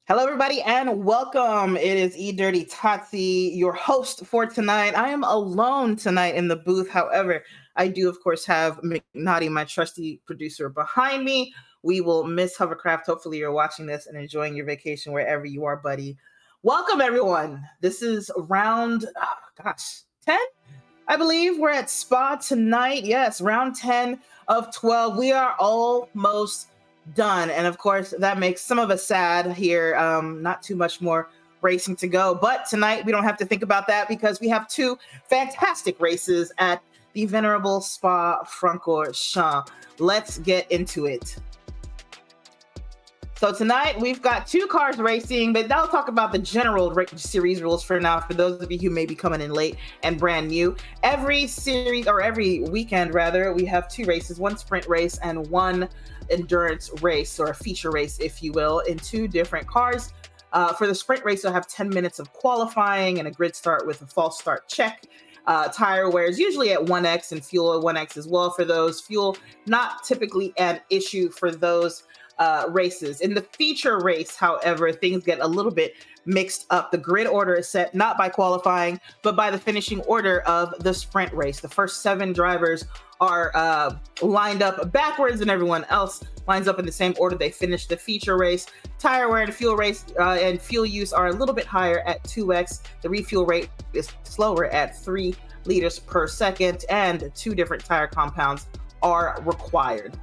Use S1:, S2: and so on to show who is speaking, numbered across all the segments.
S1: Hello, everybody, and welcome. It is E Dirty Tatsi, your host for tonight. I am alone tonight in the booth. However, I do, of course, have McNaughty, my trusty producer, behind me. We will miss Hovercraft. Hopefully, you're watching this and enjoying your vacation wherever you are, buddy. Welcome, everyone. This is round, 10, I believe. We're at Spa tonight. Yes, round 10 of 12. We are almost done. And of course, that makes some of us sad here. Not too much more racing to go. But tonight, we don't have to think about that because we have two fantastic races at the venerable Spa Francorchamps. Let's get into it. So tonight we've got two cars racing, but I'll talk about the general series rules for now, for those of you who may be coming in late and brand new. Every series, or every weekend rather, we have two races, one sprint race and one endurance race, or a feature race, if you will, in two different cars. For the sprint race, you'll have 10 minutes of qualifying and a grid start with a false start check. Tire wear is usually at 1x and fuel at 1x as well for those. Fuel, not typically an issue for those races. In the feature race, however, things get a little bit mixed up. The grid order is set not by qualifying, but by the finishing order of the sprint race. The first 7 drivers are lined up backwards, and everyone else lines up in the same order they finished the feature race. Tire wear and fuel race and fuel use are a little bit higher at 2x. The refuel rate is slower at 3 liters per second, and 2 different tire compounds are required.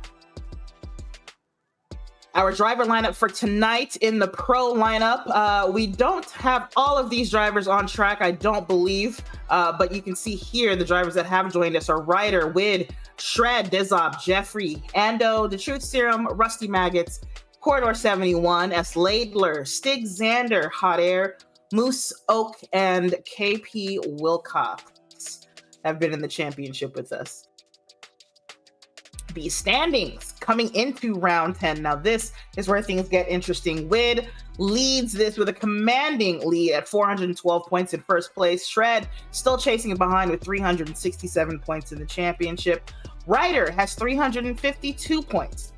S1: Our driver lineup for tonight in the pro lineup, we don't have all of these drivers on track, I don't believe, but you can see here the drivers that have joined us are Ryder, Wid, Shred, Dizop, Jeffrey, Ando, The Truth Serum, Rusty Maggots, Corridor 71, S. Laidler, Stig Xander, Hot Air, Moose Oak, and KP Wilcox have been in the championship with us. The standings coming into round 10. Now, this is where things get interesting. Wid leads this with a commanding lead at 412 points in first place. Shred still chasing it behind with 367 points in the championship. Ryder has 352 points.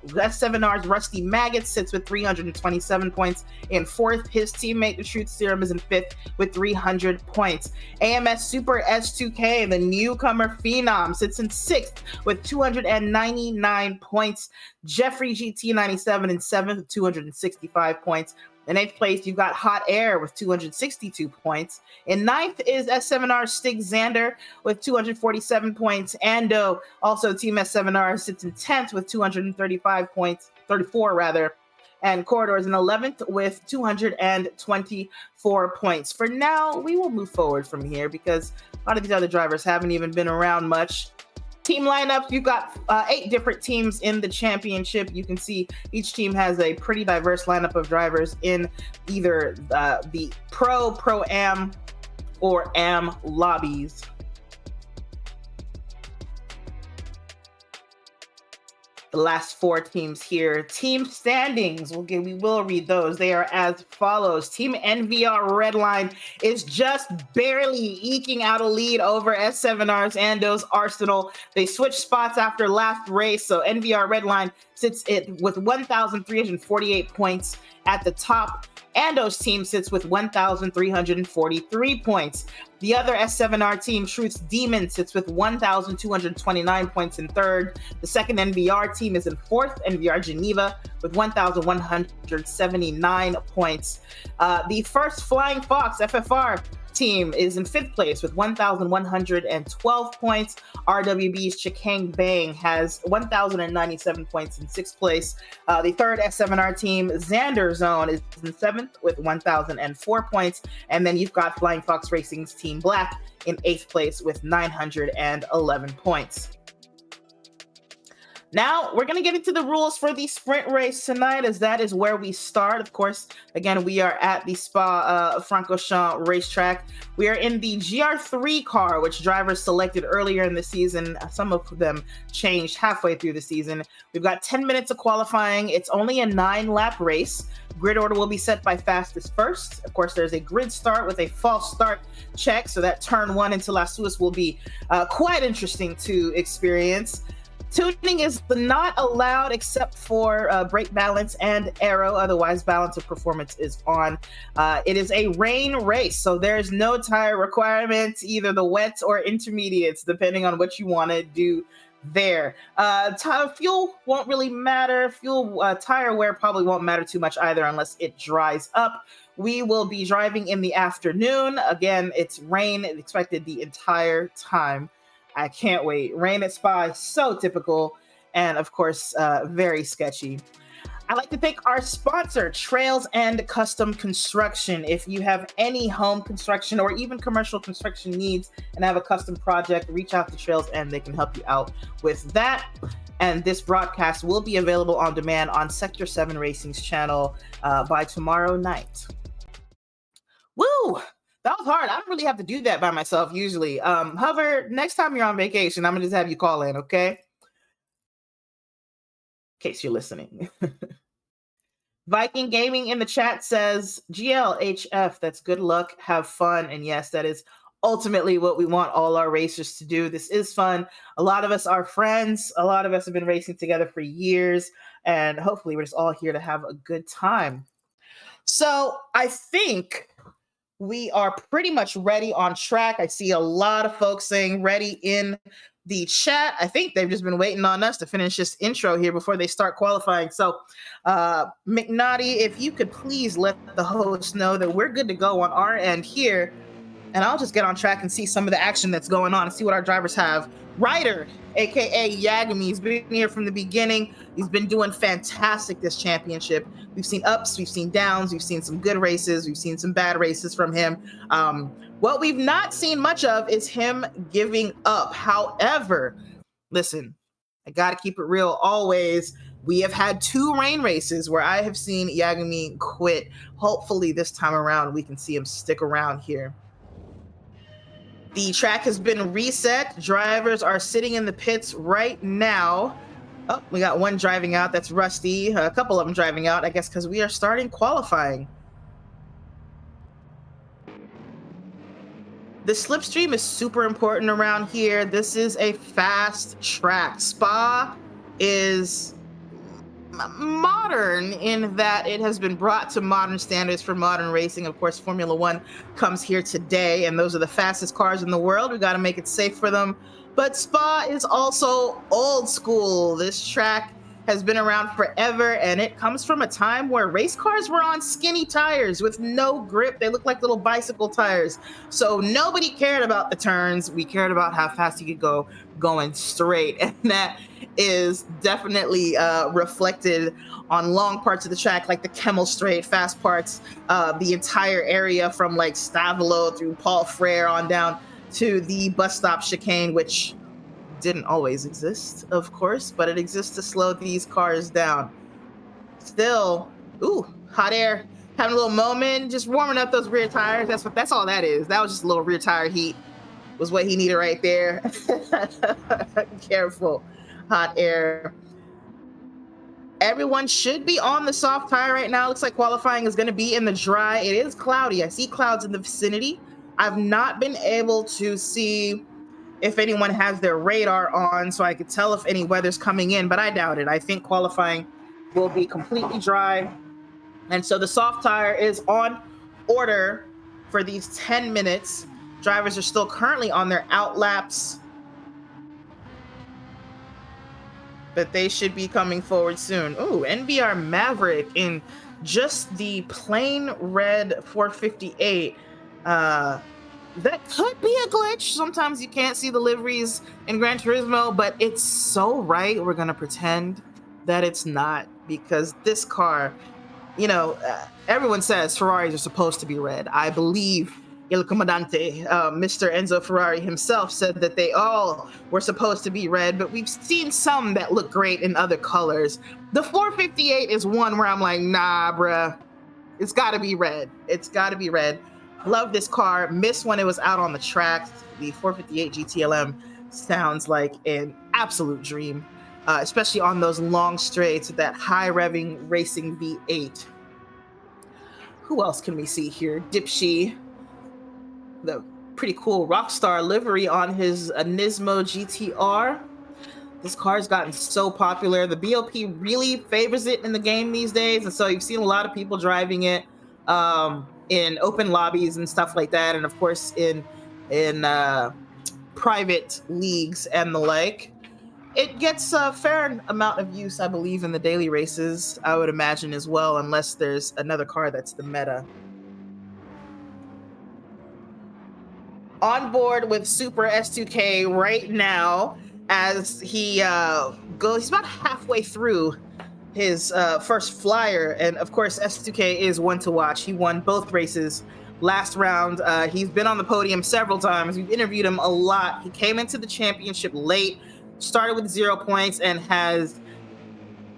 S1: S7R's Rusty Maggot sits with 327 points in fourth. His teammate, The Truth Serum, is in fifth with 300 points. AMS Super S2K, the newcomer Phenom, sits in sixth with 299 points. Jeffrey GT97 in seventh with 265 points. In eighth place, you've got Hot Air with 262 points. In ninth is S7R Stig Xander with 247 points. Ando, also Team S7R, sits in 10th with 235 points, 34 rather. And Corridor is in 11th with 224 points. For now, we will move forward from here because a lot of these other drivers haven't even been around much. Team lineup, you've got 8 different teams in the championship. You can see each team has a pretty diverse lineup of drivers in either the Pro-Am, or Am lobbies. The last 4 teams here. Team standings, we will read those. They are as follows. Team NVR Redline is just barely eking out a lead over S7R's Ando's Arsenal. They switched spots after last race, so NVR Redline sits with 1,348 points at the top. Ando's team sits with 1,343 points. The other S7R team, Truth's Demon, sits with 1,229 points in third. The second NVR team is in fourth, NVR Geneva, with 1,179 points. The first Flying Fox, FFR, team is in fifth place with 1,112 points. RWB's Chikang Bang has 1,097 points in sixth place. The third S7R team, Xander Zone, is in seventh with 1,004 points. And then you've got Flying Fox Racing's Team Black in eighth place with 911 points. Now, we're going to get into the rules for the sprint race tonight, as that is where we start. Of course, again, we are at the Spa Francorchamps racetrack. We are in the GR3 car, which drivers selected earlier in the season. Some of them changed halfway through the season. We've got 10 minutes of qualifying. It's only a 9-lap race. Grid order will be set by fastest first. Of course, there's a grid start with a false start check, so that turn 1 into La Suisse will be quite interesting to experience. Tuning is not allowed except for brake balance and aero. Otherwise, balance of performance is on. It is a rain race, so there's no tire requirements, either the wets or intermediates, depending on what you want to do there. Fuel won't really matter. Tire wear probably won't matter too much either unless it dries up. We will be driving in the afternoon. Again, it's rain expected the entire time. I can't wait. Rain at Spa, so typical, and of course, very sketchy. I'd like to thank our sponsor, Trails and Custom Construction. If you have any home construction or even commercial construction needs and have a custom project, reach out to Trails and they can help you out with that. And this broadcast will be available on demand on Sector 7 Racing's channel by tomorrow night. Woo! That was hard. I don't really have to do that by myself usually. Hover, next time you're on vacation, I'm gonna just have you call in, okay? In case you're listening. Viking Gaming in the chat says, GLHF, that's good luck, have fun. And yes, that is ultimately what we want all our racers to do. This is fun. A lot of us are friends. A lot of us have been racing together for years. And hopefully we're just all here to have a good time. So I think we are pretty much ready on track. I see a lot of folks saying ready in the chat. I think they've just been waiting on us to finish this intro here before they start qualifying. So McNaughty, if you could please let the host know that we're good to go on our end here, and I'll just get on track and see some of the action that's going on and see what our drivers have. Ryder, aka Yagami, has been here from the beginning. He's been doing fantastic this championship. We've seen ups, we've seen downs, we've seen some good races, we've seen some bad races from him. What we've not seen much of is him giving up. However, listen, I gotta keep it real always. We have had 2 rain races where I have seen Yagami quit. Hopefully this time around we can see him stick around here. The track has been reset. Drivers are sitting in the pits right now. Oh, we got one driving out. That's Rusty. A couple of them driving out, I guess, because we are starting qualifying. The slipstream is super important around here. This is a fast track. Spa is modern in that it has been brought to modern standards for modern racing. Of course, Formula One comes here today, and those are the fastest cars in the world. We got to make it safe for them. But Spa is also old school. This track has been around forever, and it comes from a time where race cars were on skinny tires with no grip. They look like little bicycle tires. So nobody cared about the turns. We cared about how fast you could go going straight, and that is definitely reflected on long parts of the track, like the Kemmel Straight fast parts, the entire area from like Stavolo through Paul Frere on down to the bus stop chicane, which didn't always exist, of course, but it exists to slow these cars down. Still, ooh, hot air, having a little moment, just warming up those rear tires. That's all that is. That was just a little rear tire heat, was what he needed right there. Careful, hot air. Everyone should be on the soft tire right now. Looks like qualifying is going to be in the dry. It is cloudy. I see clouds in the vicinity. I've not been able to see if anyone has their radar on so I could tell if any weather's coming in, but I doubt it. I think qualifying will be completely dry. And so the soft tire is on order for these 10 minutes. Drivers are still currently on their out laps, but they should be coming forward soon. Ooh, NBR Maverick in just the plain red 458. That could be a glitch. Sometimes you can't see the liveries in Gran Turismo, but it's so right. We're going to pretend that it's not, because this car, you know, everyone says Ferraris are supposed to be red. I believe Il Comandante, Mr. Enzo Ferrari himself, said that they all were supposed to be red, but we've seen some that look great in other colors. The 458 is one where I'm like, nah, bruh, it's got to be red. It's got to be red. Love this car. Missed when it was out on the track. The 458 GTLM sounds like an absolute dream, especially on those long straights with that high revving racing V8. Who else can we see here? Dipshy, the pretty cool Rockstar livery on his Nismo GTR. This car's gotten so popular. The BOP really favors it in the game these days, and so you've seen a lot of people driving it in open lobbies and stuff like that, and of course in private leagues and the like. It gets a fair amount of use, I believe, in the daily races, I would imagine as well, unless there's another car that's the meta. On board with Super S2K right now as he goes, he's about halfway through his first flyer, and of course S2K is one to watch. He won both races last round. He's been on the podium several times. We've interviewed him a lot. He came into the championship late, started with 0 points, and has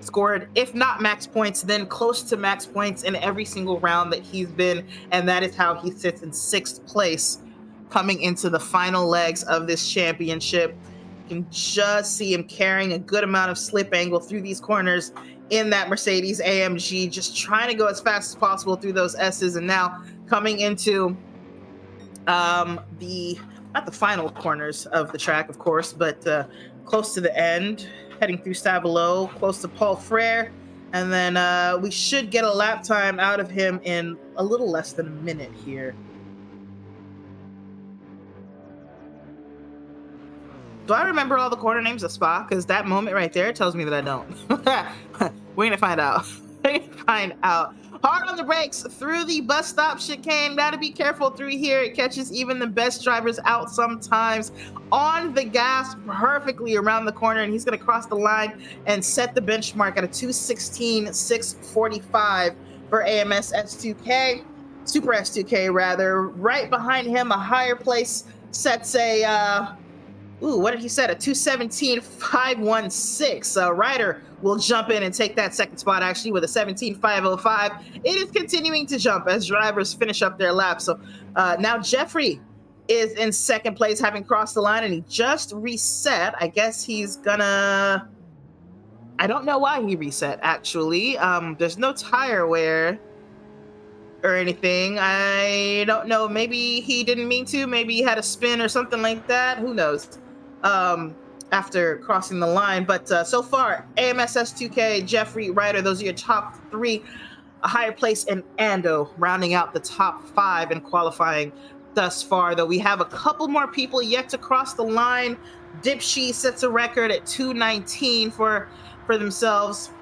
S1: scored, if not max points, then close to max points in every single round that he's been, and that is how he sits in 6th place coming into the final legs of this championship. You can just see him carrying a good amount of slip angle through these corners in that Mercedes AMG, just trying to go as fast as possible through those S's. And now coming into not the final corners of the track, of course, but close to the end, heading through Stavelot, close to Paul Frere. And then we should get a lap time out of him in a little less than a minute here. Do I remember all the corner names of Spa? Because that moment right there tells me that I don't. We're going to find out. We're going to find out. Hard on the brakes through the bus stop chicane. Got to be careful through here. It catches even the best drivers out sometimes. On the gas perfectly around the corner, and he's going to cross the line and set the benchmark at a 2:16.645 for AMS S2K. Super S2K, rather. Right behind him, a higher place sets a... what did he set? A 2:17.516. Ryder will jump in and take that second spot, actually, with a 17.505. It is continuing to jump as drivers finish up their laps. So now Jeffrey is in second place, having crossed the line, and he just reset. I guess he's gonna... I don't know why he reset, actually. There's no tire wear or anything. I don't know. Maybe he didn't mean to. Maybe he had a spin or something like that. Who knows? After crossing the line. But so far, AMS S2K, Jeffrey, Ryder, those are your top 3. A higher place in Ando, rounding out the top 5 in qualifying thus far, though we have a couple more people yet to cross the line. Dipshy sets a record at 2:19 for themselves.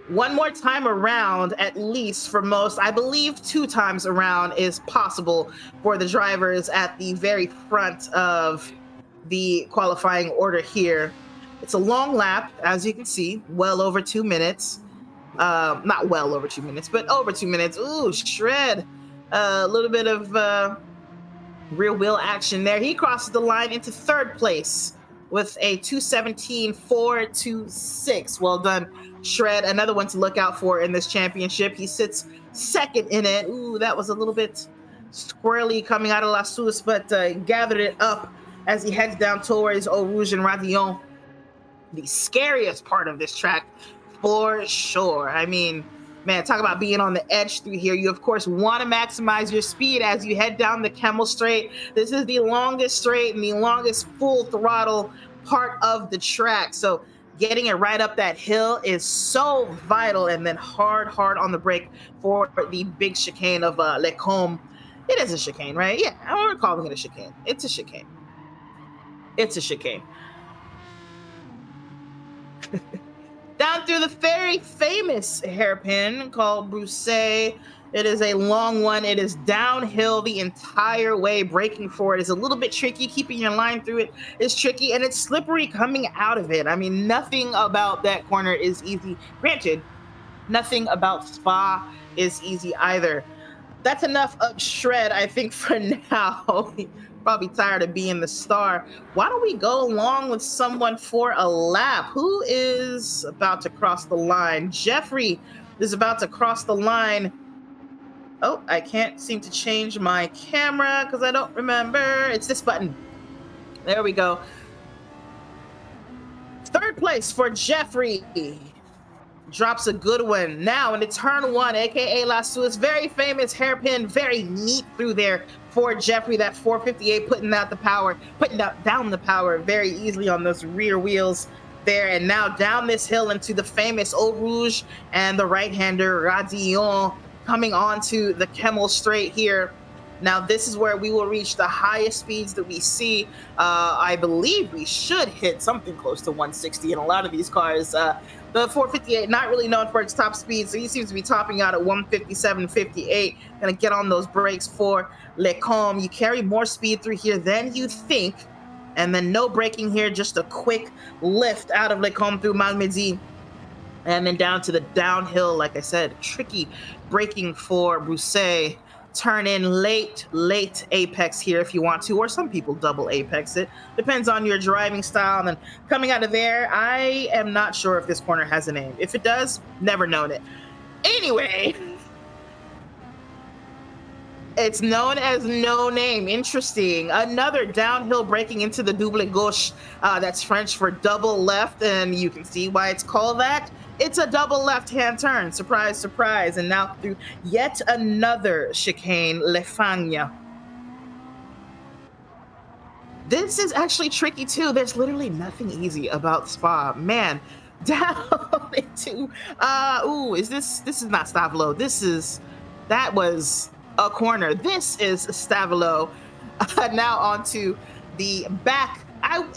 S1: One more time around, at least for most. I believe 2 times around is possible for the drivers at the very front of the qualifying order here. It's a long lap, as you can see, well over 2 minutes. Not well over 2 minutes, but over 2 minutes. Ooh, shred. A little bit of rear wheel action there. He crosses the line into 3rd place with a 2:17.426. Well done, Shred. Another one to look out for in this championship. He sits 2nd in it. Ooh, that was a little bit squirrely coming out of La Suisse, but gathered it up as he heads down towards Eau Rouge and Radillon. The scariest part of this track, for sure. I mean, man, talk about being on the edge through here. You, of course, want to maximize your speed as you head down the Camel Straight. This is the longest straight and the longest full throttle part of the track. So getting it right up that hill is so vital. And then hard on the brake for the big chicane of Les Combes. It is a chicane, right? Yeah, we're calling it a chicane. It's a chicane. It's a chicane. Down through the very famous hairpin called Brousset. It is a long one. It is downhill the entire way. Braking for it is a little bit tricky. Keeping your line through it is tricky, and it's slippery coming out of it. I mean, nothing about that corner is easy. Granted, nothing about Spa is easy either. That's enough of Shred, I think, for now. Probably tired of being the star. Why don't we go along with someone for a lap? Who is about to cross the line? Jeffrey is about to cross the line. Oh, I can't seem to change my camera because I don't remember. It's this button. There we go. 3rd place for Jeffrey. Drops a good one. Now into turn 1, aka La Suisse. Very famous hairpin, very neat through there. for Jeffrey. That 458 putting down the power very easily on those rear wheels there. And now down this hill into the famous Eau Rouge and the right-hander Radillon coming onto the Kemmel straight here. Now, this is where we will reach the highest speeds that we see. I believe we should hit something close to 160 in a lot of these cars. The 458, not really known for its top speed, so he seems to be topping out at 157.58. Gonna get on those brakes for Lecombe. You carry more speed through here than you think, and then no braking here, just a quick lift out of Lecombe through Malmedy. And then down to the downhill, like I said, tricky braking for Brousset. Turn in late apex here if you want to, or some people double apex it. Depends on your driving style. And then coming out of there, I am not sure if this corner has a name. If it does, never known it. Anyway, it's known as No Name. Interesting. Another downhill braking into the double gauche. That's French for double left, and you can see why it's called that. It's a double left-hand turn. Surprise, surprise. And now through yet another chicane, Le Fagne. This is actually tricky too. There's literally nothing easy about Spa. Man, down into is this is not Stavelo. That was a corner. This is Stavelo. Now onto the back.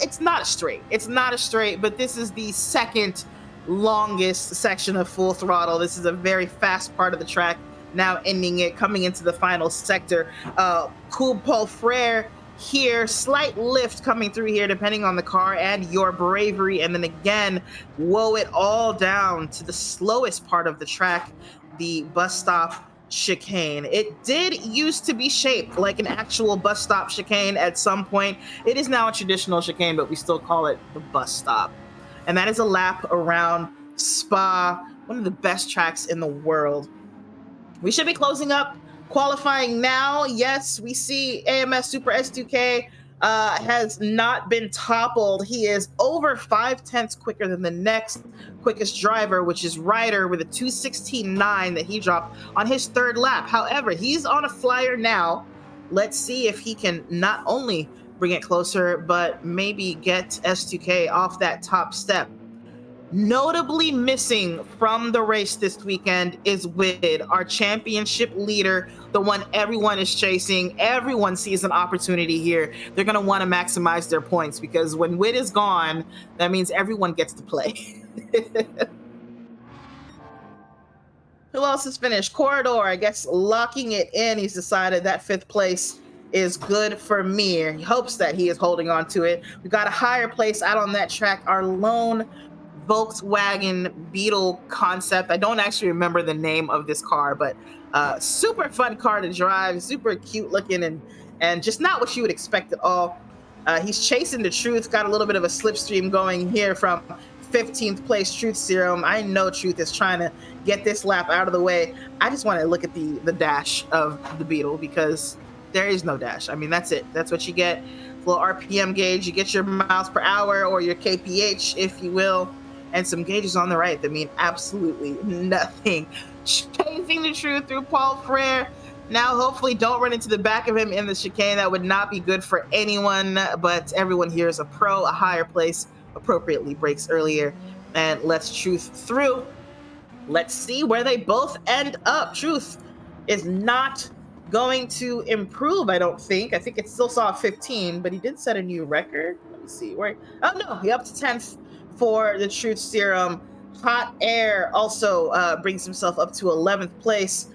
S1: It's not a straight. It's not a straight, but this is the second longest section of Full Throttle. This is a very fast part of the track. Now ending it, coming into the final sector. Cool Paul Frere here, slight lift coming through here depending on the car and your bravery, and then again woe it all down to the slowest part of the track, the bus stop chicane. It did used to be shaped like an actual bus stop chicane at some point. It is now a traditional chicane, but we still call it the bus stop. And that is a lap around Spa, one of the best tracks in the world. We should be closing up qualifying now. Yes, we see AMS Super S2K has not been toppled. He is over 5/10 quicker than the next quickest driver, which is Ryder, with a 2:16.9 that he dropped on his third lap. However, he's on a flyer now. Let's see if he can not only bring it closer, but maybe get S2K off that top step. Notably missing from the race this weekend is Wid, our championship leader, the one everyone is chasing. Everyone sees an opportunity here. They're going to want to maximize their points, because when Wid is gone, that means everyone gets to play. Who else has finished? Corridor, I guess, locking it in. He's decided that 5th place is good for me. He hopes that he is holding on to it. We got a higher place out on that track. Our lone Volkswagen Beetle concept. I don't actually remember the name of this car, but super fun car to drive, super cute looking, and just not what you would expect at all. He's chasing the Truth, got a little bit of a slipstream going here from 15th place Truth Serum. I know Truth is trying to get this lap out of the way. I just want to look at the dash of the Beetle, because there is no dash. I mean, that's it. That's what you get. A little RPM gauge. You get your miles per hour, or your kph, if you will, and some gauges on the right that mean absolutely nothing. Chasing the Truth through Paul Frere. Now, hopefully, don't run into the back of him in the chicane. That would not be good for anyone, but everyone here is a pro. A higher place appropriately brakes earlier and lets Truth through. Let's see where they both end up. Truth is not going to improve, I don't think. I think it still saw 15, but he did set a new record. Let me see. Where? Oh, no, he up to 10th for the Truth Serum. Hot Air also brings himself up to 11th place.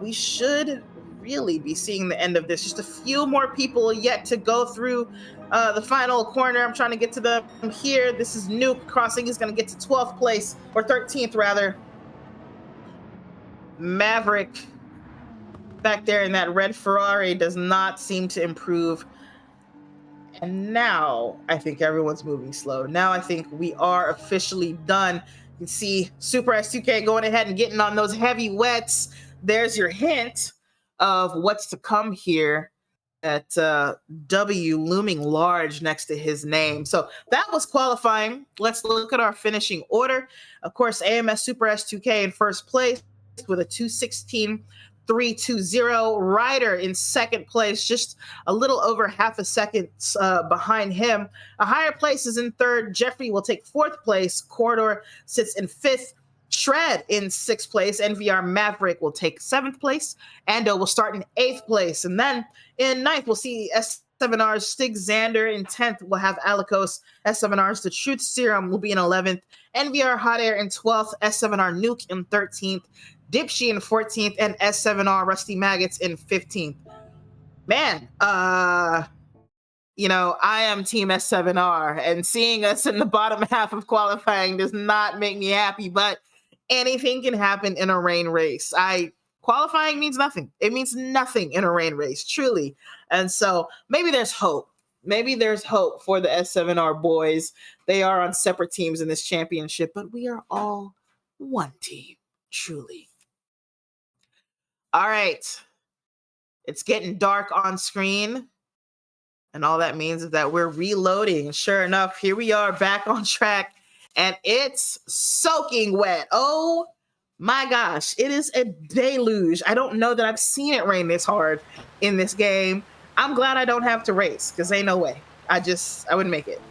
S1: We should really be seeing the end of this. Just a few more people yet to go through the final corner. I'm trying to get to them here. This is Nuke crossing. He's going to get to 12th place, or 13th rather. Maverick back there in that red Ferrari does not seem to improve. And now I think everyone's moving slow. Now I think we are officially done. You can see Super S2K going ahead and getting on those heavy wets. There's your hint of what's to come here at W looming large next to his name. So that was qualifying. Let's look at our finishing order. Of course, AMS Super S2K in first place with a 2:16 320. Ryder in second place, just a little over half a second behind him. A higher place is in third. Jeffrey will take fourth place. Corridor sits in fifth. Shred in sixth place. NVR Maverick will take seventh place. Ando will start in eighth place. And then in ninth, we'll see S7R's Stig Xander. In 10th, we'll have Alikos. S7R's The Truth Serum will be in 11th. NVR Hot Air in 12th. S7R Nuke in 13th. Dipshy in 14th. And S7R Rusty Maggots in 15th. Man, you know, I am Team S7R, and seeing us in the bottom half of qualifying does not make me happy, but anything can happen in a rain race. Qualifying means nothing. It means nothing in a rain race, truly. And so maybe there's hope. Maybe there's hope for the S7R boys. They are on separate teams in this championship, but we are all one team, truly. All right. It's getting dark on screen. And all that means is that we're reloading. Sure enough, here we are back on track. And it's soaking wet. Oh my gosh, it is a deluge. I don't know that I've seen it rain this hard in this game. I'm glad I don't have to race, because ain't no way. I wouldn't make it.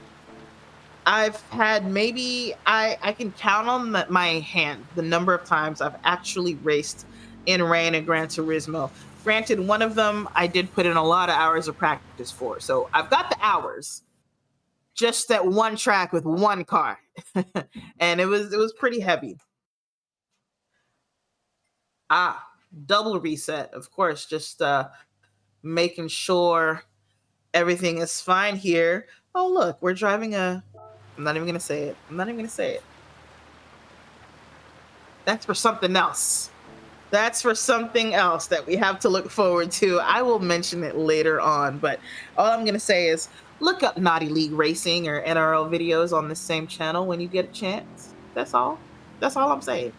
S1: I've had maybe, I can count on my hand the number of times I've actually raced in rain in Gran Turismo. Granted, one of them I did put in a lot of hours of practice for. So I've got the hours. Just that one track with one car. And it was pretty heavy. Double reset, of course, just making sure everything is fine here. Oh, look, we're driving I'm not even going to say it. That's for something else. That's for something else that we have to look forward to. I will mention it later on, but all I'm going to say is look up Naughty League Racing or NRL videos on the same channel when you get a chance. That's all. That's all I'm saying.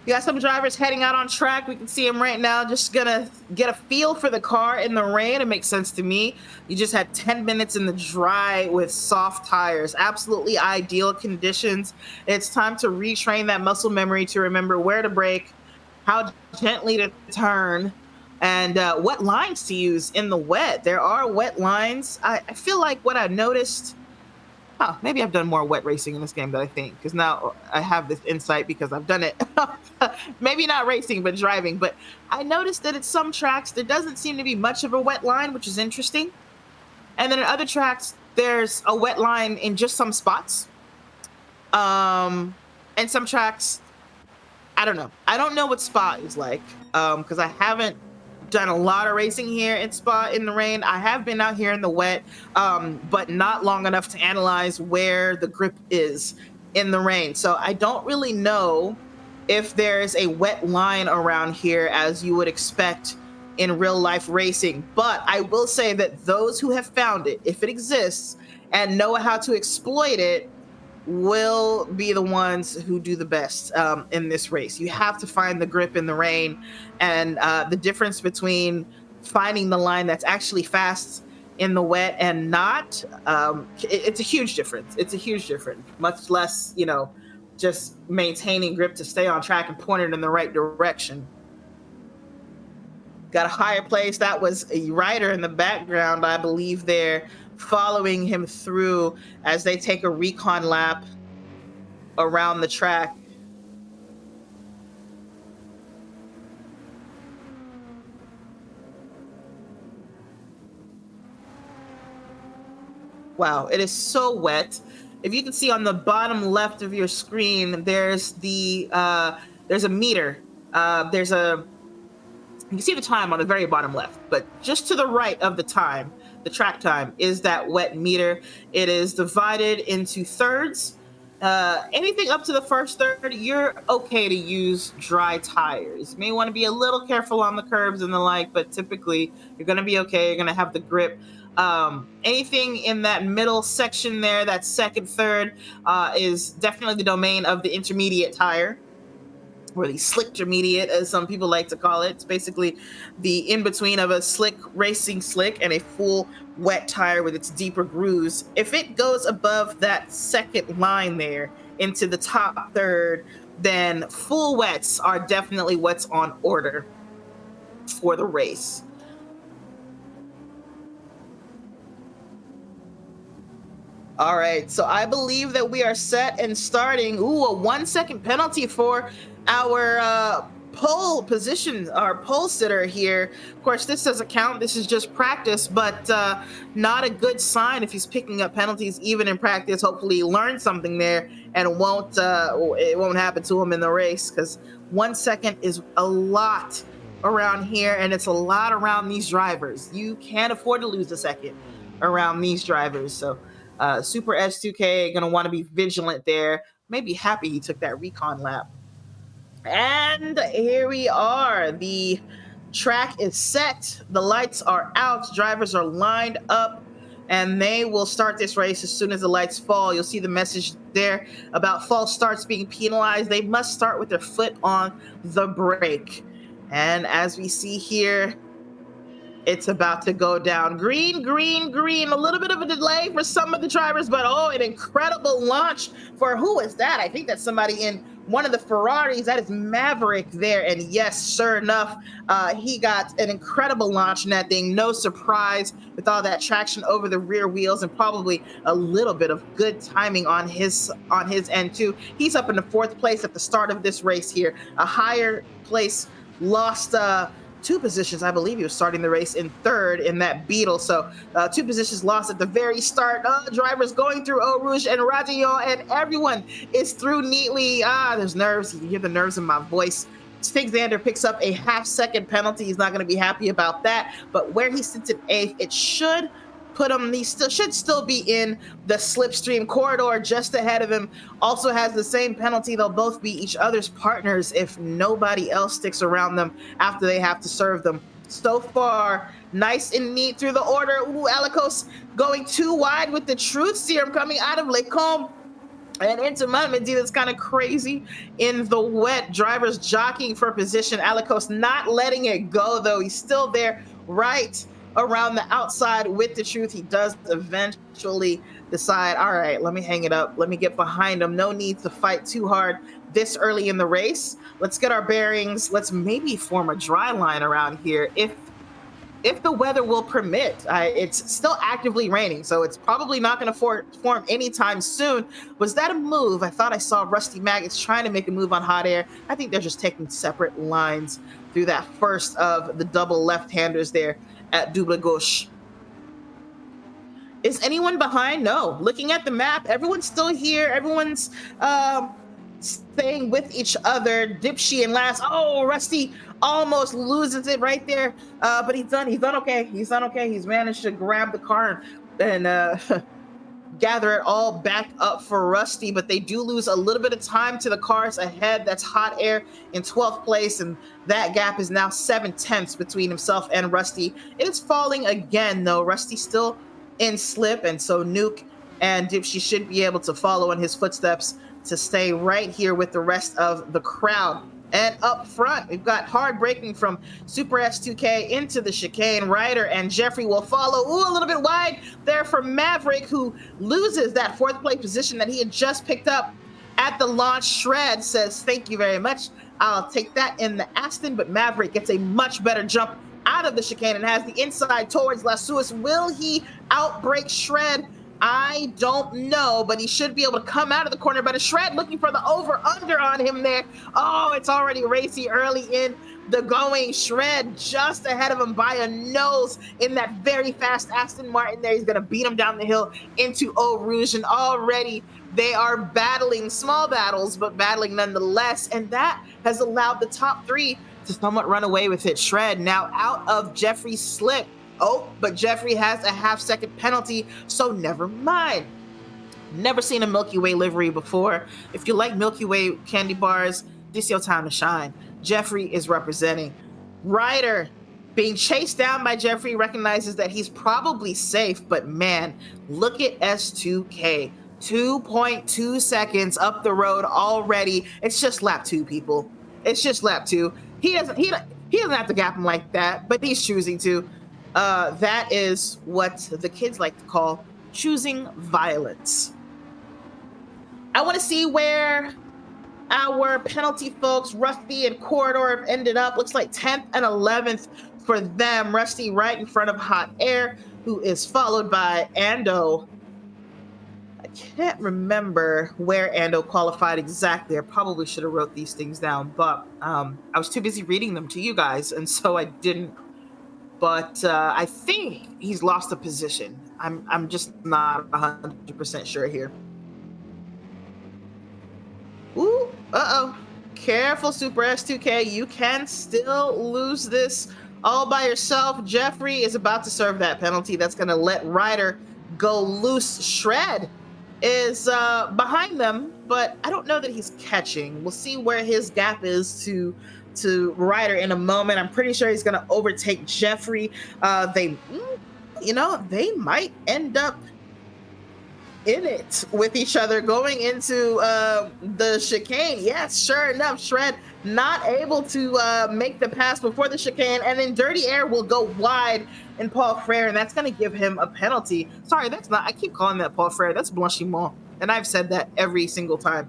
S1: You got some drivers heading out on track. We can see them right now. Just gonna get a feel for the car in the rain. It makes sense to me. You just had 10 minutes in the dry with soft tires. Absolutely ideal conditions. It's time to retrain that muscle memory to remember where to brake, how gently to turn, and what lines to use in the wet. There are wet lines. I feel like what I've noticed, maybe I've done more wet racing in this game than I think, because now I have this insight because I've done it. Maybe not racing, but driving. But I noticed that at some tracks, there doesn't seem to be much of a wet line, which is interesting. And then at other tracks, there's a wet line in just some spots. And some tracks, I don't know. I don't know what Spa is like, because I haven't done a lot of racing here in Spa in the rain. I have been out here in the wet, but not long enough to analyze where the grip is in the rain. So I don't really know if there's a wet line around here as you would expect in real life racing. But I will say that those who have found it, if it exists, and know how to exploit it, will be the ones who do the best in this race. You have to find the grip in the rain, and the difference between finding the line that's actually fast in the wet and not, it's a huge difference. It's a huge difference, much less, just maintaining grip to stay on track and point it in the right direction. Got a higher place. That was a rider in the background, I believe, there following him through as they take a recon lap around the track. Wow, it is so wet. If you can see on the bottom left of your screen, there's a meter. You can see the time on the very bottom left, but just to the right of the time, the track time, is that wet meter. It is divided into thirds. Anything up to the first third, you're okay to use dry tires. You may want to be a little careful on the curbs and the like, but typically you're going to be okay. You're going to have the grip. Anything in that middle section there, that second third, is definitely the domain of the intermediate tire, or the slick intermediate, as some people like to call it. It's basically the in-between of a slick racing slick and a full wet tire with its deeper grooves. If it goes above that second line there into the top third, then full wets are definitely what's on order for the race. All right, so I believe that we are set and starting. Ooh, a 1 second penalty for our pole position, our pole sitter here. Of course, this doesn't count. This is just practice, but not a good sign if he's picking up penalties even in practice. Hopefully, he learned something there and it won't happen to him in the race, because 1 second is a lot around here, and it's a lot around these drivers. You can't afford to lose a second around these drivers. So Super S2K gonna want to be vigilant there. Maybe happy he took that recon lap. And here we are. The track is set. The lights are out. Drivers are lined up, and they will start this race as soon as the lights fall. You'll see the message there about false starts being penalized. They must start with their foot on the brake. And as we see here, it's about to go down. Green, green, green. A little bit of a delay for some of the drivers, but oh, an incredible launch for who is that? I think that's somebody in one of the Ferraris. That is Maverick there. And yes, sure enough, he got an incredible launch in that thing. No surprise with all that traction over the rear wheels, and probably a little bit of good timing on his end too. He's up in the 4th place at the start of this race here. A higher place lost 2 positions. I believe he was starting the race in 3rd in that Beetle. So 2 positions lost at the very start. Drivers going through Eau Rouge and Radillon, and everyone is through neatly. There's nerves. You can hear the nerves in my voice. Stig Xander picks up a half-second penalty. He's not going to be happy about that. But where he sits in 8th, it should put him, he should still be in the slipstream corridor. Just ahead of him also has the same penalty. They'll both be each other's partners if nobody else sticks around them after they have to serve them. So far, nice and neat through the order. Ooh, Alicos going too wide with the truth serum coming out of Lecombe and into Malmedy. That's kind of crazy in the wet. Drivers jockeying for position. Alicos not letting it go, though. He's still there right around the outside with the truth. He does eventually decide, all right, let me hang it up. Let me get behind him. No need to fight too hard this early in the race. Let's get our bearings. Let's maybe form a dry line around here if the weather will permit. It's still actively raining, so it's probably not going to form anytime soon. Was that a move? I thought I saw Rusty Maggots trying to make a move on hot air. I think they're just taking separate lines through that first of the double left-handers there at Double Gauche. Is anyone behind? No. Looking at the map, everyone's still here. Everyone's staying with each other. Dipshy and last. Oh, Rusty almost loses it right there. But he's done okay. He's done okay. He's managed to grab the car and gather it all back up for Rusty, but they do lose a little bit of time to the cars ahead. That's Hot Air in 12th place, and that gap is now 7/10 between himself and Rusty. It is falling again, though. Rusty still in slip, and so Nuke and Dipshy should be able to follow in his footsteps to stay right here with the rest of the crowd. And up front, we've got hard braking from Super S2K into the chicane. Ryder and Jeffrey will follow. Ooh, a little bit wide there for Maverick, who loses that 4th place position that he had just picked up at the launch. Shred says, thank you very much. I'll take that in the Aston, but Maverick gets a much better jump out of the chicane and has the inside towards La Suisse. Will he outbrake Shred? I don't know, but he should be able to come out of the corner. But a Shred looking for the over-under on him there. Oh, it's already racy early in the going. Shred just ahead of him by a nose in that very fast Aston Martin there. He's going to beat him down the hill into Eau Rouge, and already they are battling, small battles, but battling nonetheless, and that has allowed the top 3 to somewhat run away with it. Shred now out of Jeffrey's slip. Oh, but Jeffrey has a half-second penalty, so never mind. Never seen a Milky Way livery before. If you like Milky Way candy bars, this is your time to shine. Jeffrey is representing. Ryder, being chased down by Jeffrey, recognizes that he's probably safe, but man, look at S2K. 2.2 seconds up the road already. It's just lap 2, people. It's just lap 2. He doesn't have to gap him like that, but he's choosing to. That is what the kids like to call choosing violence. I want to see where our penalty folks, Rusty and Corridor, ended up, looks like 10th and 11th for them. Rusty right in front of Hot Air, who is followed by Ando. I can't remember where Ando qualified exactly. I probably should have wrote these things down, but I was too busy reading them to you guys, and so I didn't. But I think he's lost a position. I'm just not 100% sure here. Ooh, uh-oh. Careful, Super S2K. You can still lose this all by yourself. Jeffrey is about to serve that penalty. That's going to let Ryder go loose. Shred is behind them, but I don't know that he's catching. We'll see where his gap is to Ryder in a moment. I'm pretty sure he's going to overtake Jeffrey. They might end up in it with each other going into the chicane. Yes, sure enough, Shred not able to make the pass before the chicane, and then Dirty Air will go wide in Paul Frere, and that's going to give him a penalty. Sorry, that's not, I keep calling that Paul Frere. That's Blanchiment, and I've said that every single time.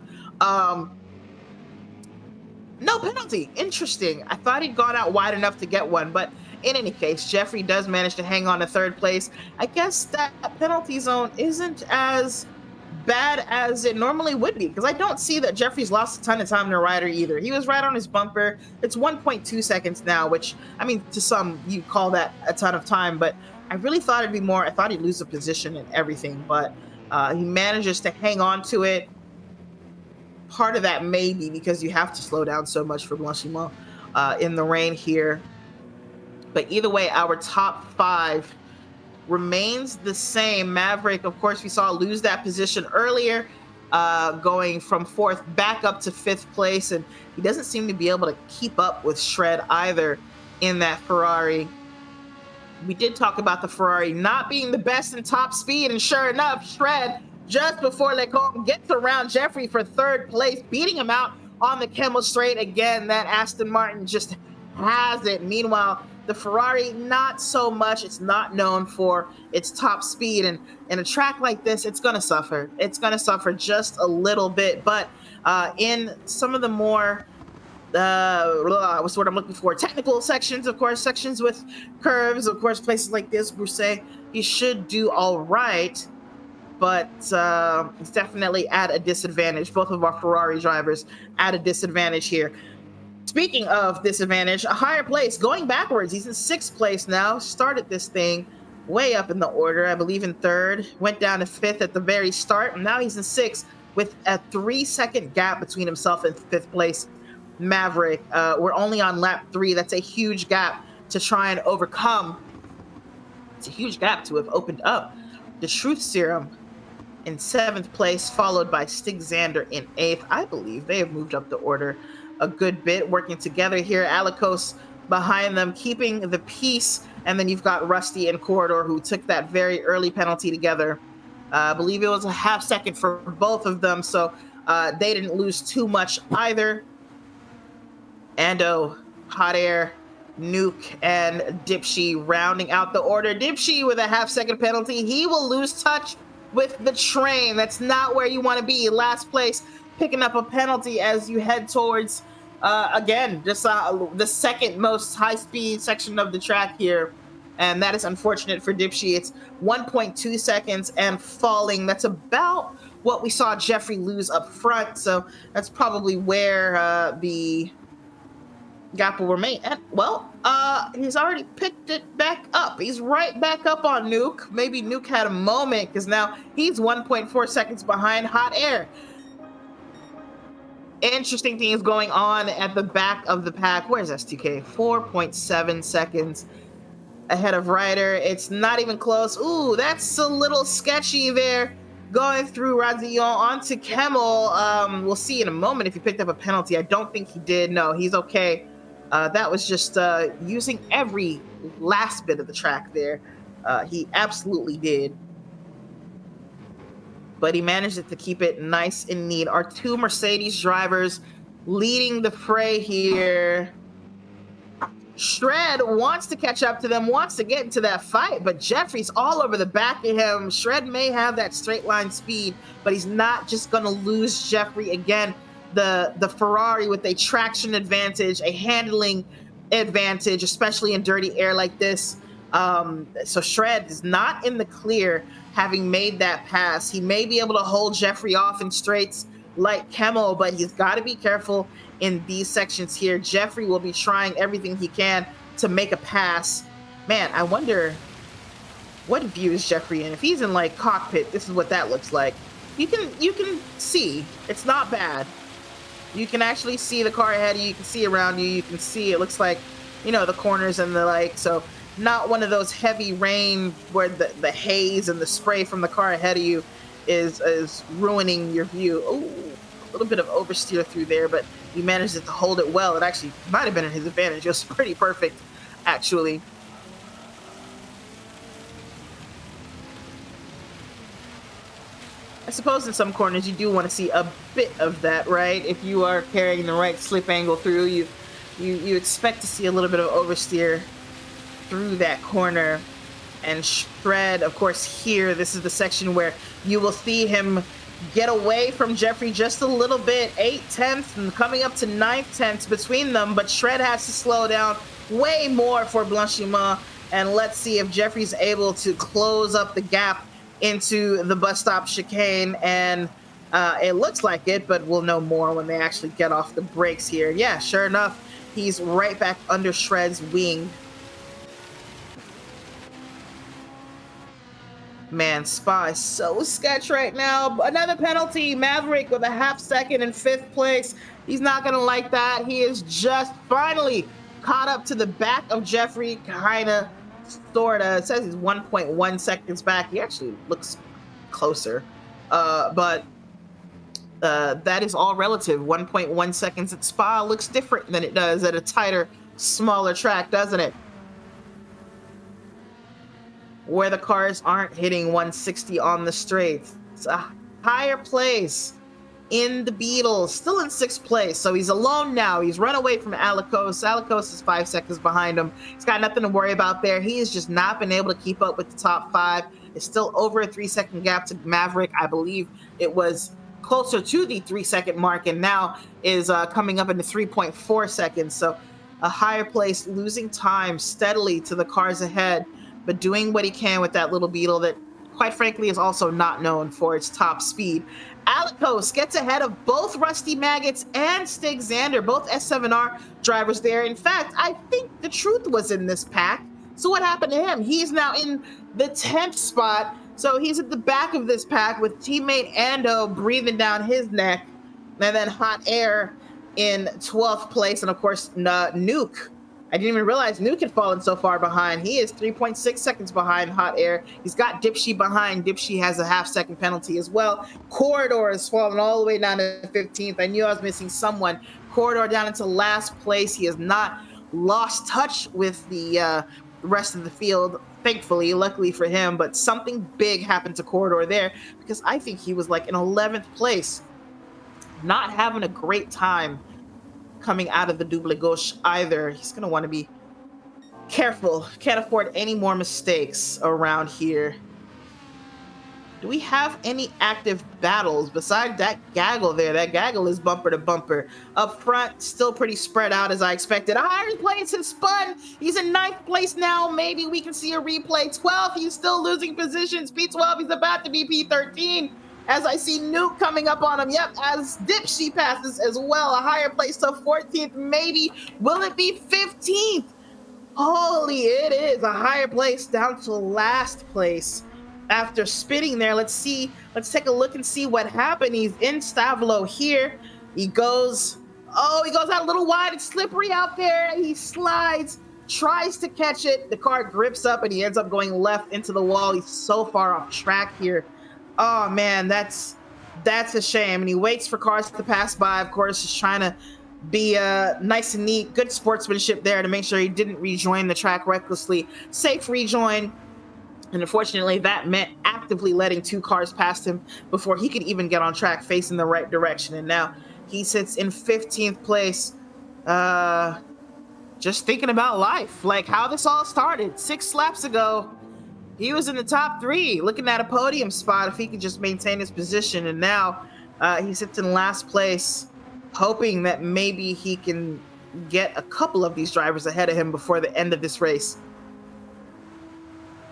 S1: No penalty. Interesting. I thought he'd gone out wide enough to get one, but in any case, Jeffrey does manage to hang on to third place. I guess that penalty zone isn't as bad as it normally would be, because I don't see that Jeffrey's lost a ton of time to Ryder either. He was right on his bumper. It's 1.2 seconds now, which, I mean, to some, you call that a ton of time, but I really thought it'd be more. I thought he'd lose a position and everything, but he manages to hang on to it. Part of that may be because you have to slow down so much for Blanchiment in the rain here. But either way, our top five remains the same. Maverick, of course, we saw lose that position earlier, going from fourth back up to fifth place. And he doesn't seem to be able to keep up with Shred either in that Ferrari. We did talk about the Ferrari not being the best in top speed. And sure enough, Shred, just before Lecombe, gets around Jeffrey for third place, beating him out on the Camel Straight. Again, that Aston Martin just has it. Meanwhile, the Ferrari, not so much. It's not known for its top speed. And in a track like this, it's going to suffer. It's going to suffer just a little bit. But in some of the more, what's the word I'm looking for? Technical sections, of course, sections with curves, of course, places like this, Brousset, you should do all right. But it's definitely at a disadvantage. Both of our Ferrari drivers at a disadvantage here. Speaking of disadvantage, a higher place, going backwards. He's in sixth place now. Started this thing way up in the order, I believe in third. Went down to fifth at the very start. And now he's in sixth with a 3-second gap between himself and fifth place Maverick. We're only on lap 3. That's a huge gap to try and overcome. It's a huge gap to have opened up. The Truth Serum in 7th place, followed by Stig Xander in 8th. I believe they have moved up the order a good bit, working together here. Alikos behind them, keeping the peace. And then you've got Rusty and Corridor, who took that very early penalty together. I believe it was a half second for both of them, so they didn't lose too much either. Ando, Hot Air, Nuke, and Dipshy rounding out the order. Dipshy with a half-second penalty. He will lose touch with the train. That's not where you want to be. Last place, picking up a penalty as you head towards, again, just the second most high-speed section of the track here. And that is unfortunate for Dipshy. It's 1.2 seconds and falling. That's about what we saw Jeffrey lose up front. So that's probably where the gap will remain. And, well, he's already picked it back up. He's right back up on Nuke. Maybe Nuke had a moment, because now he's 1.4 seconds behind Hot Air. Interesting things going on at the back of the pack. Where's S2K? 4.7 seconds ahead of Ryder. It's not even close. Ooh, that's a little sketchy there. Going through Radillon onto Kemmel. We'll see in a moment if he picked up a penalty. I don't think he did. No, he's okay. That was just using every last bit of the track there. He absolutely did. But he managed to keep it nice and neat. Our two Mercedes drivers leading the fray here. Shred wants to catch up to them, wants to get into that fight, but Jeffrey's all over the back of him. Shred may have that straight line speed, but he's not just going to lose Jeffrey again. the Ferrari with a traction advantage, a handling advantage, especially in dirty air like this. So Shred is not in the clear, having made that pass. He may be able to hold Jeffrey off in straights like Kemo, but he's got to be careful in these sections here. Jeffrey will be trying everything he can to make a pass. Man, I wonder what view is Jeffrey in. If he's in like cockpit, this is what that looks like. You can see it's not bad. You can actually see the car ahead of you. You can see around you. You can see it looks like, you know, the corners and the like. So not one of those heavy rain where the haze and the spray from the car ahead of you is ruining your view. Oh, a little bit of oversteer through there, but he managed to hold it well. It actually might have been in his advantage. It was pretty perfect, actually. I suppose in some corners you do want to see a bit of that, right? If you are carrying the right slip angle through, you expect to see a little bit of oversteer through that corner. And Shred, of course, here, this is the section where you will see him get away from Jeffrey just a little bit, 8/10 and coming up to 9/10 between them, but Shred has to slow down way more for Blanchiment. And let's see if Jeffrey's able to close up the gap into the bus stop chicane, and it looks like it, but we'll know more when they actually get off the brakes here. Yeah, sure enough, he's right back under Shred's wing. Man, Spa is so sketch right now. Another penalty. Maverick with a half second in 5th place. He's not gonna like that. He is just finally caught up to the back of Jeffrey, kinda, sorta. It says he's 1.1 seconds back. He actually looks closer, but that is all relative. 1.1 seconds at Spa looks different than it does at a tighter, smaller track, doesn't it? Where the cars aren't hitting 160 on the straights. It's a higher place in the Beetles, still in 6th place. So he's alone now. He's run away from Alicos. Alicos is 5 seconds behind him. He's got nothing to worry about there. He has just not been able to keep up with the top 5. It's still over a 3-second gap to Maverick. I believe it was closer to the 3-second mark, and now is coming up into 3.4 seconds. So a higher place, losing time steadily to the cars ahead, but doing what he can with that little Beetle that, quite frankly, is also not known for its top speed. Alicos gets ahead of both Rusty Maggots and Stig Xander, both S7R drivers there. In fact, I think the Truth was in this pack. So what happened to him? He's now in the 10th spot. So he's at the back of this pack with teammate Ando breathing down his neck. And then Hot Air in 12th place. And of course, Nuke. I didn't even realize Nuke had fallen so far behind. He is 3.6 seconds behind Hot Air. He's got Dipshy behind. Dipshy has a half-second penalty as well. Corridor has fallen all the way down to 15th. I knew I was missing someone. Corridor down into last place. He has not lost touch with the rest of the field, thankfully, luckily for him. But something big happened to Corridor there, because I think he was like in 11th place. Not having a great time coming out of the double gauche either. He's going to want to be careful. Can't afford any more mistakes around here. Do we have any active battles besides that gaggle there? That gaggle is bumper to bumper. Up front, still pretty spread out as I expected. A higher place has spun. He's in 9th place now. Maybe we can see a replay. 12th, he's still losing positions. P12, he's about to be P13. As I see Nuke coming up on him. Yep, as Dipshy passes as well. A higher place to 14th, maybe. Will it be 15th? Holy, it is a higher place down to last place. After spinning there, let's see. Let's take a look and see what happened. He's in Stavlo here. He goes out a little wide. It's slippery out there. He slides, tries to catch it. The car grips up and he ends up going left into the wall. He's so far off track here. Oh man, that's a shame. And he waits for cars to pass by. Of course, he's trying to be nice and neat. Good sportsmanship there to make sure he didn't rejoin the track recklessly. Safe rejoin. And unfortunately, that meant actively letting 2 cars past him before he could even get on track facing the right direction. And now he sits in 15th place. Just thinking about life, like how this all started 6 laps ago. He was in the top 3, looking at a podium spot if he could just maintain his position. And now he sits in last place. hoping that maybe he can get a couple of these drivers ahead of him before the end of this race.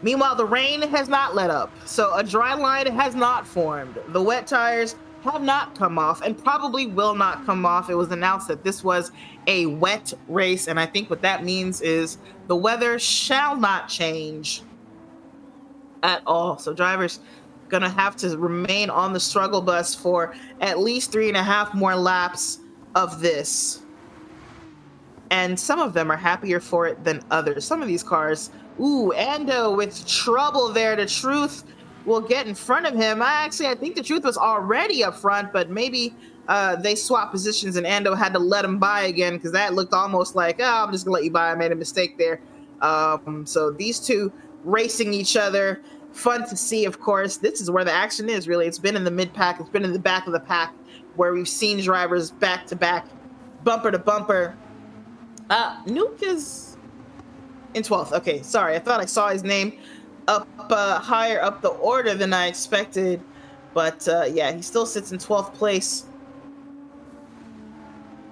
S1: Meanwhile, the rain has not let up, so a dry line has not formed. The wet tires have not come off and probably will not come off. It was announced that this was a wet race, and I think what that means is the weather shall not change at all. So drivers gonna have to remain on the struggle bus for at least 3.5 more laps of this. And some of them are happier for it than others. Some of these cars, ooh, Ando with trouble there. The Truth will get in front of him. I think the Truth was already up front, but maybe they swapped positions and Ando had to let him by again because that looked almost like, oh, I'm just gonna let you by. I made a mistake there. So these two racing each other. Fun to see, of course. This is where the action is, really. It's been in the mid-pack. It's been in the back of the pack where we've seen drivers back-to-back, bumper to bumper. Nuke is in 12th. Okay, sorry. I thought I saw his name up higher up the order than I expected. But yeah, he still sits in 12th place.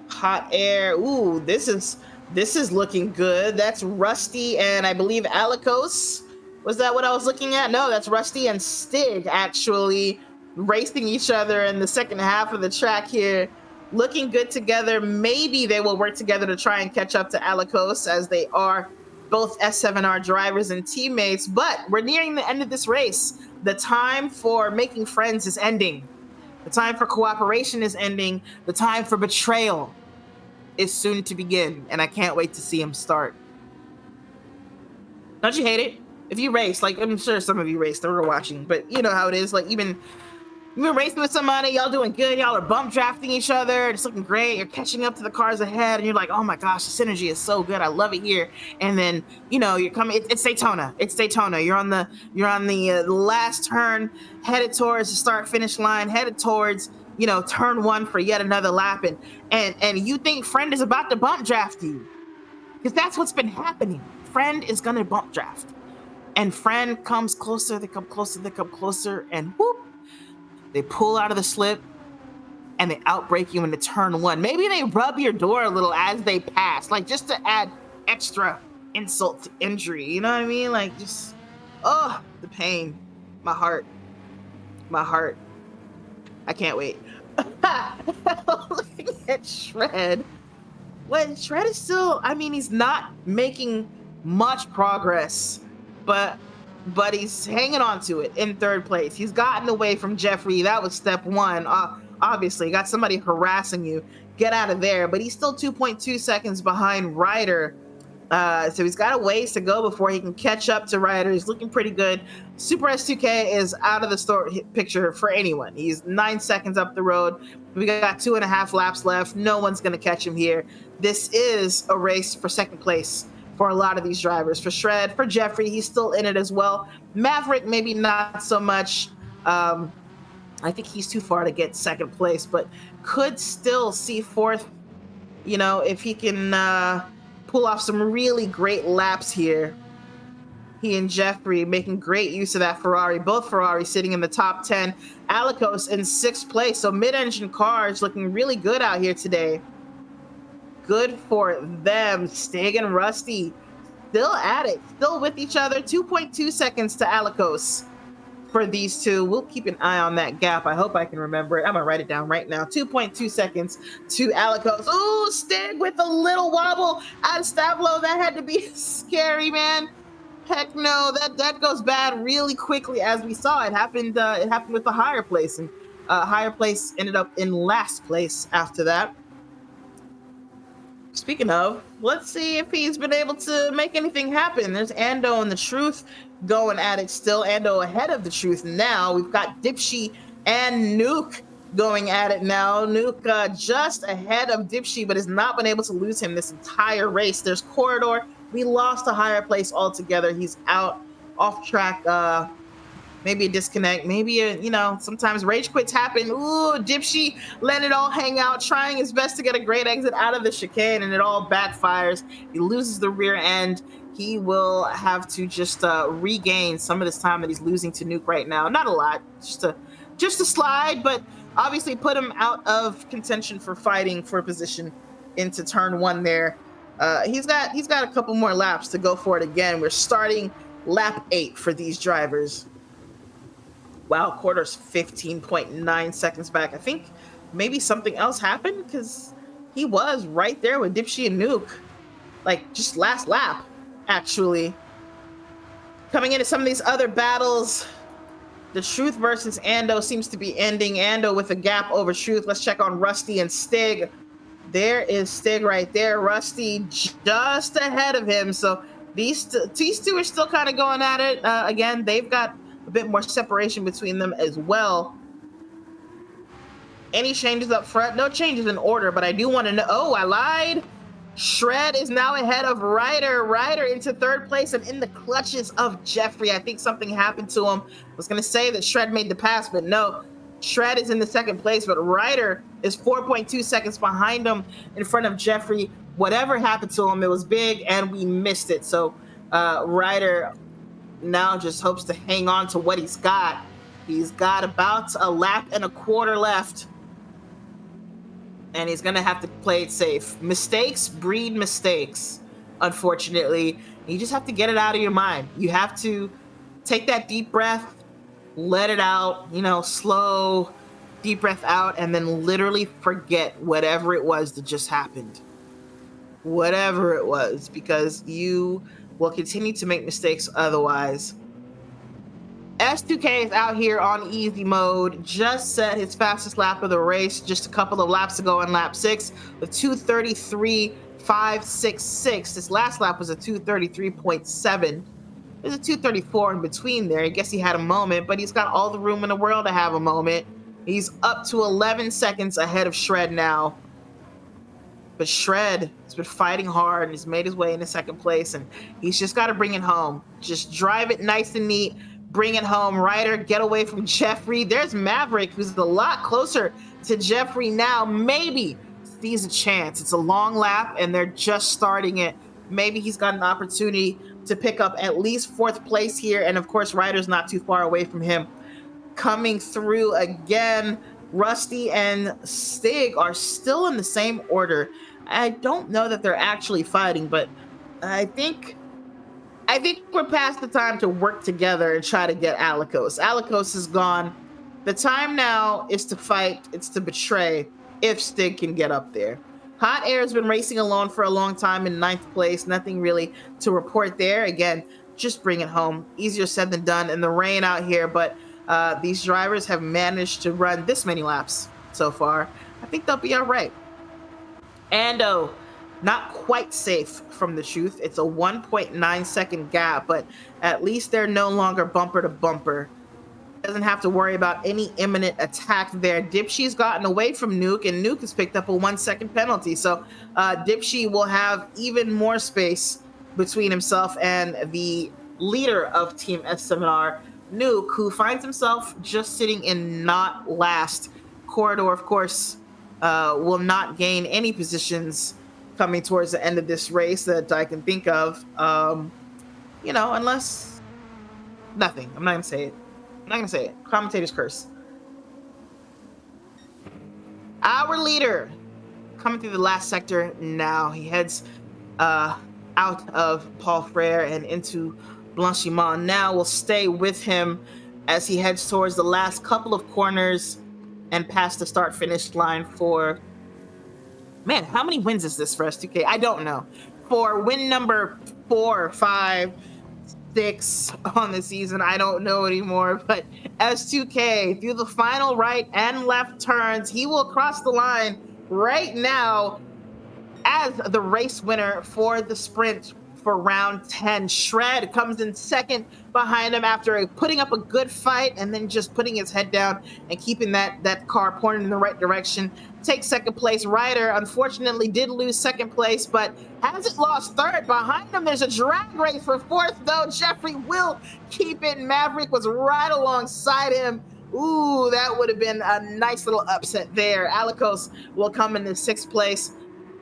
S1: Hot Air. Ooh, this is looking good. That's Rusty and I believe Alicos. Was that what I was looking at? No, that's Rusty and Stig actually racing each other in the second half of the track here. Looking good together. Maybe they will work together to try and catch up to Alicos, as they are both S7R drivers and teammates. But we're nearing the end of this race. The time for making friends is ending. The time for cooperation is ending. The time for betrayal is soon to begin. And I can't wait to see him start. Don't you hate it? If you race, like, I'm sure some of you raced that were watching, but you know how it is. Like, even you're racing with somebody, y'all doing good, y'all are bump drafting each other, it's looking great, you're catching up to the cars ahead, and you're like, oh my gosh, the synergy is so good, I love it here. And then, you know, you're coming, it's Daytona, you're on the last turn, headed towards the start finish line, headed towards, you know, turn 1 for yet another lap, and you think friend is about to bump draft you, because that's what's been happening. Friend is gonna bump draft. And friend comes closer, they come closer, and whoop, they pull out of the slip and they outbrake you into turn 1. Maybe they rub your door a little as they pass, like just to add extra insult to injury. You know what I mean? Like, just, oh, the pain. My heart. I can't wait. Looking at Shred. When Shred is still, I mean, he's not making much progress. But he's hanging on to it in 3rd place. He's gotten away from Jeffrey. That was step 1. Obviously, you got somebody harassing you. Get out of there. But he's still 2.2 seconds behind Ryder. So he's got a ways to go before he can catch up to Ryder. He's looking pretty good. Super S2K is out of the picture for anyone. He's 9 seconds up the road. We got 2.5 laps left. No one's going to catch him here. This is a race for 2nd place for a lot of these drivers. For Shred, for Jeffrey, he's still in it as well. Maverick, maybe not so much. I think he's too far to get 2nd place, but could still see 4th, you know, if he can pull off some really great laps here. He and Jeffrey making great use of that Ferrari. Both Ferraris sitting in the top 10. Alicos in 6th place. So mid-engine cars looking really good out here today. Good for them. Stig and Rusty still at it, still with each other. 2.2 seconds to Alicos for these two. We'll keep an eye on that gap. I hope I can remember it. I'm gonna write it down right now. 2.2 seconds to Alicos. Ooh, Stig with a little wobble at Stablo. That had to be scary, man. Heck no, that goes bad really quickly, as we saw. It happened with the higher place, and higher place ended up in last place after that. Speaking of, let's see if he's been able to make anything happen. There's Ando and the Truth going at it still. Ando ahead of the Truth now. We've got Dipshy and Nuke going at it now. Nuke just ahead of Dipshy, but has not been able to lose him this entire race. There's Corridor. We lost a higher place altogether. He's out, off track. Maybe a disconnect, maybe sometimes rage quits happen. Ooh, Dipshy let it all hang out, trying his best to get a great exit out of the chicane, and it all backfires. He loses the rear end. He will have to just regain some of this time that he's losing to Nuke right now. Not a lot, just a slide, but obviously put him out of contention for fighting for position into turn 1 there. He's got a couple more laps to go for it again. We're starting lap 8 for these drivers. Wow, quarter's 15.9 seconds back. I think maybe something else happened because he was right there with Dipshy and Nuke, like just last lap, actually. Coming into some of these other battles, the Truth versus Ando seems to be ending. Ando with a gap over Truth. Let's check on Rusty and Stig. There is Stig right there. Rusty just ahead of him. So these two are still kind of going at it. Again, they've got a bit more separation between them as well. Any changes up front? No changes in order, but I do want to know. Oh, I lied. Shred is now ahead of Ryder. Ryder into 3rd place and in the clutches of Jeffrey. I think something happened to him. I was going to say that Shred made the pass, but no. Shred is in the 2nd place, but Ryder is 4.2 seconds behind him in front of Jeffrey. Whatever happened to him, it was big, and we missed it. So Ryder now just hopes to hang on to what he's got. He's got about a lap and a quarter left, and he's going to have to play it safe. Mistakes breed mistakes, unfortunately. You just have to get it out of your mind. You have to take that deep breath, let it out, slow, deep breath out, and then literally forget whatever it was that just happened. Whatever it was, because you will continue to make mistakes otherwise. S2K is out here on easy mode, just set his fastest lap of the race just a couple of laps ago on lap 6 with 2:33.566. This last lap was a 2:33.7. There's a 2:34 in between there. I guess he had a moment, but he's got all the room in the world to have a moment. He's up to 11 seconds ahead of Shred now. But Shred has been fighting hard and he's made his way into 2nd place, and he's just got to bring it home. Just drive it nice and neat. Bring it home. Ryder, get away from Jeffrey. There's Maverick, who's a lot closer to Jeffrey now. Maybe sees a chance. It's a long lap, and they're just starting it. Maybe he's got an opportunity to pick up at least 4th place here. And, of course, Ryder's not too far away from him. Coming through again, Rusty and Stig are still in the same order. I don't know that they're actually fighting, but I think we're past the time to work together and try to get Alikos. Alikos is gone. The time now is to fight. It's to betray if Stig can get up there. Hot Air has been racing alone for a long time in 9th place. Nothing really to report there. Again, just bring it home. Easier said than done in the rain out here, but these drivers have managed to run this many laps so far. I think they'll be all right. Ando, not quite safe from the Truth. It's a 1.9 second gap, but at least they're no longer bumper to bumper. Doesn't have to worry about any imminent attack there. Dipshy's gotten away from Nuke, and Nuke has picked up a 1 second penalty. So Dipshy will have even more space between himself and the leader of Team S7R, Nuke, who finds himself just sitting in not last. Corridor, of course, will not gain any positions coming towards the end of this race that I can think of. Unless nothing. I'm not gonna say it. Commentator's curse. Our leader coming through the last sector now. He heads out of Paul Frere and into Blanchimont. Now we'll stay with him as he heads towards the last couple of corners and past the start-finish line for... Man, how many wins is this for S2K? I don't know. For win number 4, 5, 6 on the season, I don't know anymore. But S2K, through the final right and left turns, he will cross the line right now as the race winner for the sprint for round 10. Shred comes in second behind him after putting up a good fight and then just putting his head down and keeping that car pointed in the right direction. Takes second place. Ryder unfortunately did lose second place, but hasn't lost third. Behind him, there's a drag race for fourth, though. Jeffrey will keep it. Maverick was right alongside him. Ooh, that would have been a nice little upset there. Alikos will come in the 6th place.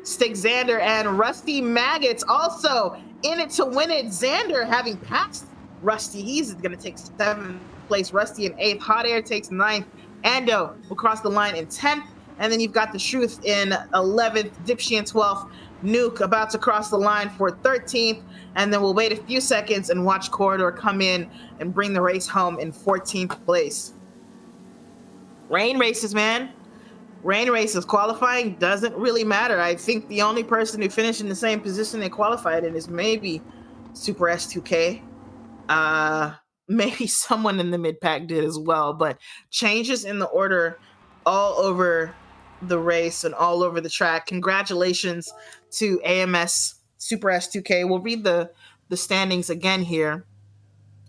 S1: Stig Xander and Rusty Maggots also in it to win it. Xander having passed Rusty, he's going to take 7th place. Rusty in 8th. Hot Air takes 9th. Ando will cross the line in 10th. And then you've got the Truth in 11th, Dipshy in 12th, Nuke about to cross the line for 13th. And then we'll wait a few seconds and watch Corridor come in and bring the race home in 14th place. Rain races, man. Rain races. Qualifying doesn't really matter. I think the only person who finished in the same position they qualified in is maybe Super S2K. Maybe someone in the mid pack did as well, but changes in the order all over the race and all over the track. Congratulations to AMS Super S2K. We'll read the standings again here.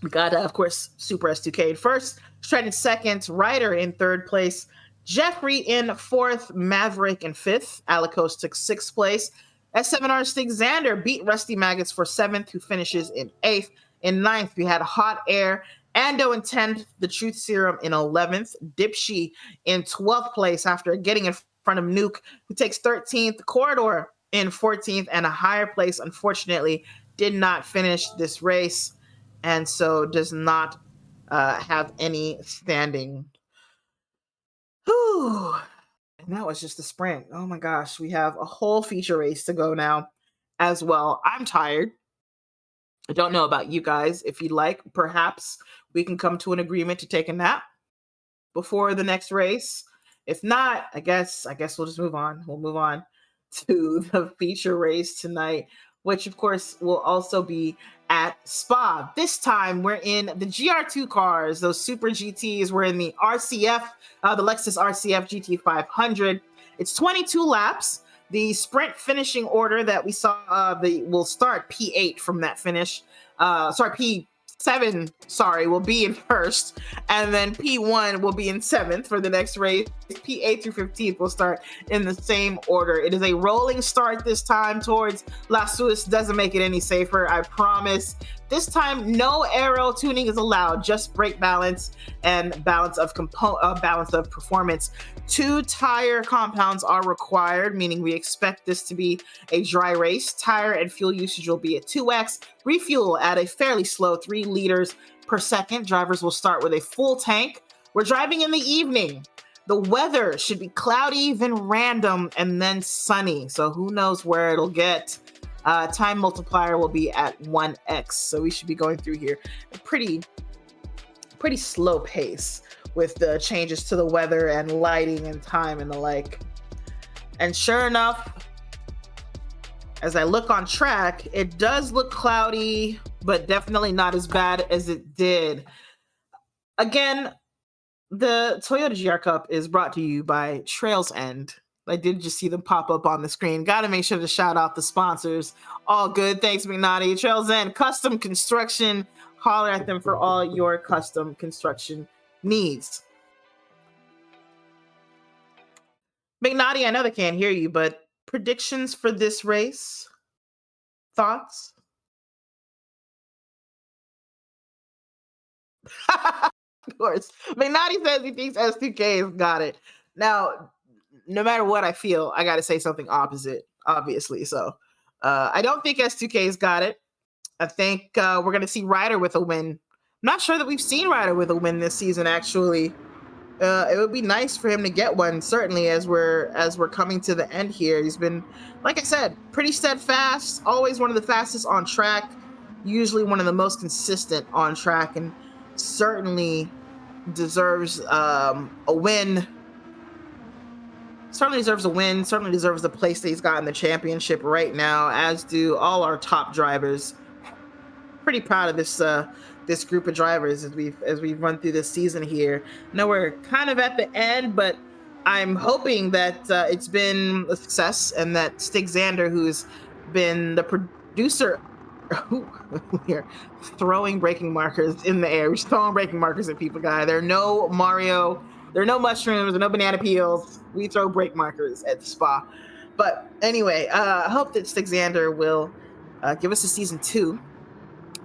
S1: We got, of course, Super S2K in first, Shred in second, Ryder in third place, Jeffrey in fourth, Maverick in fifth, Alikos took sixth place. S7R Stig Xander beat Rusty Maggots for seventh, who finishes in eighth. In ninth, we had Hot Air, Ando in 10th, The Truth Serum in 11th, Dipshy in 12th place after getting in front of Nuke, who takes 13th, Corridor in 14th, and a higher place, unfortunately, did not finish this race, and so does not have any standing. Whew. And that was just the sprint. Oh my gosh, we have a whole feature race to go now as well. I'm tired. I don't know about you guys. If you'd like, perhaps we can come to an agreement to take a nap before the next race. If not, I guess we'll just move on. We'll move on to the feature race tonight, which of course will also be at Spa. This time we're in the GR2 cars, those super GTs. We're in the RCF, the Lexus RCF GT 500. It's 22 laps. The sprint finishing order that we saw, will start P8 from that finish. P7, will be in first, and then P1 will be in seventh for the next race. P8 through 15th will start in the same order. It is a rolling start this time towards La Suisse. Doesn't make it any safer, I promise. This time, no aero tuning is allowed, just brake balance and balance of performance. 2 tire compounds are required, meaning we expect this to be a dry race. Tire and fuel usage will be at 2x. Refuel at a fairly slow 3 liters per second. Drivers will start with a full tank. We're driving in the evening. The weather should be cloudy, then random, and then sunny. So who knows where it'll get. Time multiplier will be at 1x. So we should be going through here a pretty slow pace with the changes to the weather and lighting and time and the like. And sure enough, as I look on track, it does look cloudy, but definitely not as bad as it did. Again, the Toyota GR Cup is brought to you by Trails End. I did just see them pop up on the screen. Got to make sure to shout out the sponsors. All good. Thanks, McNaughty. Trails End Custom Construction. Holler at them for all your custom construction needs. McNaughty, I know they can't hear you, but predictions for this race? Thoughts? Of course. McNaughty says he thinks S2K has got it. Now, no matter what I feel, I got to say something opposite, obviously. So I don't think S2K's got it. I think we're going to see Ryder with a win. I'm not sure that we've seen Ryder with a win this season, actually. It would be nice for him to get one, certainly, as we're coming to the end here. He's been, like I said, pretty steadfast, always one of the fastest on track, usually one of the most consistent on track, and certainly deserves a win. Certainly deserves a win, certainly deserves the place that he's got in the championship right now, as do all our top drivers. Pretty proud of this group of drivers as we've run through this season here. I know we're kind of at the end, but I'm hoping that it's been a success and that Stig Xander, who's been the producer, we're throwing braking markers in the air. We're throwing braking markers at people, guy. There are no Mario. There are no mushrooms, there are no banana peels. We throw brake markers at the Spa. But anyway, I hope that Stig Xander will give us a season 2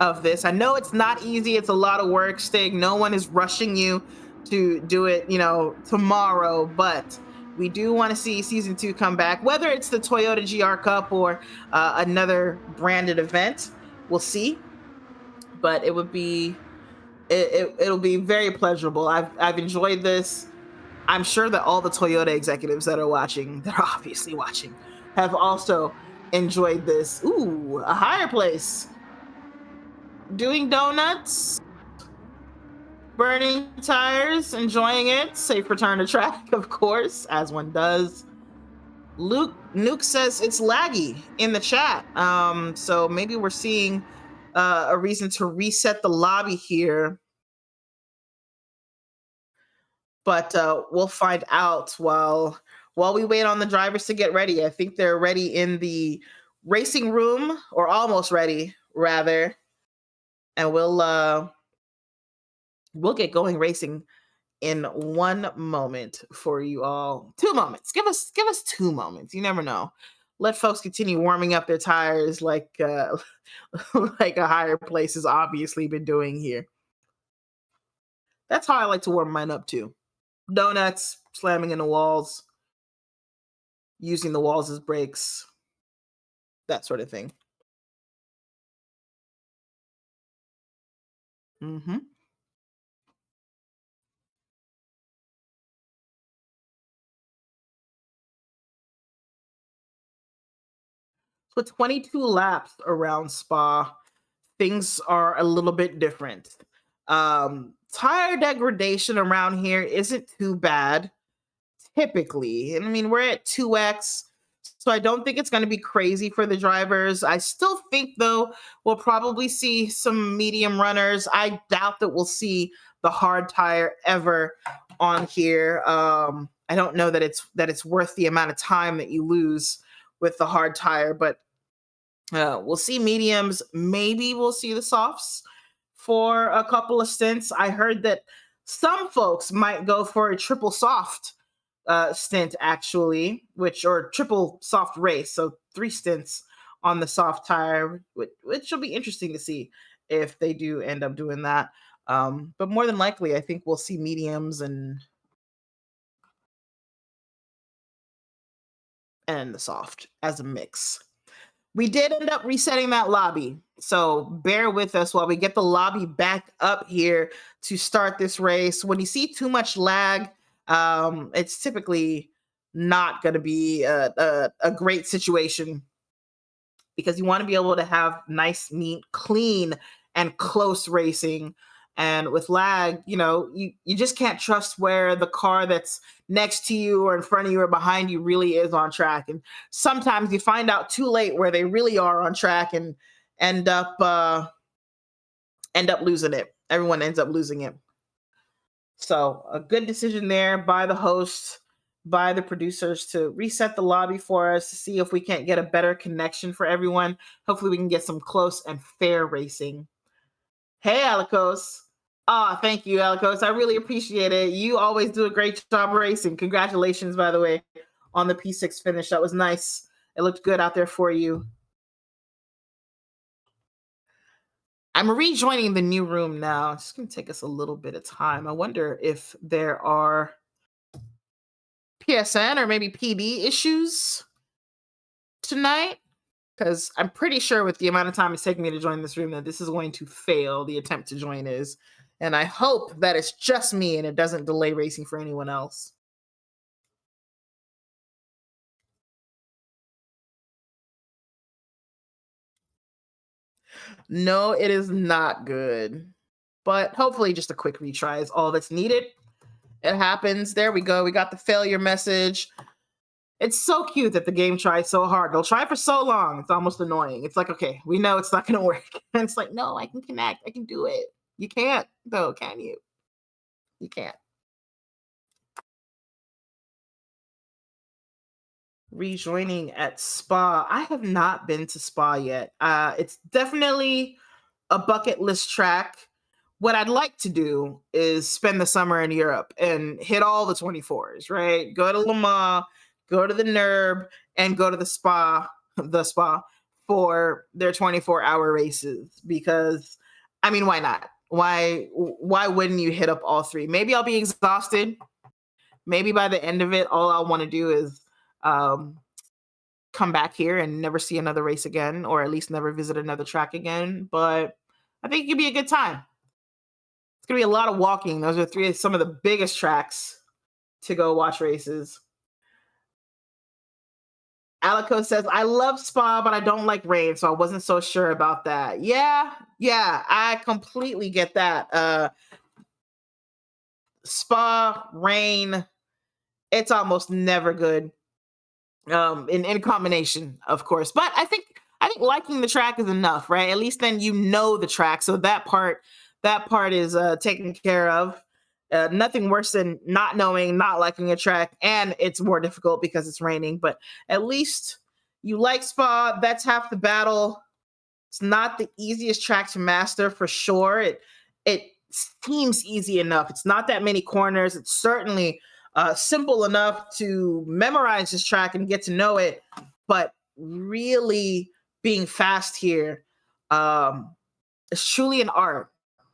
S1: of this. I know it's not easy. It's a lot of work, Stig. No one is rushing you to do it, tomorrow. But we do want to see season 2 come back, whether it's the Toyota GR Cup or another branded event. We'll see. But it would be... It'll be very pleasurable. I've enjoyed this. I'm sure that all the Toyota executives that are watching, that are obviously watching, have also enjoyed this. Ooh, a higher place. Doing donuts, burning tires, enjoying it. Safe return to track, of course, as one does. Luke Nuke says it's laggy in the chat. So maybe we're seeing a reason to reset the lobby here, but we'll find out while we wait on the drivers to get ready. I think they're ready in the racing room, or almost ready, rather, and we'll get going racing in one moment for you all. 2 moments. Give us 2 moments. You never know. Let folks continue warming up their tires like like a higher place has obviously been doing here. That's how I like to warm mine up too. Donuts, slamming into walls, using the walls as brakes, that sort of thing. Mm-hmm. So 22 laps around Spa, things are a little bit different. Tire degradation around here isn't too bad typically. And I mean, we're at 2x, so I don't think it's going to be crazy for the drivers. I still think, though, we'll probably see some medium runners. I doubt that we'll see the hard tire ever on here. I don't know that it's worth the amount of time that you lose with the hard tire, but we'll see mediums. Maybe we'll see the softs for a couple of stints. I heard that some folks might go for a triple soft stint, actually, or triple soft race. So 3 stints on the soft tire, which will be interesting to see if they do end up doing that. But more than likely, I think we'll see mediums and the soft as a mix. We did end up resetting that lobby, so bear with us while we get the lobby back up here to start this race. When you see too much lag, it's typically not going to be a great situation, because you want to be able to have nice, neat, clean, and close racing. And with lag, you just can't trust where the car that's next to you or in front of you or behind you really is on track. And sometimes you find out too late where they really are on track and end up losing it. Everyone ends up losing it. So a good decision there by the host, by the producers, to reset the lobby for us to see if we can't get a better connection for everyone. Hopefully we can get some close and fair racing. Hey, Alikos. Thank you, Alikos. I really appreciate it. You always do a great job racing. Congratulations, by the way, on the P6 finish. That was nice. It looked good out there for you. I'm rejoining the new room now. It's going to take us a little bit of time. I wonder if there are PSN or maybe PD issues tonight, because I'm pretty sure with the amount of time it's taking me to join this room that this is going to fail. The attempt to join is, and I hope that it's just me and it doesn't delay racing for anyone else. No, it is not good, but hopefully just a quick retry is all that's needed. It happens. There we go. We got the failure message. It's so cute that the game tries so hard. They'll try for so long. It's almost annoying. It's like, okay, we know it's not going to work. And it's like, no, I can connect. I can do it. You can't, though, can you? You can't. Rejoining at Spa. I have not been to Spa yet. It's definitely a bucket list track. What I'd like to do is spend the summer in Europe and hit all the 24s, right? Go to Le Mans, go to the NERB, and go to the Spa for their 24-hour races. Because, I mean, why not? Why wouldn't you hit up all 3? Maybe I'll be exhausted. Maybe by the end of it, all I'll want to do is come back here and never see another race again, or at least never visit another track again. But I think it could be a good time. It's going to be a lot of walking. Those are some of the biggest tracks to go watch races. Alico says, I love Spa, but I don't like rain, so I wasn't so sure about that. Yeah, I completely get that. Spa, rain, it's almost never good. In combination, of course. But I think liking the track is enough, right? At least then you know the track. So that part is taken care of. Nothing worse than not knowing, not liking a track, and it's more difficult because it's raining. But at least you like Spa. That's half the battle. It's not the easiest track to master for sure. It seems easy enough. It's not that many corners. It's certainly simple enough to memorize this track and get to know it. But really being fast here, it's truly an art.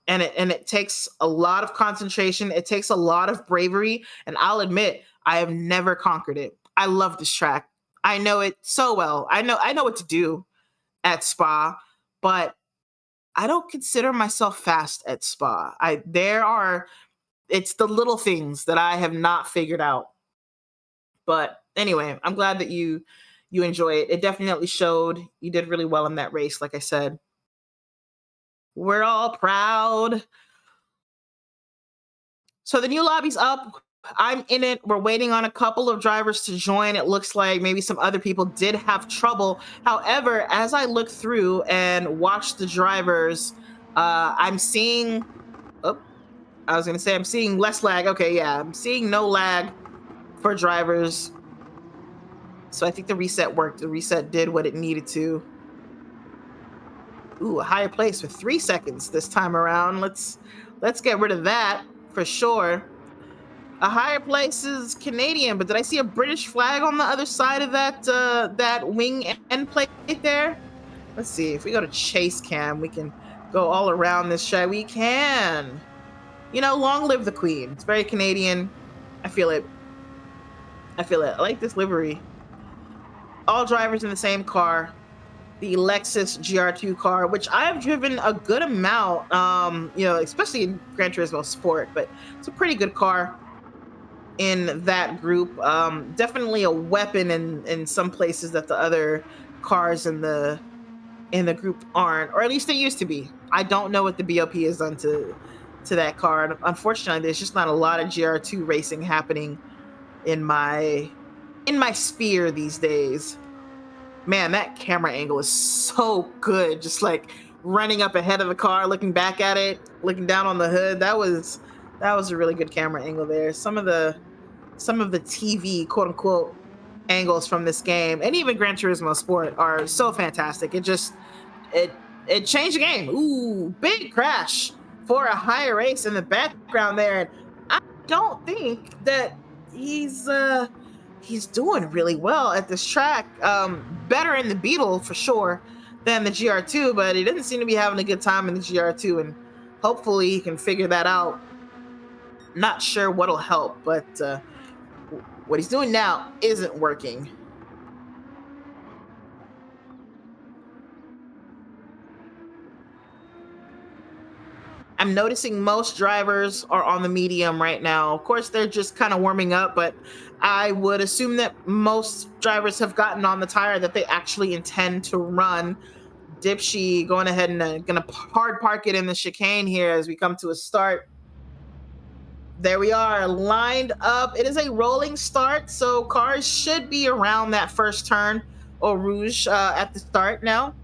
S1: And it takes a lot of concentration. It takes a lot of bravery. And I'll admit, I have never conquered it. I love this track. I know it so well. I know what to do at Spa, but I don't consider myself fast at Spa. It's the little things that I have not figured out. But anyway, I'm glad that you enjoy it. It definitely showed. You did really well in that race, like I said. We're all proud. So the new lobby's up. I'm in it. We're waiting on a couple of drivers to join. It looks like maybe some other people did have trouble. However, as I look through and watch the drivers, I'm seeing. Oh, I was gonna say I'm seeing less lag. Okay, yeah, I'm seeing no lag for drivers. So I think the reset worked. The reset did what it needed to. Ooh, a higher place for 3 seconds this time around. Let's get rid of that for sure. A higher place is Canadian, but did I see a British flag on the other side of that wing end plate there? Let's see. If we go to chase cam, we can go all around this track. We can. Long live the Queen. It's very Canadian. I feel it. I like this livery. All drivers in the same car. The Lexus GR2 car, which I've driven a good amount, especially in Gran Turismo Sport, but it's a pretty good car in that group. Definitely a weapon in some places that the other cars in the group aren't, or at least they used to be. I don't know what the BOP has done to that car. Unfortunately, there's just not a lot of GR2 racing happening in my sphere these days. Man, that camera angle is so good. Just like running up ahead of the car, looking back at it, looking down on the hood. That was a really good camera angle there. Some of the TV quote unquote angles from this game and even Gran Turismo Sport are so fantastic. It changed the game. Ooh, big crash for a higher race in the background there. And I don't think that he's doing really well at this track. Better in the Beetle for sure than the GR2, but he doesn't seem to be having a good time in the GR2, and hopefully he can figure that out. Not sure what'll help, but what he's doing now isn't working. I'm noticing most drivers are on the medium right now. Of course, they're just kind of warming up, but I would assume that most drivers have gotten on the tire that they actually intend to run. Dipshy going ahead and gonna hard park it in the chicane here as we come to a start. There we are, lined up. It is a rolling start, so cars should be around that first turn, Eau Rouge, at the start now.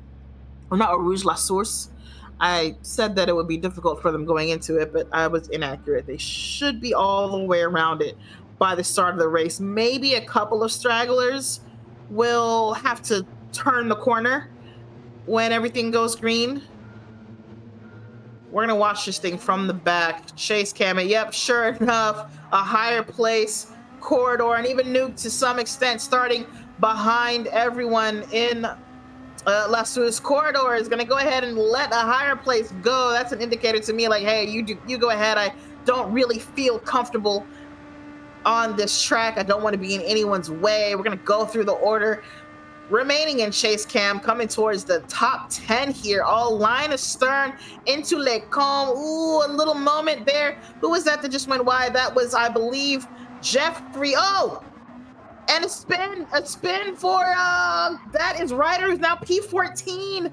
S1: Or not Eau Rouge, La Source. I said that it would be difficult for them going into it, but I was inaccurate. They should be all the way around it by the start of the race. Maybe a couple of stragglers will have to turn the corner when everything goes green. We're going to watch this thing from the back. Chase cam it. Yep, sure enough, a higher place, corridor, and even Nuke to some extent starting behind everyone in La Suisse. Corridor is going to go ahead and let a higher place go. That's an indicator to me like, hey, you go ahead. I don't really feel comfortable on this track. I don't want to be in anyone's way. We're going to go through the order. Remaining in chase cam, coming towards the top 10 here, all line astern into Les Combes. Ooh, a little moment there. Who was that just went wide? That was, I believe, Jeffrey, oh, and a spin for, that is Ryder, who's now P14.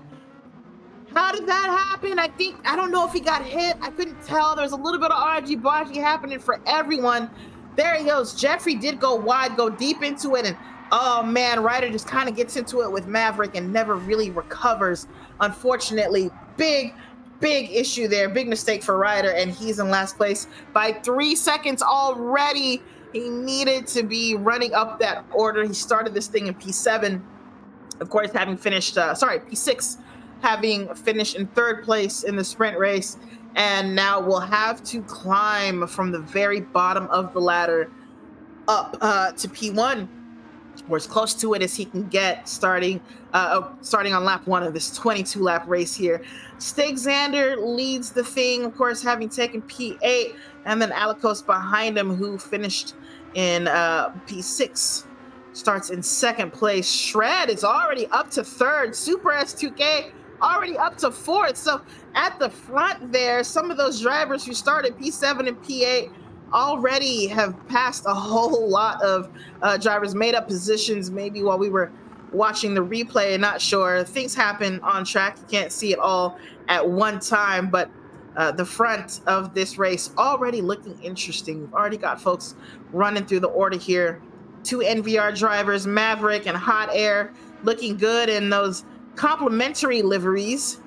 S1: How did that happen? I don't know if he got hit. I couldn't tell. There's a little bit of argy-bargy happening for everyone. There he goes. Jeffrey did go wide, go deep into it, and oh man, Ryder just kind of gets into it with Maverick and never really recovers. Unfortunately, big issue there. Big mistake for Ryder, and he's in last place by 3 seconds already. He needed to be running up that order. He started this thing in P7, of course, having finished, P6, having finished in 3rd place in the sprint race, and now we'll have to climb from the very bottom of the ladder up to P1, or as close to it as he can get, starting on lap 1 of this 22-lap race here. Stig Xander leads the thing, of course, having taken P8, and then Alikos behind him, who finished in P6, starts in 2nd place. Shred is already up to 3rd. Super S2K already up to 4th. So at the front there, some of those drivers who started P7 and P8 already have passed a whole lot of drivers, made up positions maybe while we were watching the replay. Not sure. Things happen on track. You can't see it all at one time, but the front of this race already looking interesting. We've already got folks running through the order here. 2 NVR drivers, Maverick and Hot Air, looking good in those complementary liveries,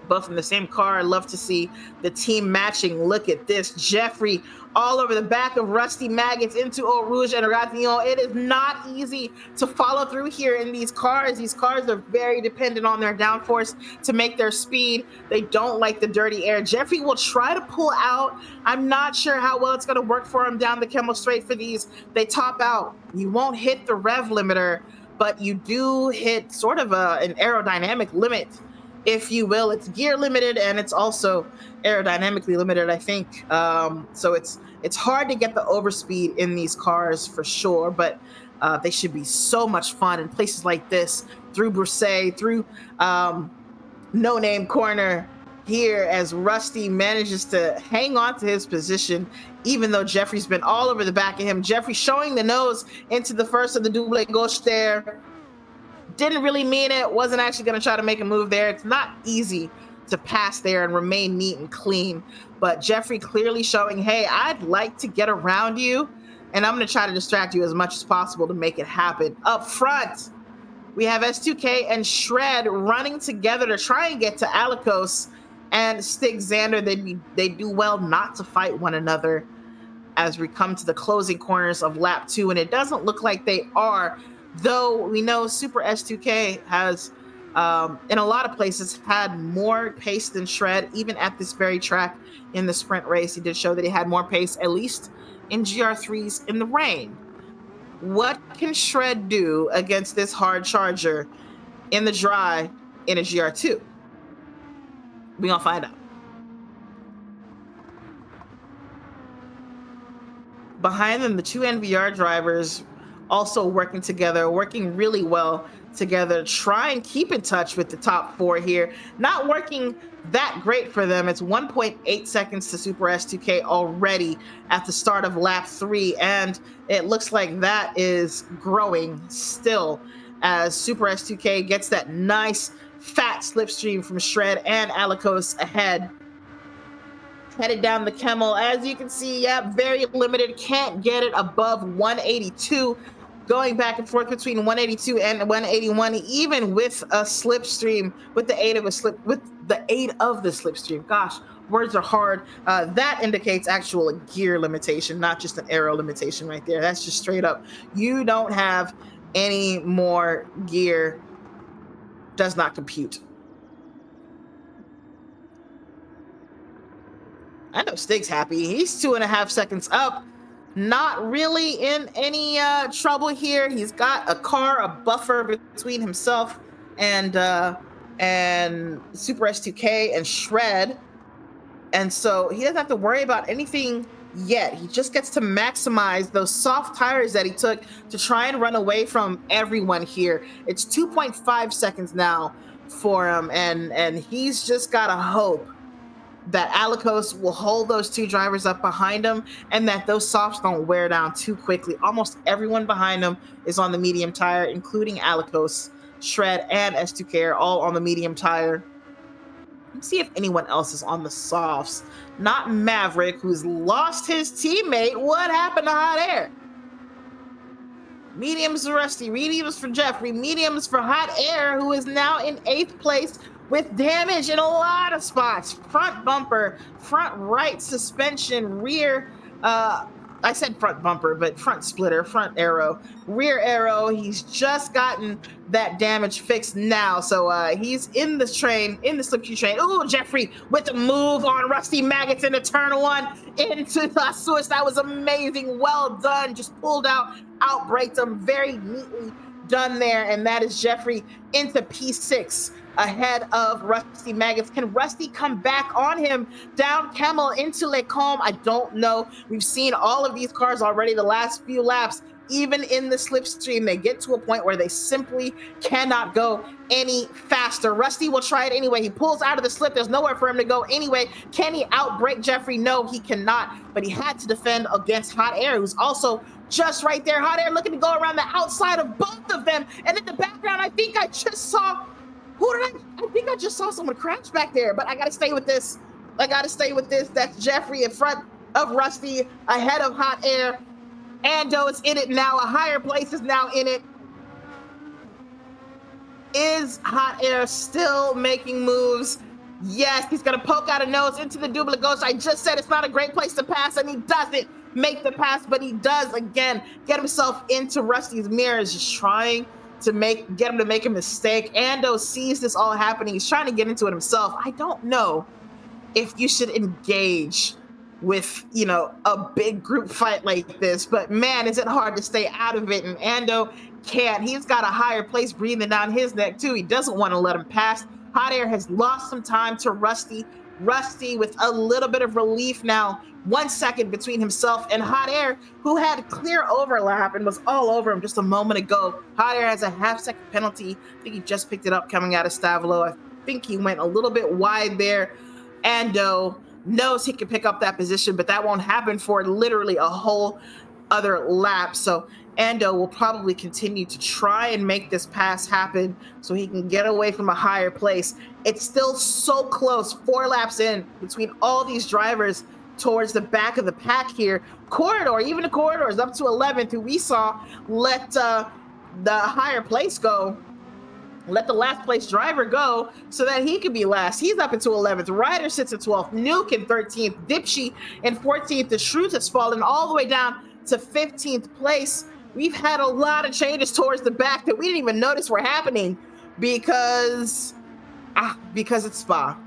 S1: both in the same car. I love to see the team matching. Look at this. Jeffrey all over the back of Rusty Maggots into Eau Rouge and Ratillon. It is not easy to follow through here in these cars. These cars are very dependent on their downforce to make their speed. They don't like the dirty air. Jeffrey will try to pull out. I'm not sure how well it's going to work for him down the Kemmel Straight for these. They top out. You won't hit the rev limiter, but you do hit sort of an aerodynamic limit, if you will. It's gear limited and it's also aerodynamically limited, I think. So it's hard to get the overspeed in these cars for sure, but they should be so much fun in places like this, through Broussais, through No Name Corner here, as Rusty manages to hang on to his position, even though Jeffrey's been all over the back of him. Jeffrey showing the nose into the first of the double gauche there. Didn't really mean it, wasn't actually going to try to make a move there. It's not easy to pass there and remain neat and clean, but Jeffrey clearly showing, hey, I'd like to get around you, and I'm going to try to distract you as much as possible to make it happen. Up front, we have S2K and Shred running together to try and get to Alikos and Stig Xander. They do well not to fight one another as we come to the closing corners of lap 2, and it doesn't look like they are, though we know Super S2K has, in a lot of places, had more pace than Shred, even at this very track in the sprint race. He did show that he had more pace, at least in GR3s in the rain. What can Shred do against this hard charger in the dry in a GR2? We're gonna find out. Behind them, the 2 NVR drivers also working together, working really well together, try and keep in touch with the top 4 here. Not working that great for them. It's 1.8 seconds to Super S2K already at the start of lap 3, and it looks like that is growing still as Super S2K gets that nice fat slipstream from Shred and Alikos ahead. Headed down the Kemmel, as you can see, yeah, very limited, can't get it above 182. Going back and forth between 182 and 181, even with a slipstream, with the aid of the slipstream. Gosh, words are hard. That indicates actual gear limitation, not just an aero limitation right there. That's just straight up. You don't have any more gear. Does not compute. I know Stig's happy. He's 2.5 seconds up. Not really in any trouble here. He's got a car, a buffer between himself and Super S2K and Shred, and so he doesn't have to worry about anything yet. He just gets to maximize those soft tires that he took to try and run away from everyone here. It's 2.5 seconds now for him, and he's just gotta hope that Alicos will hold those two drivers up behind him and that those softs don't wear down too quickly. Almost everyone behind him is on the medium tire, including Alicos, Shred, and S2K are all on the medium tire. Let's see if anyone else is on the softs. Not Maverick, who's lost his teammate. What happened to Hot Air? Mediums for Rusty, mediums for Jeffrey, mediums for Hot Air, who is now in 8th place with damage in a lot of spots. Front bumper, front right suspension, rear, I said front bumper, but front splitter, front arrow, rear arrow. He's just gotten that damage fixed now. So he's in the train, in the slipstream train. Ooh, Jeffrey with the move on Rusty Maggots into turn 1 into the Swiss. That was amazing. Well done. Just pulled out, outbraked him. Very neatly done there. And that is Jeffrey into P6 ahead of Rusty Maggots. Can Rusty come back on him down Camel into Lecombe? I don't know. We've seen all of these cars already the last few laps. Even in the slipstream, they get to a point where they simply cannot go any faster. Rusty will try it anyway. He pulls out of the slip. There's nowhere for him to go anyway. Can he outbrake Jeffrey? No, he cannot. But he had to defend against Hot Air, who's also just right there. Hot Air looking to go around the outside of both of them. And in the background, I think I just saw I think I just saw someone crash back there, but I gotta stay with this. That's Jeffrey in front of Rusty, ahead of Hot Air. Ando is in it now. A higher place is now in it. Is Hot Air still making moves? Yes, he's gonna poke out a nose into the Double Ghost. I just said it's not a great place to pass, and he doesn't make the pass, but he does again get himself into Rusty's mirrors, just trying to get him to make a mistake. Ando sees this all happening. He's trying to get into it himself. I don't know if you should engage with, a big group fight like this, but man, is it hard to stay out of it. And Ando can't. He's got a higher place breathing down his neck too. He doesn't want to let him pass. Hot Air has lost some time to Rusty. Rusty with a little bit of relief now. 1 second between himself and Hot Air, who had clear overlap and was all over him just a moment ago. Hot Air has a half-second penalty. I think he just picked it up coming out of Stavelo. I think he went a little bit wide there. Ando knows he can pick up that position, but that won't happen for literally a whole other lap. So Ando will probably continue to try and make this pass happen so he can get away from a higher place. It's still so close, 4 laps in between all these drivers towards the back of the pack here. Corridor, even the Corridor is up to 11th, who we saw let the higher place go. Let the last place driver go so that he could be last. He's up into 11th. Ryder sits at 12th. Nuke in 13th. Dipshy in 14th. The Shrews has fallen all the way down to 15th place. We've had a lot of changes towards the back that we didn't even notice were happening because it's Spa.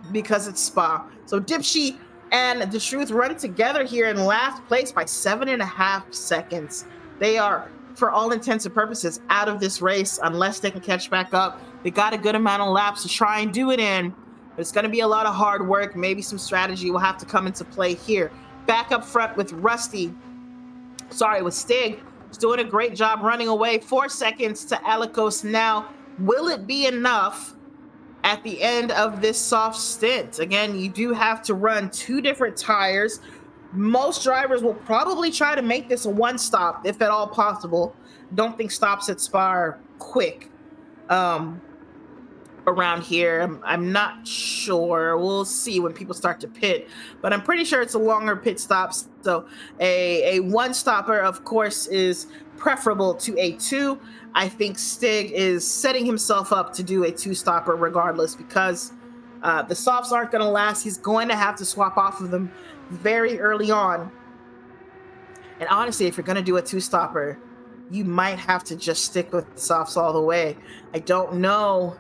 S1: So Dipshy and the Truth run together here in last place by 7.5 seconds. They are, for all intents and purposes, out of this race unless they can catch back up. They got a good amount of laps to try and do it in, but it's going to be a lot of hard work. Maybe some strategy will have to come into play here. Back up front with Stig. He's doing a great job running away. 4 seconds to Alicos now. Will it be enough at the end of this soft stint? Again, you do have to run 2 different tires. Most drivers will probably try to make this a 1 stop, if at all possible. Don't think stops at Spa are quick around here. I'm not sure. We'll see when people start to pit, but I'm pretty sure it's a longer pit stop. So a 1 stopper, of course, is preferable to a 2. I think Stig is setting himself up to do a 2 stopper regardless, because the softs aren't going to last. He's going to have to swap off of them very early on. And honestly, if you're going to do a 2 stopper, you might have to just stick with the softs all the way. I don't know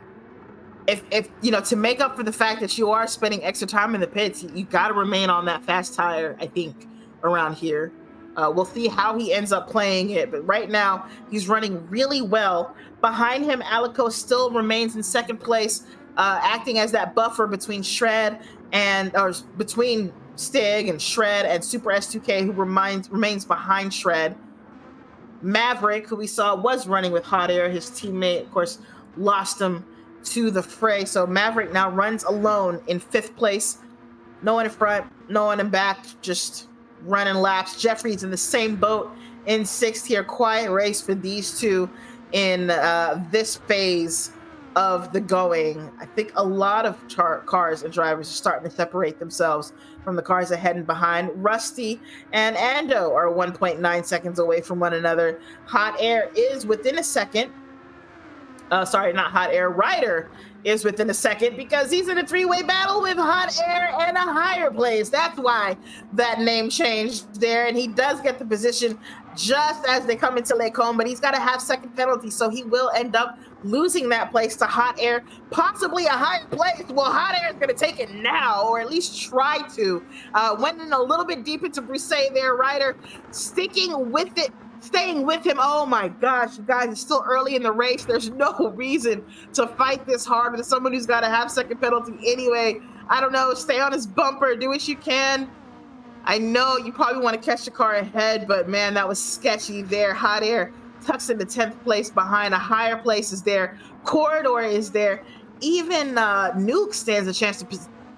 S1: if to make up for the fact that you are spending extra time in the pits, you got to remain on that fast tire, I think, around here. We'll see how he ends up playing it, but right now he's running really well. Behind him, Alico still remains in 2nd place, acting as that buffer between between Stig and Shred and Super S2K, who remains behind Shred. Maverick, who we saw was running with Hot Air, his teammate, of course, lost him to the fray. So Maverick now runs alone in 5th place. No one in front, no one in back, just running laps. Jeffrey's in the same boat in sixth here. Quiet race for these two in this phase of the going. I think a lot of cars and drivers are starting to separate themselves from the cars ahead and behind. Rusty and Ando are 1.9 seconds away from one another. Hot Air is within a second. Sorry, not Hot Air. Ryder is within a second because he's in a three-way battle with Hot Air and a higher place. That's why that name changed there. And he does get the position just as they come into Lake Home, but he's got a half-second penalty, so he will end up losing that place to Hot Air, possibly a higher place. Well, Hot Air is going to take it now, or at least try to. Went in a little bit deep into Broussais there. Ryder sticking with it, staying with him. Oh my gosh, you guys, it's still early in the race. There's no reason to fight this hard with someone who's got a half-second penalty anyway. I don't know, stay on his bumper, do what you can. I know you probably want to catch the car ahead, but man, that was sketchy there. Hot Air tucks into 10th place behind. A higher place is there. Corridor is there. Even Nuke stands a chance to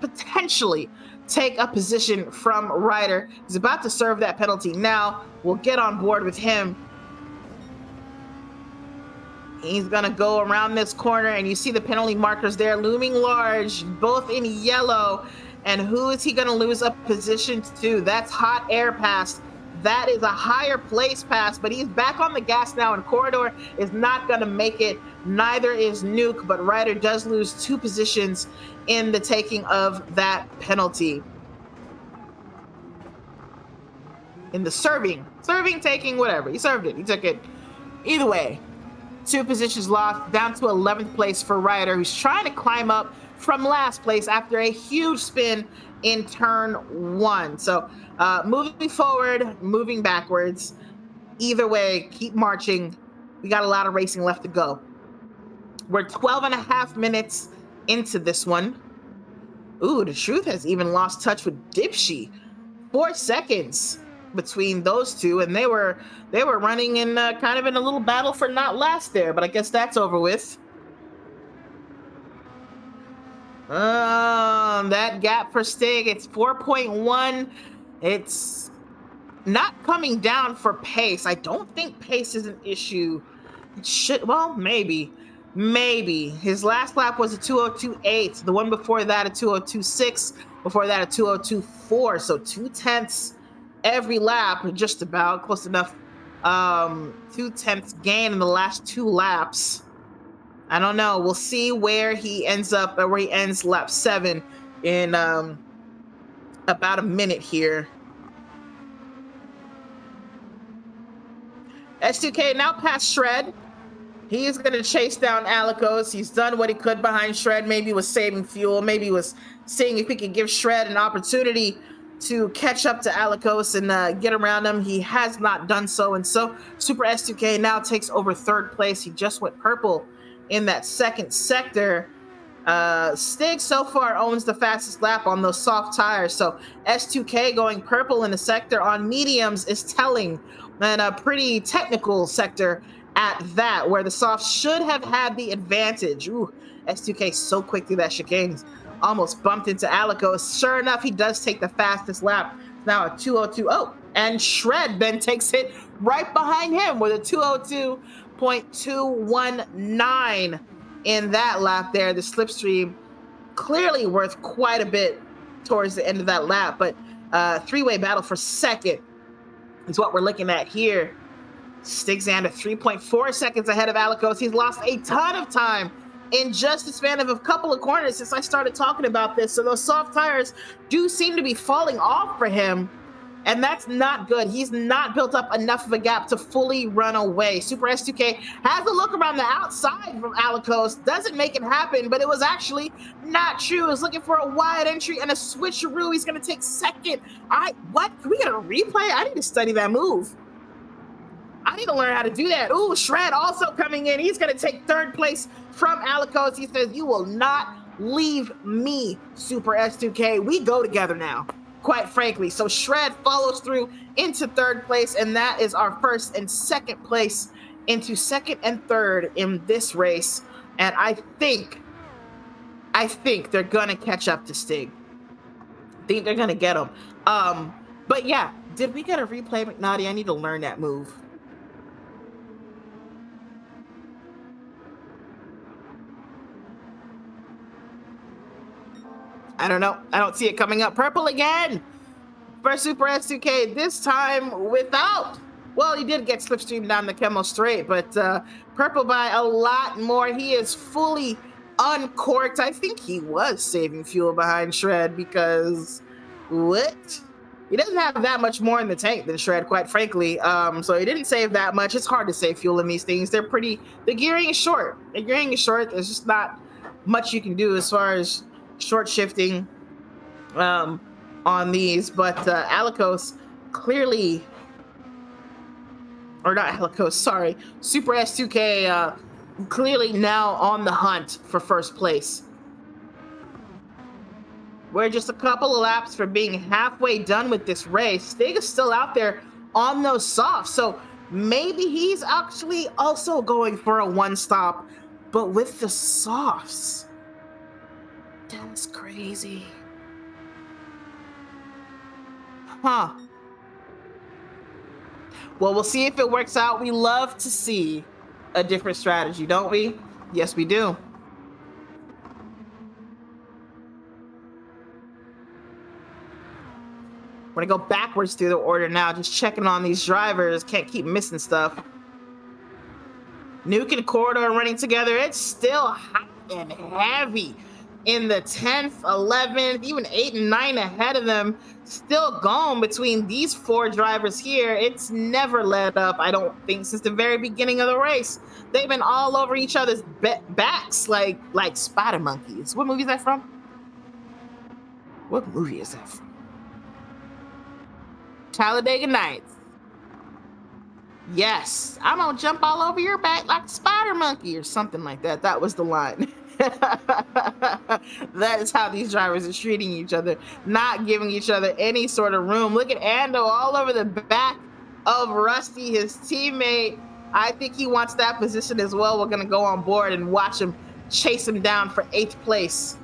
S1: potentially take a position from Ryder. He's about to serve that penalty now. We'll get on board with him. He's gonna go around this corner, and you see the penalty markers there looming large, both in yellow. And who is he gonna lose a position to? That's Hot Air pass. That is a higher place pass, but he's back on the gas now, and Corridor is not gonna make it. Neither is Nuke, but Ryder does lose 2 positions in the taking of that penalty. In the serving, taking, whatever. He served it, he took it. Either way, 2 positions lost, down to 11th place for Ryder, who's trying to climb up from last place after a huge spin in turn 1. So moving forward, moving backwards. Either way, keep marching. We got a lot of racing left to go. We're 12 and a half minutes into this one. Ooh, the Truth has even lost touch with Dipshy. 4 seconds between those two, and they were running in kind of in a little battle for not last there, but I guess that's over with. That gap for Stig, it's 4.1. It's not coming down for pace. I don't think pace is an issue. It should, well, maybe. His last lap was a 2:02.8. The one before that, a 2:02.6. Before that, a 2:02.4. So 2/10 every lap, just about close enough. 2/10 gain in the last 2 laps. I don't know. We'll see where he ends up, or where he ends lap 7 in about a minute here. S2K now past Shred. He is going to chase down Alicos. He's done what he could behind Shred. Maybe was saving fuel. Maybe was seeing if he could give Shred an opportunity to catch up to Alicos and get around him. He has not done so. And so Super S2K now takes over 3rd place. He just went purple in that 2nd sector. Stig so far owns the fastest lap on those soft tires. So S2K going purple in the sector on mediums is telling, and a pretty technical sector at that, where the soft should have had the advantage. Ooh, S2K so quick through that chicane. He's almost bumped into Alicos. Sure enough, he does take the fastest lap. Now a 2:02. Oh, and Shred then takes it right behind him with a 2:02.219 in that lap there. The slipstream clearly worth quite a bit towards the end of that lap, but 3-way battle for 2nd is what we're looking at here. Stigxander 3.4 seconds ahead of Alicos. He's lost a ton of time in just the span of a couple of corners since I started talking about this. So those soft tires do seem to be falling off for him, and that's not good. He's not built up enough of a gap to fully run away. Super S2K has a look around the outside from Alicos. Doesn't make it happen, but it was actually not true. He's looking for a wide entry and a switcheroo. He's going to take 2nd. What? Can we get a replay? I need to study that move. I need to learn how to do that. Ooh, Shred also coming in. He's going to take 3rd place from Alicos. He says, "You will not leave me, Super S2K. We go together now," quite frankly. So Shred follows through into 3rd place, and that is our 1st and 2nd place into 2nd and 3rd in this race. And I think they're going to catch up to Stig. Think they're gonna get him. But yeah, did we get a replay, McNaughty? I need to learn that move. I don't know. I don't see it coming up. Purple again for Super S2K, this time without, well, he did get slipstream down the Chemo straight, but Purple by a lot more. He is fully uncorked. I think he was saving fuel behind Shred because what? He doesn't have that much more in the tank than Shred, quite frankly. So he didn't save that much. It's hard to save fuel in these things. The gearing is short. The gearing is short. There's just not much you can do as far as short shifting on these, but Alicos clearly, or not Alicos, sorry, Super S2K clearly now on the hunt for first place. We're just a couple of laps from being halfway done with this race. Stig is still out there on those softs, so maybe he's actually also going for a one stop, but with the softs. That's crazy. Huh. Well, we'll see if it works out. We love to see a different strategy, don't we? Yes, we do. We're gonna go backwards through the order now, just checking on these drivers. Can't keep missing stuff. Nuke and Corridor running together. It's still hot and heavy in the 10th, 11th, even 8 and 9 ahead of them. Still going between these four drivers here. It's never let up, I don't think, since the very beginning of the race. They've been all over each other's backs like spider monkeys. What movie is that from? What movie is that from? Talladega Nights. Yes, I'm gonna jump all over your back like a spider monkey or something like that. That was the line. That is how these drivers are treating each other, not giving each other any sort of room. Look at Ando all over the back of Rusty, his teammate. I think he wants that position as well. We're gonna go on board and watch him chase him down for 8th place.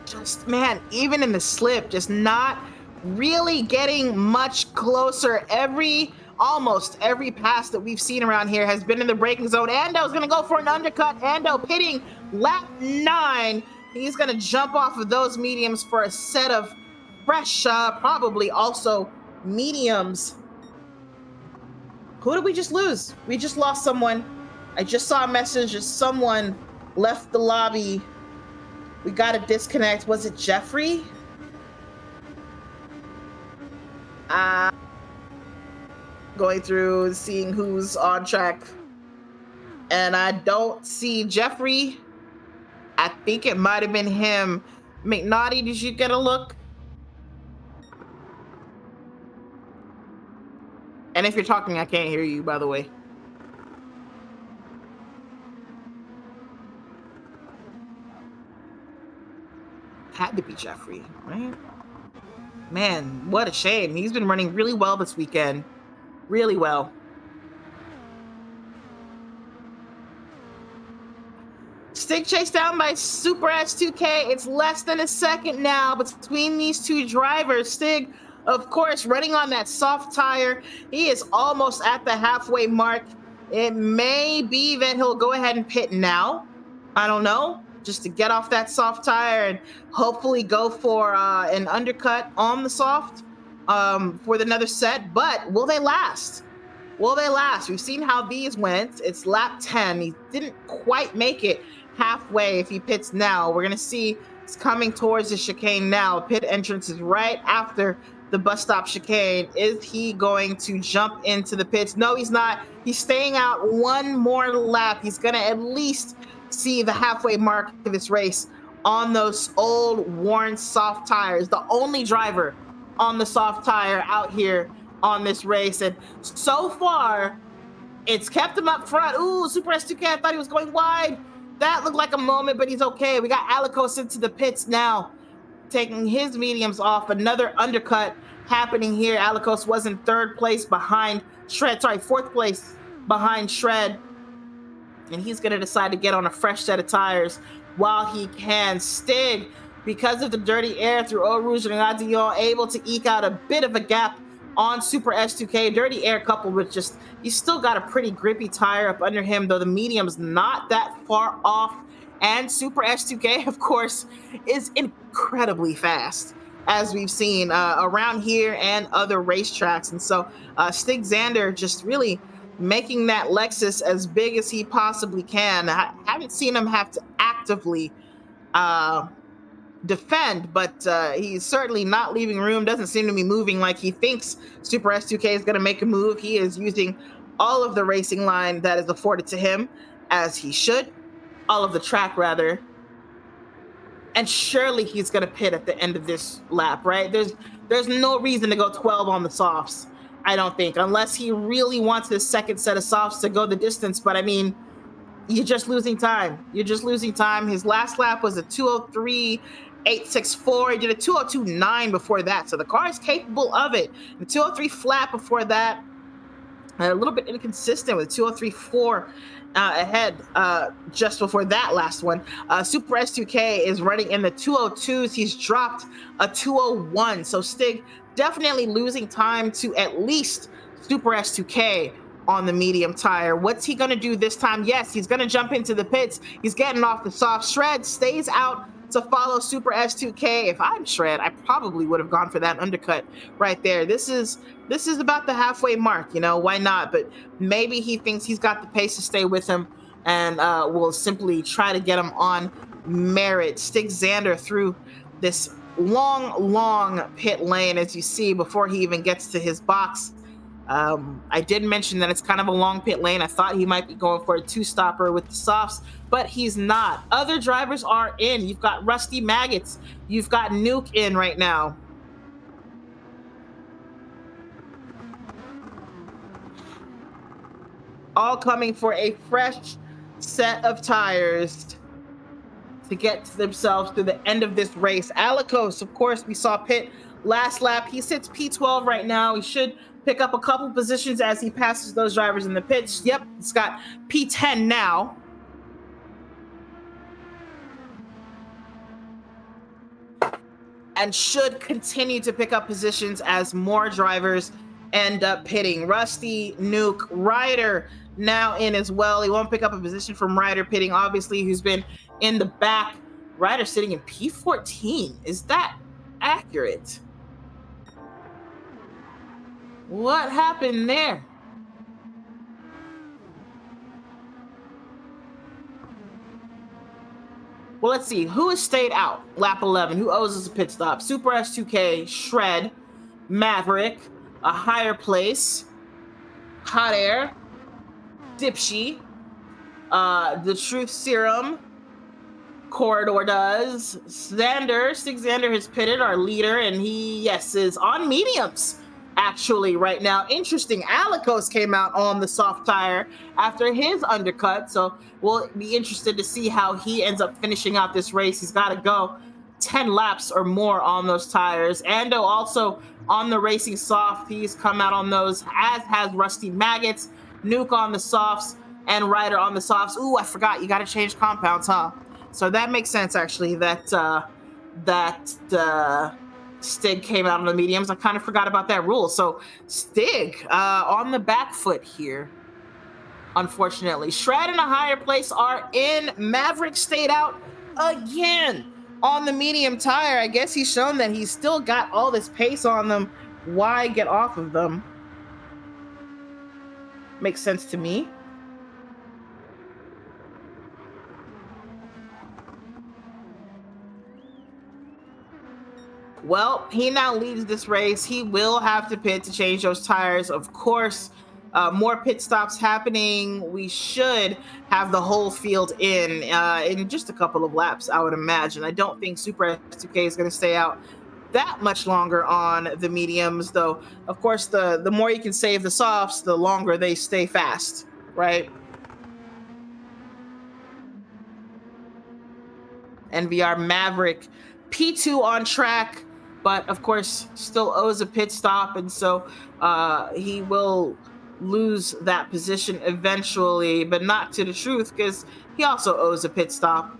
S1: Just, man, even in the slip, just not really getting much closer. Almost every pass that we've seen around here has been in the braking zone. Ando's gonna go for an undercut. Ando pitting lap 9. He's gonna jump off of those mediums for a set of fresh, probably also mediums. Who did we just lose? We just lost someone. I just saw a message that someone left the lobby. We got a disconnect. Was it Jeffrey? Going through, seeing who's on track. And I don't see Jeffrey. I think it might have been him. McNaughty, did you get a look? And if you're talking, I can't hear you, by the way. Had to be Jeffrey, right? Man, what a shame. He's been running really well this weekend. Really well. Stig chased down by Super S2K. It's less than a second now between these two drivers. Stig, of course, running on that soft tire. He is almost at the halfway mark. It may be that he'll go ahead and pit now. I don't know. Just to get off that soft tire and hopefully go for an undercut on the soft for another set. But will they last? Will they last? We've seen how these went. It's lap 10. He didn't quite make it halfway. If he pits now, we're going to see it's coming towards the chicane now. Pit entrance is right after the bus stop chicane. Is he going to jump into the pits? No, he's not. He's staying out one more lap. He's going to at least see the halfway mark of this race on those old worn soft tires. The only driver on the soft tire out here on this race. And so far, It's kept him up front. Ooh, Super S2K, I thought he was going wide. That looked like a moment, but he's okay. We got Alikos into the pits now, taking his mediums off. Another undercut happening here. Alikos was in third place behind Shred. Sorry, fourth place behind Shred. And he's going to decide to get on a fresh set of tires while he can. Stig, because of the dirty air through Eau Rouge and Radillon, able to eke out a bit of a gap on Super S2K. Dirty air coupled with just, he's still got a pretty grippy tire up under him, though the medium's not that far off. And Super S2K, of course, is incredibly fast, as we've seen around here and other racetracks. And so Stig Xander just really making that Lexus as big as he possibly can. I haven't seen him have to actively defend, but he's certainly not leaving room. Doesn't seem to be moving like he thinks Super S2K is going to make a move. He is using all of the racing line that is afforded to him, as he should. All of the track, rather. And surely he's going to pit at the end of this lap, right? There's no reason to go 12 on the softs, I don't think, unless he really wants his second set of softs to go the distance. But I mean, you're just losing time. You're just losing time. His last lap was a 2:03.864. He did a 2:02.9 before that. So the car is capable of it. The 2:03 flat before that, a little bit inconsistent with 2:03.4 ahead just before that last one. Super S2K is running in the 2:02s. He's dropped a 2:01. So Stig definitely losing time to at least Super S2K on the medium tire. What's he going to do this time? Yes, he's going to jump into the pits. He's getting off the soft. Shred stays out to follow Super S2K. If I'm Shred, I probably would have gone for that undercut right there. This is about the halfway mark, you know, why not? But maybe he thinks he's got the pace to stay with him, and will simply try to get him on merit. Stig Xander through this long pit lane, as you see, before he even gets to his box. I did mention that it's kind of a long pit lane. I thought he might be going for a two-stopper with the softs, but he's not. Other drivers are in. You've got Rusty Maggots. You've got Nuke in right now. All coming for a fresh set of tires to get themselves to the end of this race. Alikos, of course, we saw pit last lap. He sits P12 right now. He should pick up a couple positions as he passes those drivers in the pits. Yep, it's got P10 now. And should continue to pick up positions as more drivers end up pitting. Rusty, Nuke, Ryder now in as well. He won't pick up a position from Ryder pitting, obviously, who's been in the back. Ryder sitting in P14. Is that accurate? What happened there? Well, let's see. Who has stayed out? Lap 11. Who owes us a pit stop? Super S2K, Shred, Maverick, a higher place, Hot Air, Dipshy, the Truth Serum, Corridor does. Xander, Stig Xander has pitted, our leader, and he, yes, is on mediums actually right now. Interesting. Alikos came out on the soft tire after his undercut, so we'll be interested to see how he ends up finishing out this race. He's got to go 10 laps or more on those tires. Ando also on the racing soft. He's come out on those, as has Rusty Maggots. Nuke on the softs and Ryder on the softs. Ooh, I forgot, you got to change compounds, huh? So that makes sense, actually, that Stig came out on the mediums. I kind of forgot about that rule. So Stig on the back foot here, unfortunately. Shred and a higher place are in. Maverick stayed out again on the medium tire. I guess he's shown that he's still got all this pace on them. Why get off of them? Makes sense to me. Well, he now leads this race. He will have to pit to change those tires. Of course, more pit stops happening. We should have the whole field in just a couple of laps, I would imagine. I don't think Super S2K is going to stay out that much longer on the mediums, though. Of course, the more you can save the softs, the longer they stay fast. right? NVR Maverick P2 on track, but of course still owes a pit stop, and so he will lose that position eventually, but not to the truth because he also owes a pit stop.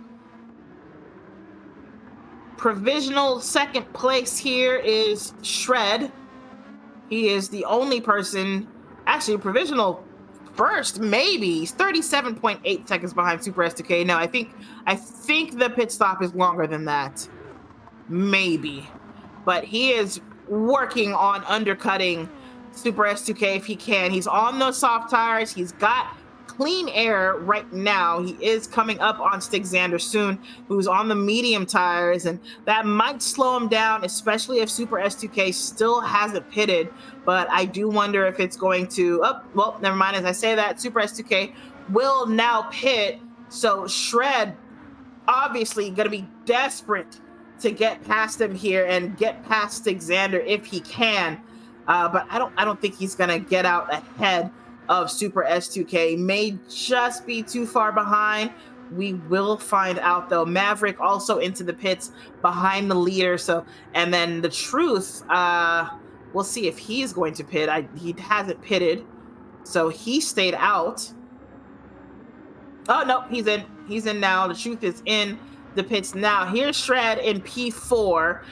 S1: Provisional second place here is Shred. He is the only person, actually provisional first, maybe. He's 37.8 seconds behind Super S2K. No, I think the pit stop is longer than that. Maybe. But he is working on undercutting Super S2K if he can. He's on those soft tires. He's got clean air right now. He is coming up on Stig Xander soon, who's on the medium tires, and that might slow him down, especially if Super S2K still hasn't pitted. But I do wonder if it's going to, oh, well, never mind. As I say that, Super S2K will now pit. So Shred obviously going to be desperate to get past him here and get past Xander if he can. But I don't think he's going to get out ahead of Super S2K. May just be too far behind. We will find out though. Maverick also into the pits behind the leader. So, and then the truth, we'll see if he's going to pit. He hasn't pitted, so he stayed out. Oh no, he's in. He's in now. The truth is in the pits now. Here's Shred in P4.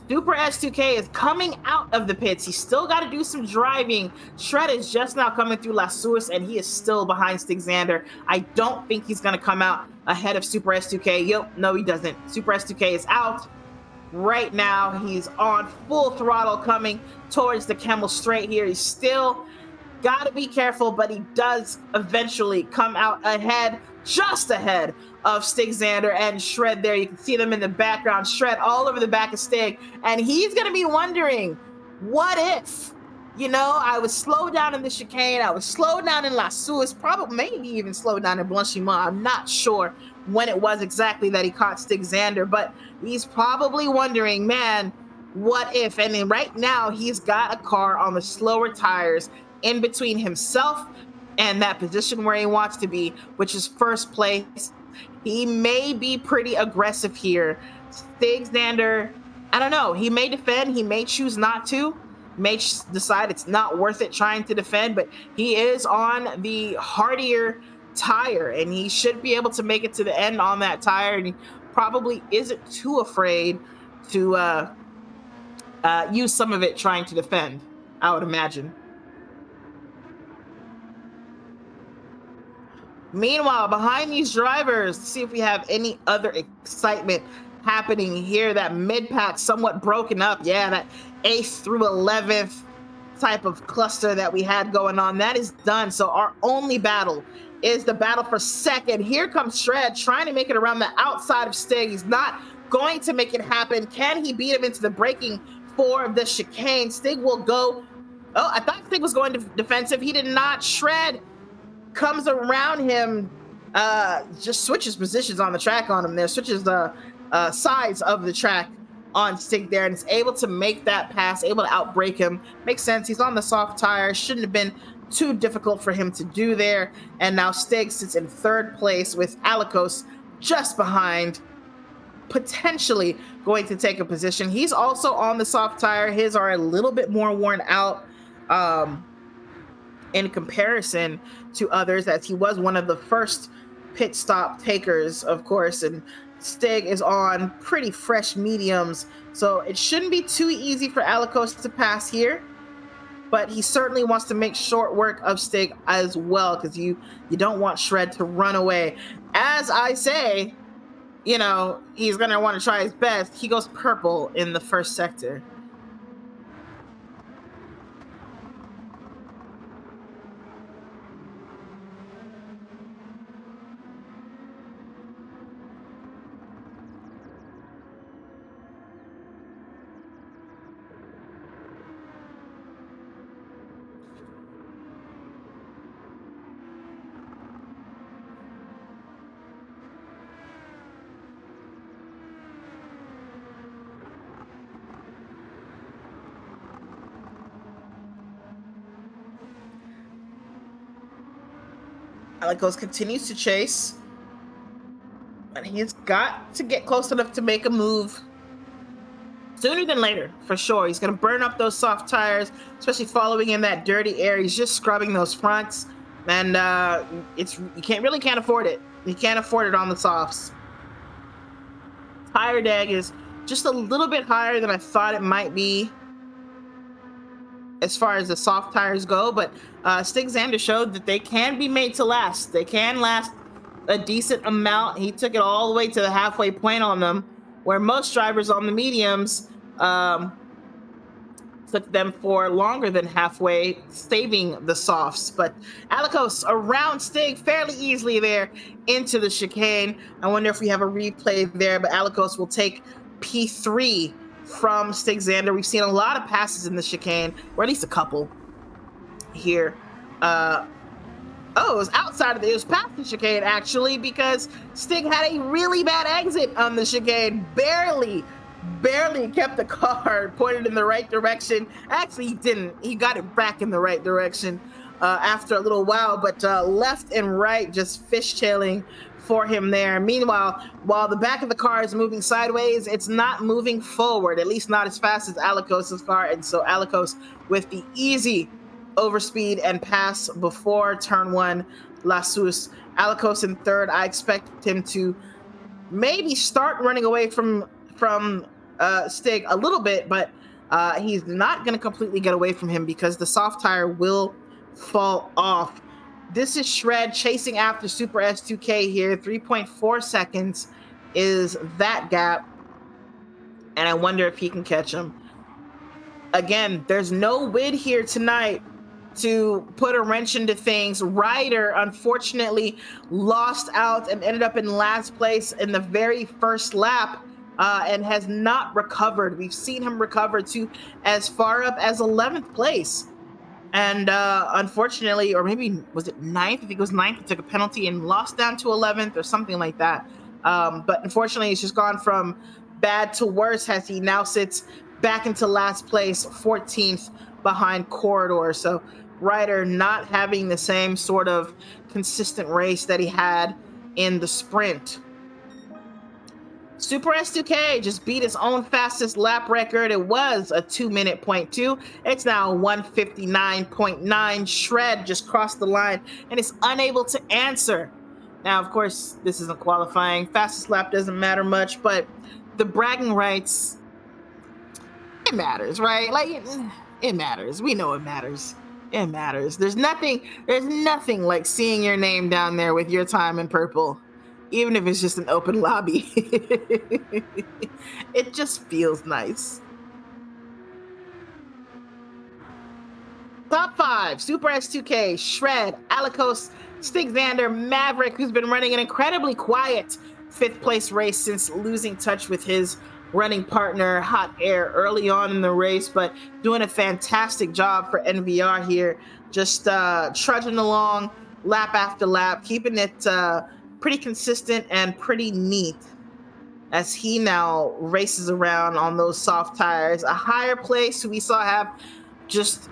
S1: Super S2K is coming out of the pits. He's still got to do some driving. Shred is just now coming through La Source, and he is still behind Stig Xander. I don't think he's going to come out ahead of Super S2K. Yep, no, he doesn't. Super S2K is out right now. He's on full throttle coming towards the Camel Straight here. He's still got to be careful, but he does eventually come out ahead, just ahead of Stig Xander and Shred there. You can see them in the background. Shred all over the back of Stig, and he's going to be wondering, what if, I was slowed down in the chicane, I was slowed down in La Suisse, probably maybe even slowed down in Blanchiment. I'm not sure when it was exactly that he caught Stig Xander, but he's probably wondering, man, what if? And then right now he's got a car on the slower tires in between himself and that position where he wants to be, which is first place. He may be pretty aggressive here. Stig Xander, I don't know. He may defend. He may choose not to. May decide it's not worth it trying to defend, but he is on the hardier tire, and he should be able to make it to the end on that tire, and he probably isn't too afraid to use some of it trying to defend, I would imagine. Meanwhile, behind these drivers, let's see if we have any other excitement happening here. That mid-pack somewhat broken up. Yeah, that 8th through 11th type of cluster that we had going on, that is done. So our only battle is the battle for second. Here comes Shred trying to make it around the outside of Stig. He's not going to make it happen. Can he beat him into the braking for the chicane? Stig will go. Oh, I thought Stig was going defensive. He did not. Shred comes around him, just switches positions on the track on him there, switches the sides of the track on Stig there, and is able to make that pass, able to outbrake him. Makes sense. He's on the soft tire. Shouldn't have been too difficult for him to do there. And now Stig sits in third place with Alikos just behind, potentially going to take a position. He's also on the soft tire. His are a little bit more worn out in comparison to others, as he was one of the first pit stop takers, of course, and Stig is on pretty fresh mediums, so it shouldn't be too easy for Alikos to pass here, but he certainly wants to make short work of Stig as well, because you don't want Shred to run away. As I say, he's going to want to try his best. He goes purple in the first sector. Alikos continues to chase, and he's got to get close enough to make a move sooner than later, for sure. He's going to burn up those soft tires, especially following in that dirty air. He's just scrubbing those fronts, and you can't afford it. You can't afford it on the softs. Tire deg is just a little bit higher than I thought it might be as far as the soft tires go, but Stig Xander showed that they can be made to last. They can last a decent amount. He took it all the way to the halfway point on them, where most drivers on the mediums took them for longer than halfway, saving the softs. But Alikos around Stig fairly easily there into the chicane. I wonder if we have a replay there, but Alikos will take P3 from Stig Xander. We've seen a lot of passes in the chicane, or at least a couple here. It was outside of it was past the chicane, actually, because Stig had a really bad exit on the chicane. Barely kept the car pointed in the right direction. Actually, he didn't. He got it back in the right direction after a little while, but left and right just fishtailing for him there. Meanwhile, while the back of the car is moving sideways, it's not moving forward, at least not as fast as Alikos' car. And so Alikos with the easy overspeed and pass before turn one, Lassus. Alikos in third. I expect him to maybe start running away from Stig a little bit, but he's not going to completely get away from him because the soft tire will fall off. This is Shred chasing after Super S2K here. 3.4 seconds is that gap, and I wonder if he can catch him. Again, there's no wid here tonight to put a wrench into things. Ryder, unfortunately, lost out and ended up in last place in the very first lap and has not recovered. We've seen him recover to as far up as 11th place. And unfortunately, or maybe was it 9th? I think it was 9th. He took a penalty and lost down to 11th or something like that. But unfortunately, he's just gone from bad to worse as he now sits back into last place, 14th behind Corridor. So Ryder not having the same sort of consistent race that he had in the sprint. Super S2K just beat his own fastest lap record. It was a 2-minute point 2. It's now 1:59.9. Shred just crossed the line and is unable to answer. Now, of course, this isn't qualifying. Fastest lap doesn't matter much, but the bragging rights, it matters, right? Like, it matters. We know it matters. It matters. There's nothing like seeing your name down there with your time in purple. Even if it's just an open lobby. It just feels nice. Top 5, Super S2K, Shred, Alikos, Stig Xander, Maverick, who's been running an incredibly quiet 5th place race since losing touch with his running partner, Hot Air, early on in the race, but doing a fantastic job for NVR here. Just trudging along lap after lap, keeping it pretty consistent and pretty neat as he now races around on those soft tires. A higher place we saw have just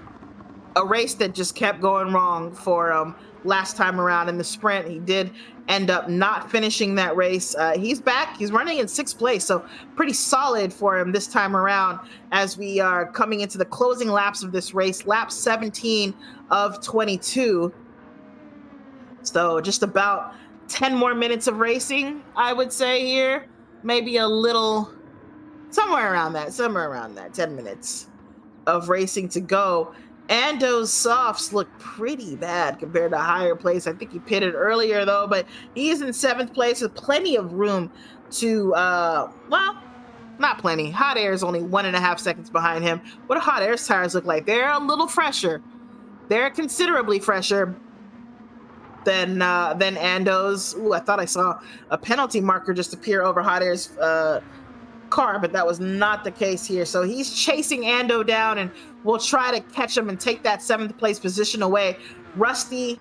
S1: a race that just kept going wrong for him last time around in the sprint. He did end up not finishing that race. He's back. He's running in 6th place, so pretty solid for him this time around as we are coming into the closing laps of this race, lap 17 of 22. So just about 10 more minutes of racing, I would say here. Maybe a little, somewhere around that, 10 minutes of racing to go. Ando's softs look pretty bad compared to higher place. I think he pitted earlier though, but he's in 7th place with plenty of room to, well, not plenty. Hot Air is only 1.5 seconds behind him. What do Hot Air's tires look like? They're a little fresher. They're considerably fresher than Ando's. Ooh, I thought I saw a penalty marker just appear over Hot Air's car, but that was not the case here. So he's chasing Ando down and will try to catch him and take that 7th place position away. Rusty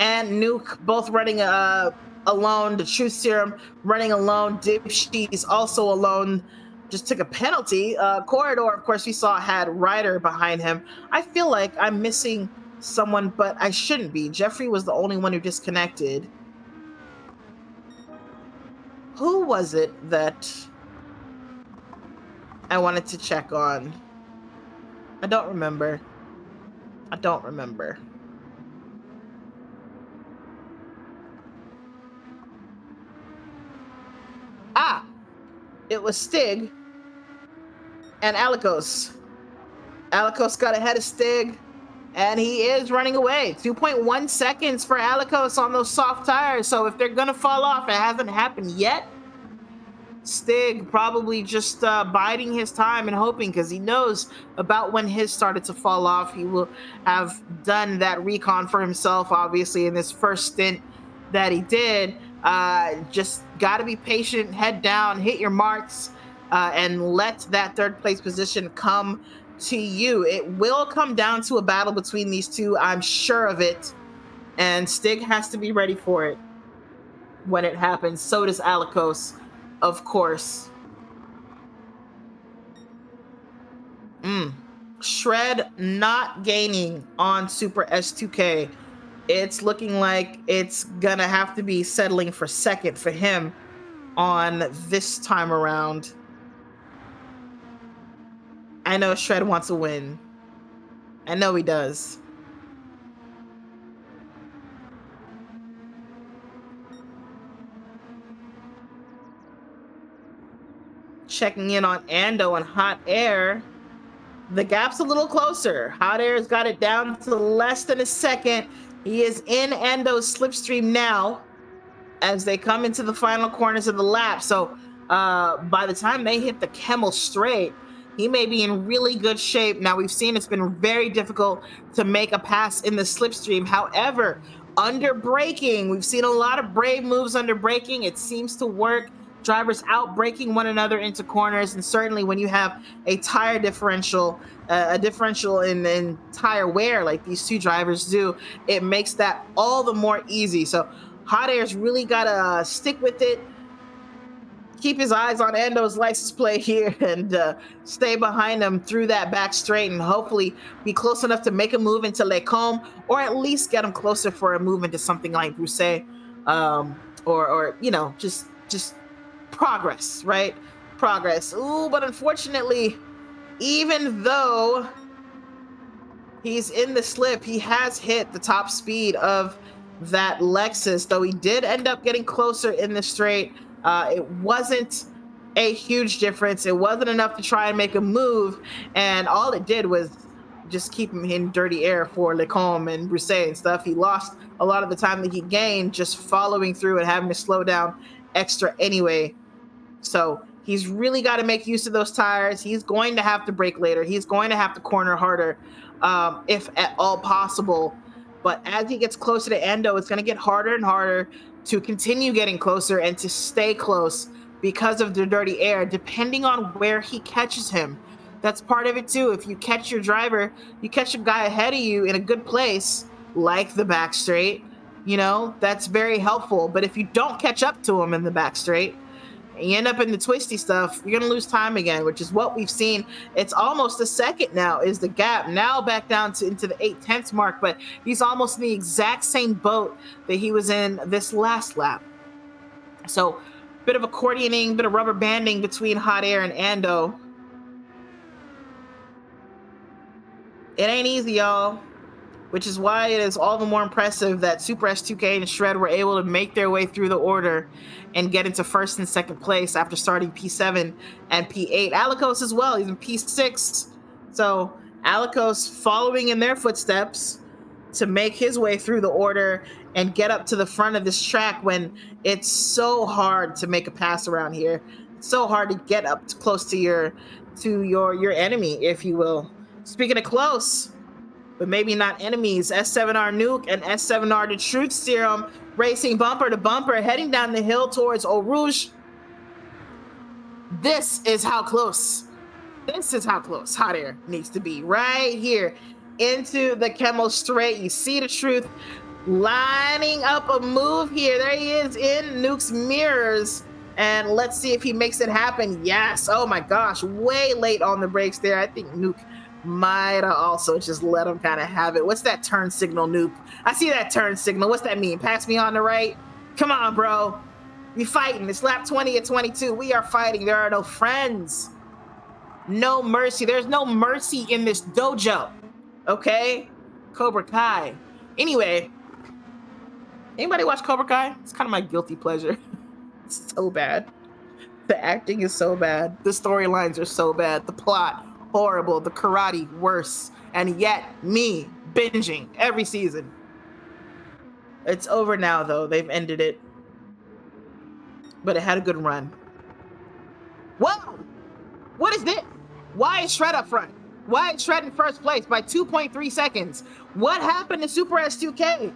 S1: and Nuke both running alone. The Truth Serum running alone. Dipshe's also alone. Just took a penalty. Corridor, of course, we saw had Ryder behind him. I feel like I'm missing someone, but I shouldn't be. Jeffrey was the only one who disconnected. Who was it that I wanted to check on? I don't remember. I don't remember. Ah, it was Stig and Alikos. Alikos got ahead of Stig, and he is running away. 2.1 seconds for Alikos on those soft tires. So if they're gonna fall off, it hasn't happened yet. Stig probably just biding his time and hoping, because he knows about when his started to fall off. He will have done that recon for himself, obviously, in this first stint that he did. Just got to be patient, head down, hit your marks, and let that third place position come to you. It will come down to a battle between these two, I'm sure of it, and Stig has to be ready for it when it happens. So does Alikos, of course. Shred not gaining on Super S2K. It's looking like it's gonna have to be settling for second for him on this time around. I know Shred wants a win. I know he does. Checking in on Ando and Hot Air. The gap's a little closer. Hot Air's got it down to less than a second. He is in Ando's slipstream now as they come into the final corners of the lap. So by the time they hit the Kemmel straight, he may be in really good shape. Now, we've seen it's been very difficult to make a pass in the slipstream. However, under braking, we've seen a lot of brave moves under braking. It seems to work. Drivers out braking one another into corners, and certainly when you have a tire differential, a differential in tire wear like these two drivers do, it makes that all the more easy. So Hot Air's really gotta stick with it, keep his eyes on Ando's license plate here, and stay behind him through that back straight, and hopefully be close enough to make a move into Les Combes, or at least get him closer for a move into something like Brousset, or you know, just progress, right? Progress. Ooh, but unfortunately, even though he's in the slip, he has hit the top speed of that Lexus, though he did end up getting closer in the straight. It wasn't a huge difference. It wasn't enough to try and make a move, and all it did was just keep him in dirty air for Les Combes and Brousset and stuff. He lost a lot of the time that he gained just following through and having to slow down extra anyway. So he's really got to make use of those tires. He's going to have to brake later. He's going to have to corner harder, if at all possible. But as he gets closer to Endo, it's going to get harder and harder to continue getting closer and to stay close because of the dirty air, depending on where he catches him. That's part of it too. If you catch your driver, you catch a guy ahead of you in a good place, like the back straight, you know, that's very helpful. But if you don't catch up to him in the back straight, you end up in the twisty stuff, you're going to lose time again, which is what we've seen. It's almost a second now is the gap. Now back down to into the 8/10 mark, but he's almost in the exact same boat that he was in this last lap. So bit of accordioning, bit of rubber banding between Hot Air and Ando. It ain't easy, y'all, which is why it is all the more impressive that Super S2K and Shred were able to make their way through the order and get into first and second place after starting P7 and P8. Alikos as well, he's in P6. So Alikos following in their footsteps to make his way through the order and get up to the front of this track when it's so hard to make a pass around here. It's so hard to get up close to your enemy, if you will. Speaking of close, but maybe not enemies, S7R Nuke and S7R The Truth Serum racing bumper to bumper, heading down the hill towards Eau Rouge. This is how close Hot Air needs to be, right here into the Kemmel straight. You see The Truth lining up a move here. There he is in Nuke's mirrors, and let's see if he makes it happen. Yes. Oh my gosh, way late on the brakes there. I think Nuke Might have also just let him kind of have it. What's that turn signal, Noop? I see that turn signal. What's that mean? Pass me on the right? Come on, bro. We fighting. It's lap 20 at 22. We are fighting. There are no friends. No mercy. There's no mercy in this dojo. Okay? Cobra Kai. Anyway, anybody watch Cobra Kai? It's kind of my guilty pleasure. It's so bad. The acting is so bad. The storylines are so bad. The plot, horrible. The karate, worse. And yet, me binging every season. It's over now, though. They've ended it. But it had a good run. Whoa! What is this? Why is Shred up front? Why is Shred in first place by 2.3 seconds? What happened to Super S2K?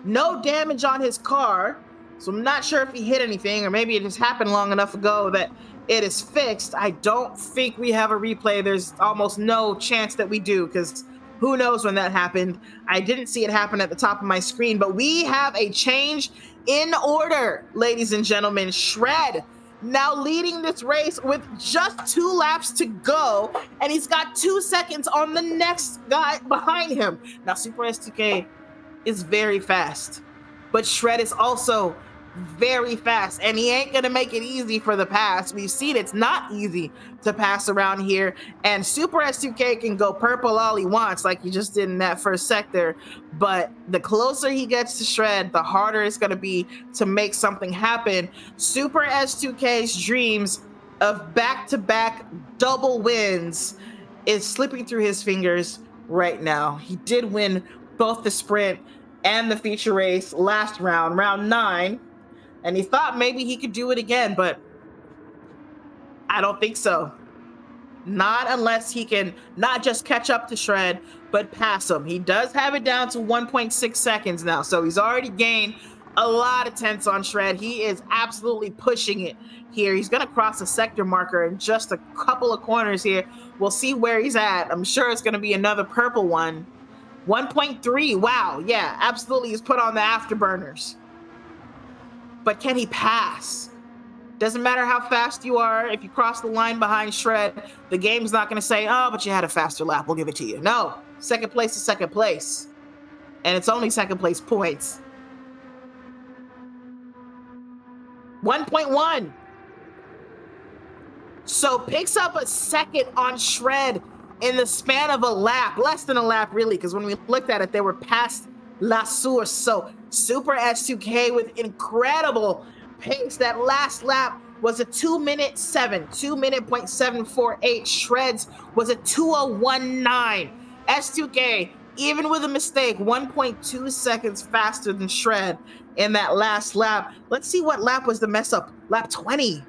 S1: No damage on his car. So I'm not sure if he hit anything, or maybe it just happened long enough ago that it is fixed. I don't think we have a replay. There's almost no chance that we do, because who knows when that happened. I didn't see it happen at the top of my screen, but we have a change in order, ladies and gentlemen. Shred now leading this race with just 2 laps to go, and he's got 2 seconds on the next guy behind him. Now, Super S2K is very fast, but Shred is also very fast, and he ain't gonna make it easy for the pass. We've seen it's not easy to pass around here, and Super S2K can go purple all he wants like he just did in that first sector, but the closer he gets to Shred, the harder it's gonna be to make something happen. Super S2K's dreams of back-to-back double wins is slipping through his fingers right now. He did win both the sprint and the feature race last round, round 9, and he thought maybe he could do it again, but I don't think so. Not unless he can not just catch up to Shred, but pass him. He does have it down to 1.6 seconds now, so he's already gained a lot of tenths on Shred. He is absolutely pushing it here. He's gonna cross a sector marker in just a couple of corners here. We'll see where he's at. I'm sure it's gonna be another purple one. 1.3, wow, yeah, absolutely. He's put on the afterburners. But can he pass? Doesn't matter how fast you are. If you cross the line behind Shred, the game's not going to say, oh, but you had a faster lap, we'll give it to you. No, second place is second place. And it's only second place points. 1.1. So picks up a second on Shred in the span of a lap. Less than a lap, really, because when we looked at it, they were past La Source. So Super S2K with incredible pace. That last lap was a 2:07, 2:07.748. Shred's was a 2:01.9. S2K, even with a mistake, 1.2 seconds faster than Shred in that last lap. Let's see what lap was the mess up. Lap 20,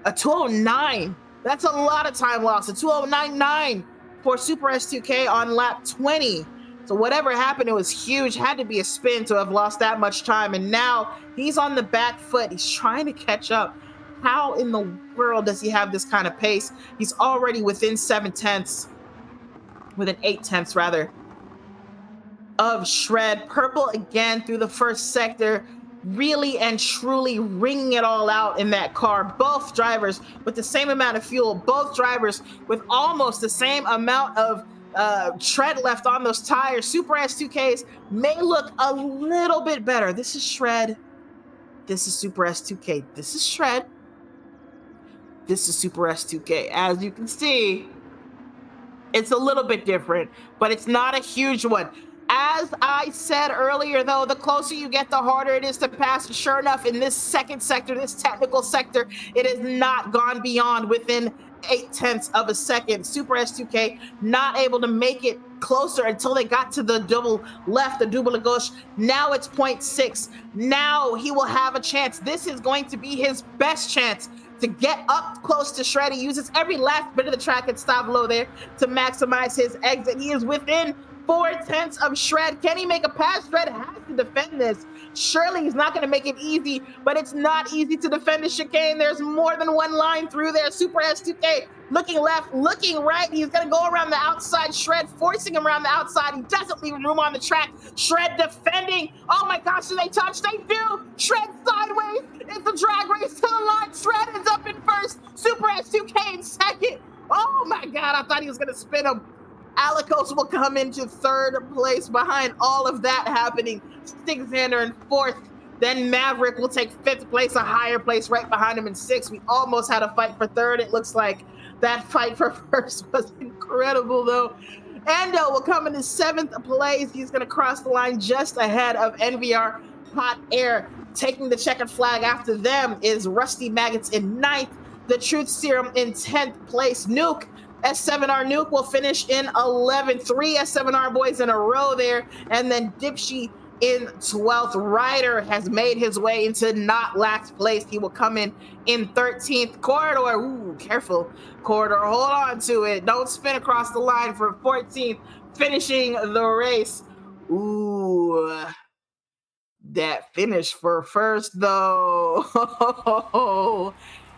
S1: a 2:09. That's a lot of time loss. A 2:09.9 for Super S2K on lap 20. So whatever happened, it was huge. Had to be a spin to have lost that much time. And now he's on the back foot. He's trying to catch up. How in the world does he have this kind of pace? He's already within 7 tenths, within 8 tenths rather, of Shred. Purple again through the first sector, really and truly wringing it all out in that car. Both drivers with the same amount of fuel, both drivers with almost the same amount of tread left on those tires. Super S2Ks may look a little bit better. This is Shred. This is Super S2K. This is Shred. This is Super S2K. As you can see, it's a little bit different, but it's not a huge one. As I said earlier, though, the closer you get, the harder it is to pass. Sure enough, in this second sector, this technical sector, it has not gone beyond within 8 tenths of a second. Super S2K not able to make it closer until they got to the double left, the double gauche. Now it's 0.6. Now he will have a chance. This is going to be his best chance to get up close to Shred. He uses every last bit of the track at Stavlo there to maximize his exit. He is within 4 tenths of Shred. Can he make a pass? Shred has to defend this. Surely he's not going to make it easy, but it's not easy to defend the chicane. There's more than one line through there. Super S2K looking left, looking right. He's going to go around the outside. Shred forcing him around the outside. He doesn't leave room on the track. Shred defending. Oh my gosh, do they touch? They do. Shred sideways. It's a drag race to the line. Shred is up in first. Super S2K in second. Oh my God, I thought he was going to spin him. Alakos will come into third place behind all of that happening. Stigxander in fourth. Then Maverick will take fifth place, a higher place right behind him in sixth. We almost had a fight for third. It looks like that fight for first was incredible, though. Endo will come into seventh place. He's going to cross the line just ahead of NVR Hot Air. Taking the checkered flag after them is Rusty Maggots in ninth. The Truth Serum in 10th place. Nuke, S7R Nuke will finish in 11th. 3 S7R boys in a row there. And then Dipshy in 12th. Ryder has made his way into not last place. He will come in 13th. Corridor, ooh, careful. Corridor, hold on to it. Don't spin across the line for 14th. Finishing the race. Ooh, that finish for first though.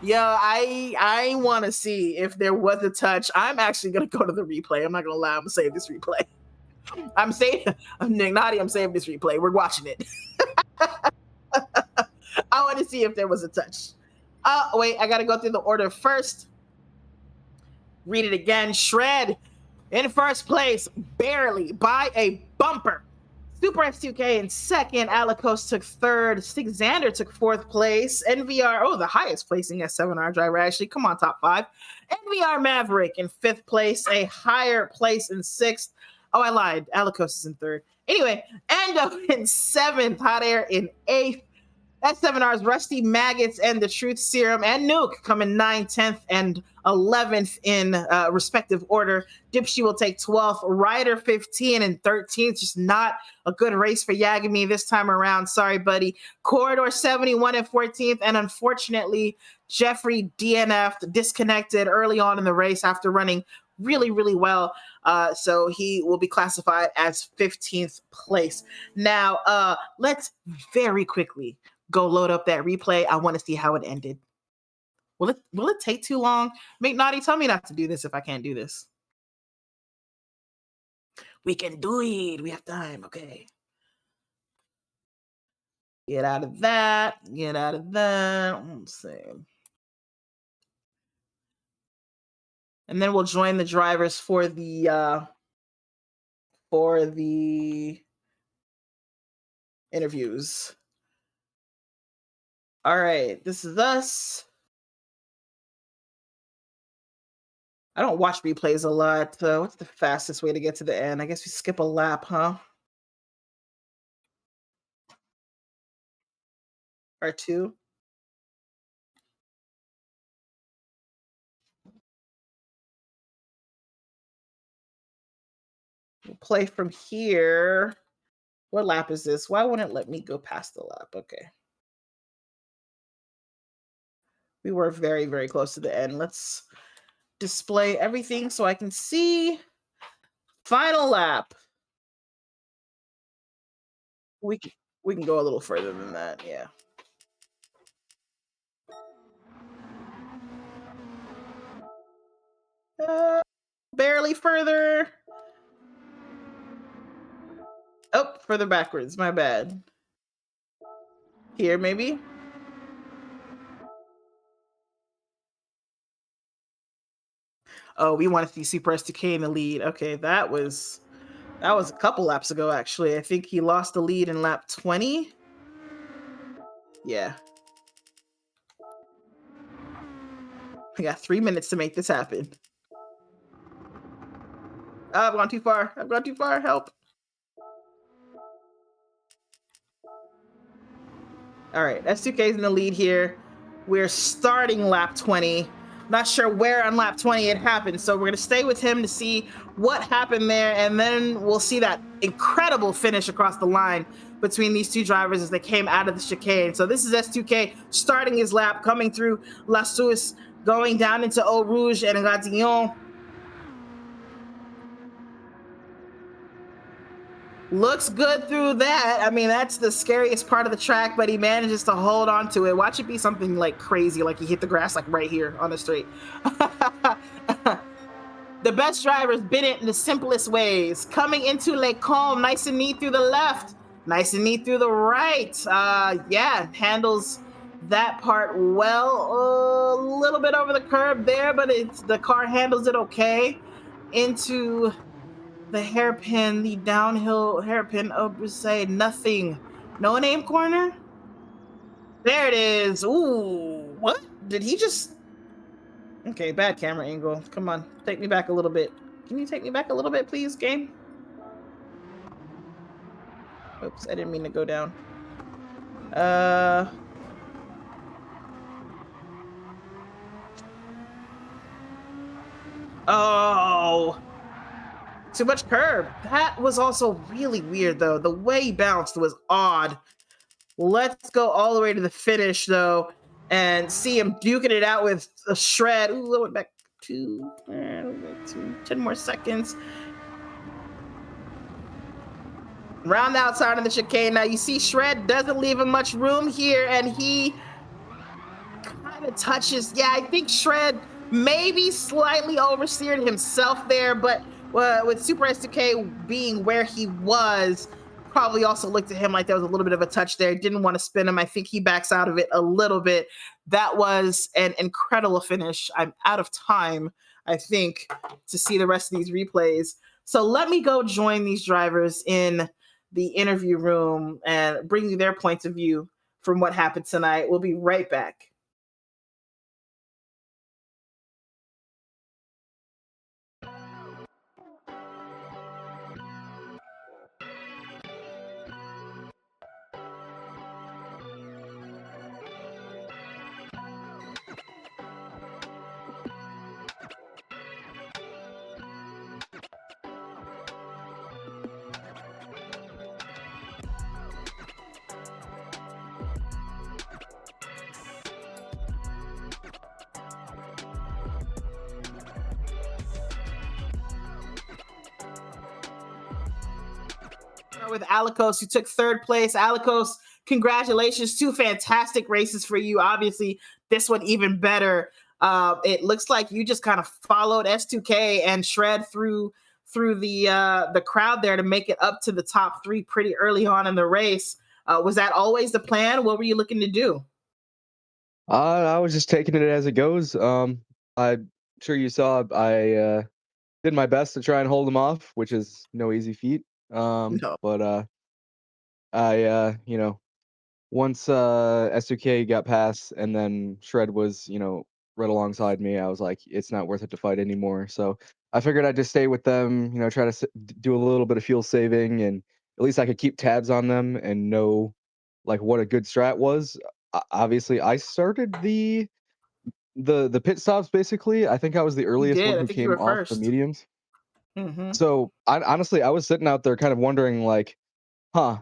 S1: Yeah, I want to see if there was a touch. I'm actually gonna go to the replay. I'm not gonna lie. I'm gonna save this replay. I'm saving. Naughty. I'm saving this replay. We're watching it. I want to see if there was a touch. Wait. I gotta go through the order first. Read it again. Shred in first place, barely by a bumper. Super S2K in second. Alakos took third. Stigxander took fourth place. NVR, oh, the highest placing S7R driver, actually. Come on, top five. NVR Maverick in fifth place, a higher place in sixth. Oh, I lied. Alakos is in third. Anyway, Endo in seventh. Hot Air in eighth. S7R's Rusty Maggots and the Truth Serum and Nuke come in 9th, 10th, and 11th in respective order. Dipshy will take 12th, Ryder 15 and 13th. Just not a good race for Yagami this time around. Sorry, buddy. Corridor 71 and 14th, and unfortunately, Jeffrey DNF'd, disconnected early on in the race after running really, really well. So he will be classified as 15th place. Now, let's very quickly go load up that replay. I want to see how it ended. Will it take too long? McNaughty, tell me not to do this if I can't do this. We can do it. We have time. Okay. Get out of that. Get out of that. Let's see. And then we'll join the drivers for the interviews. All right, this is us. I don't watch replays a lot. What's the fastest way to get to the end? I guess we skip a lap, huh? Or two. We'll play from here. What lap is this? Why won't it let me go past the lap? Okay. We were very, very close to the end. Let's display everything so I can see. Final lap. We can go a little further than that, yeah. Barely further. Oh, further backwards. My bad. Here, maybe. Oh, we want to see Super S2K in the lead. Okay, that was a couple laps ago, actually. I think he lost the lead in lap 20. Yeah. I got 3 minutes to make this happen. Oh, I've gone too far. I've gone too far. Help. All right, S2K's in the lead here. We're starting lap 20. Not sure where on lap 20 it happened, so we're going to stay with him to see what happened there, and then we'll see that incredible finish across the line between these two drivers as they came out of the chicane. So this is S2K starting his lap, coming through La Suisse, going down into Eau Rouge and Gratillon. Looks good through that. I mean, that's the scariest part of the track, but he manages to hold on to it. Watch it be something like crazy, like he hit the grass like right here on the straight. The best drivers bid it in the simplest ways. Coming into Les Combes, nice and neat through the left, nice and neat through the right. Yeah, handles that part well. A little bit over the curb there, but the car handles it okay. Into the hairpin, the downhill hairpin. Say nothing. No name corner. There it is. Ooh, what did he just? Okay, bad camera angle. Come on, take me back a little bit. Can you take me back a little bit, please, game? Oops, I didn't mean to go down. Uh. Oh. Too much curb. That was also really weird, though. The way he bounced was odd. Let's go all the way to the finish, though, and see him duking it out with a shred. Ooh, I went back to 10 more seconds. Round the outside of the chicane. Now, you see Shred doesn't leave him much room here, and he kind of touches. Yeah, I think Shred maybe slightly oversteered himself there, but with Super S2K being where he was, probably also looked at him like there was a little bit of a touch there. Didn't want to spin him. I think he backs out of it a little bit. That was an incredible finish. I'm out of time, I think, to see the rest of these replays. So let me go join these drivers in the interview room and bring you their points of view from what happened tonight. We'll be right back. With Alikos, who took third place. Alikos, congratulations. 2 fantastic races for you. Obviously, this one even better. It looks like you just kind of followed S2K and Shred through the crowd there to make it up to the top 3 pretty early on in the race. Was that always the plan? What were you looking to do?
S2: I was just taking it as it goes. I'm sure you saw I did my best to try and hold him off, which is no easy feat.
S1: No.
S2: But once S2K got past and then Shred was, right alongside me, I was like, it's not worth it to fight anymore. So I figured I'd just stay with them, try to do a little bit of fuel saving, and at least I could keep tabs on them and know like what a good strat was. Obviously, I started the pit stops basically. I think I was the
S1: You
S2: earliest one
S1: did. I
S2: who
S1: think you
S2: came
S1: were
S2: off the
S1: first.
S2: mediums.
S1: Mm-hmm.
S2: So honestly, I was sitting out there kind of wondering, like, huh,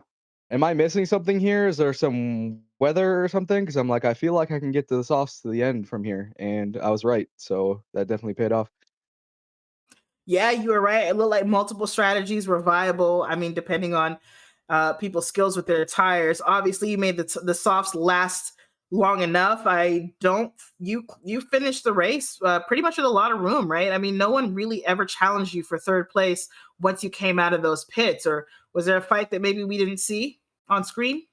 S2: am I missing something here? Is there some weather or something? Because I'm like, I feel like I can get to the softs to the end from here, and I was right. So that definitely paid off.
S1: Yeah, you were right. It looked like multiple strategies were viable. I mean, depending on people's skills with their tires. Obviously, you made the softs last long enough. I don't. You finished the race pretty much with a lot of room, right? I mean, no one really ever challenged you for third place once you came out of those pits. Or was there a fight that maybe we didn't see on screen?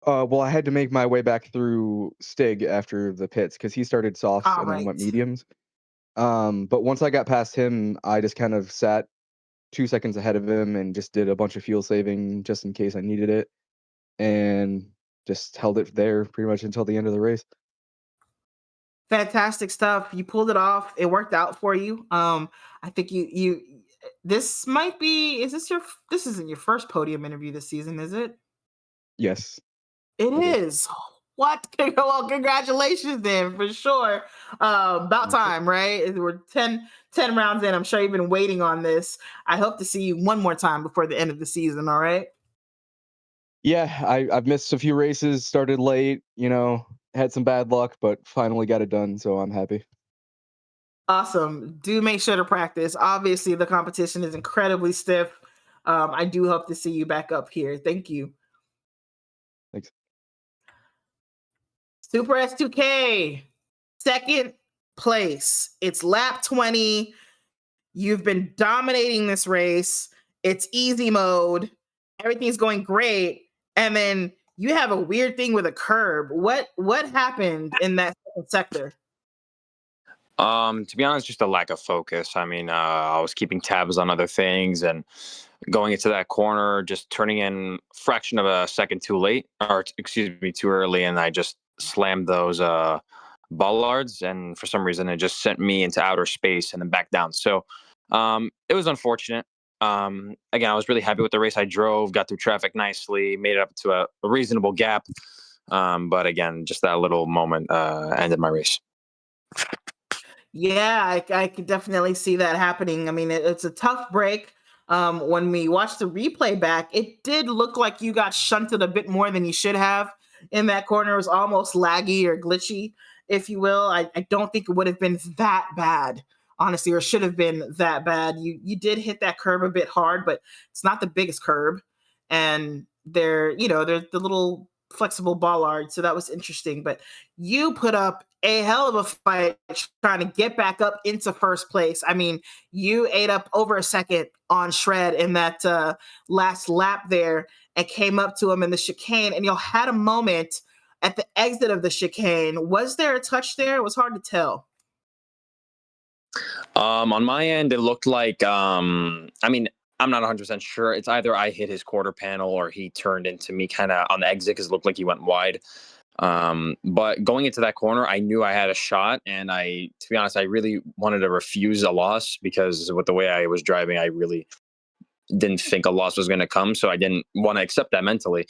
S2: Well, I had to make my way back through Stig after the pits because he started softs
S1: All
S2: and then
S1: right.
S2: went mediums. But once I got past him, I just kind of sat 2 seconds ahead of him and just did a bunch of fuel saving just in case I needed it, and just held it there pretty much until the end of the race.
S1: Fantastic stuff. You pulled it off. It worked out for you. I think you this might be is this your this isn't your first podium interview this season, is it?
S2: Yes,
S1: It
S2: it is.
S1: is. What? Well, congratulations then, for sure. About
S2: Thank you.
S1: time, right? We're 10 rounds in. I'm sure you've been waiting on this. I hope to see you one more time before the end of the season, all right?
S2: Yeah, I've missed a few races, started late, had some bad luck, but finally got it done, so I'm happy.
S1: Awesome. Do make sure to practice. Obviously, the competition is incredibly stiff. I do hope to see you back up here. Thank you.
S2: Thanks.
S1: Super S2K, second place. It's lap 20. You've been dominating this race. It's easy mode. Everything's going great. And then you have a weird thing with a curb. What happened in that second sector?
S3: To be honest, just a lack of focus. I mean, I was keeping tabs on other things and going into that corner, just turning in fraction of a second too late, or excuse me, too early, and I just slammed those bollards, and for some reason, it just sent me into outer space and then back down. So, it was unfortunate. Again, I was really happy with the race I drove, got through traffic nicely, made it up to a reasonable gap. But again, just that little moment ended my race.
S1: Yeah, I could definitely see that happening. I mean, it's a tough break. When we watched the replay back, it did look like you got shunted a bit more than you should have in that corner. It was almost laggy or glitchy, if you will. I don't think it would have been that bad, honestly, or should have been that bad. You did hit that curb a bit hard, but it's not the biggest curb, and they're the little flexible bollard, so that was interesting. But you put up a hell of a fight trying to get back up into first place. I mean, you ate up over a second on Shred in that last lap there and came up to him in the chicane. And you had a moment at the exit of the chicane. Was there a touch there? It was hard to tell.
S3: On my end, it looked like, I mean, I'm not 100% sure. It's either I hit his quarter panel or he turned into me kind of on the exit because it looked like he went wide. But going into that corner, I knew I had a shot, and to be honest, I really wanted to refuse a loss because with the way I was driving, I really didn't think a loss was going to come. So I didn't want to accept that mentally.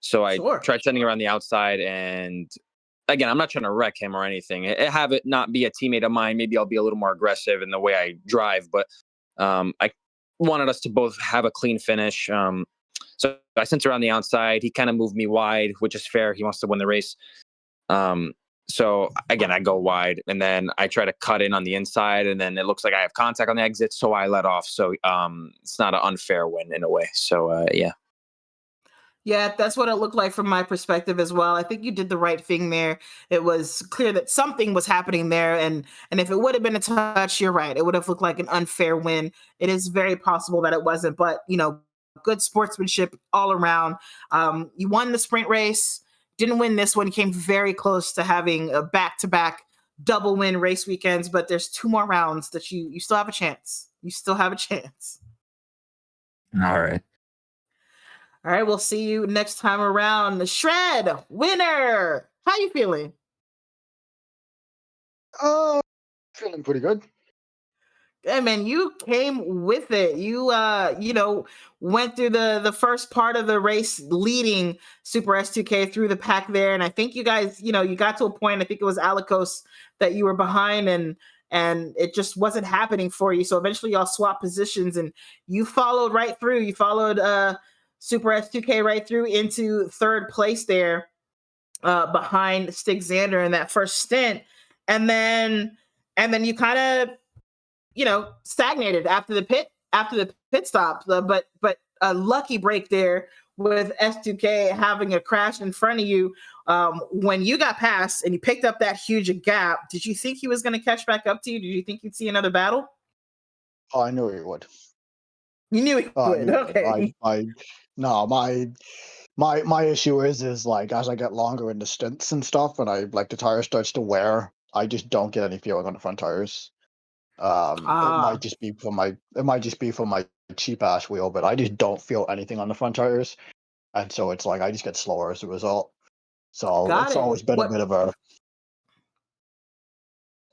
S3: So I
S1: Sure.
S3: tried sending around the outside, and again, I'm not trying to wreck him or anything. Have it not be a teammate of mine. Maybe I'll be a little more aggressive in the way I drive, but I wanted us to both have a clean finish. So I sent around the outside. He kind of moved me wide, which is fair. He wants to win the race. Um, so again, I go wide, and then I try to cut in on the inside, and then it looks like I have contact on the exit, so I let off. So it's not an unfair win in a way. So yeah.
S1: Yeah, that's what it looked like from my perspective as well. I think you did the right thing there. It was clear that something was happening there, and if it would have been a touch, you're right. It would have looked like an unfair win. It is very possible that it wasn't, but good sportsmanship all around. You won the sprint race, didn't win this one. Came very close to having a back-to-back double win race weekends, but there's two more rounds that you still have a chance. You still have a chance.
S3: All right.
S1: All right, we'll see you next time around. The Shred winner. How you feeling?
S4: Uh, Feeling pretty good.
S1: Yeah, man, you came with it. You went through the first part of the race leading Super S2K through the pack there, and I think you guys, you got to a point. I think it was Alikos that you were behind, and it just wasn't happening for you. So eventually, y'all swapped positions, and you followed right through. You followed Super S2K right through into third place there behind Stig Xander in that first stint, and then you kind of stagnated after the pit stop. But a lucky break there with S2K having a crash in front of you. When you got past and you picked up that huge gap, did you think he was going to catch back up to you? Did you think you'd see another battle?
S4: Oh, I knew he would.
S1: You knew he
S4: Oh, I
S1: would.
S4: knew he would.
S1: Okay.
S4: No, my issue is like as I get longer in the stints and stuff, and I like the tire starts to wear, I just don't get any feeling on the front tires.
S1: Ah,
S4: It might just be from my cheap ass wheel, but I just don't feel anything on the front tires, and so it's like I just get slower as a result. So
S1: got
S4: it's
S1: it.
S4: always been a
S1: What?
S4: bit of a.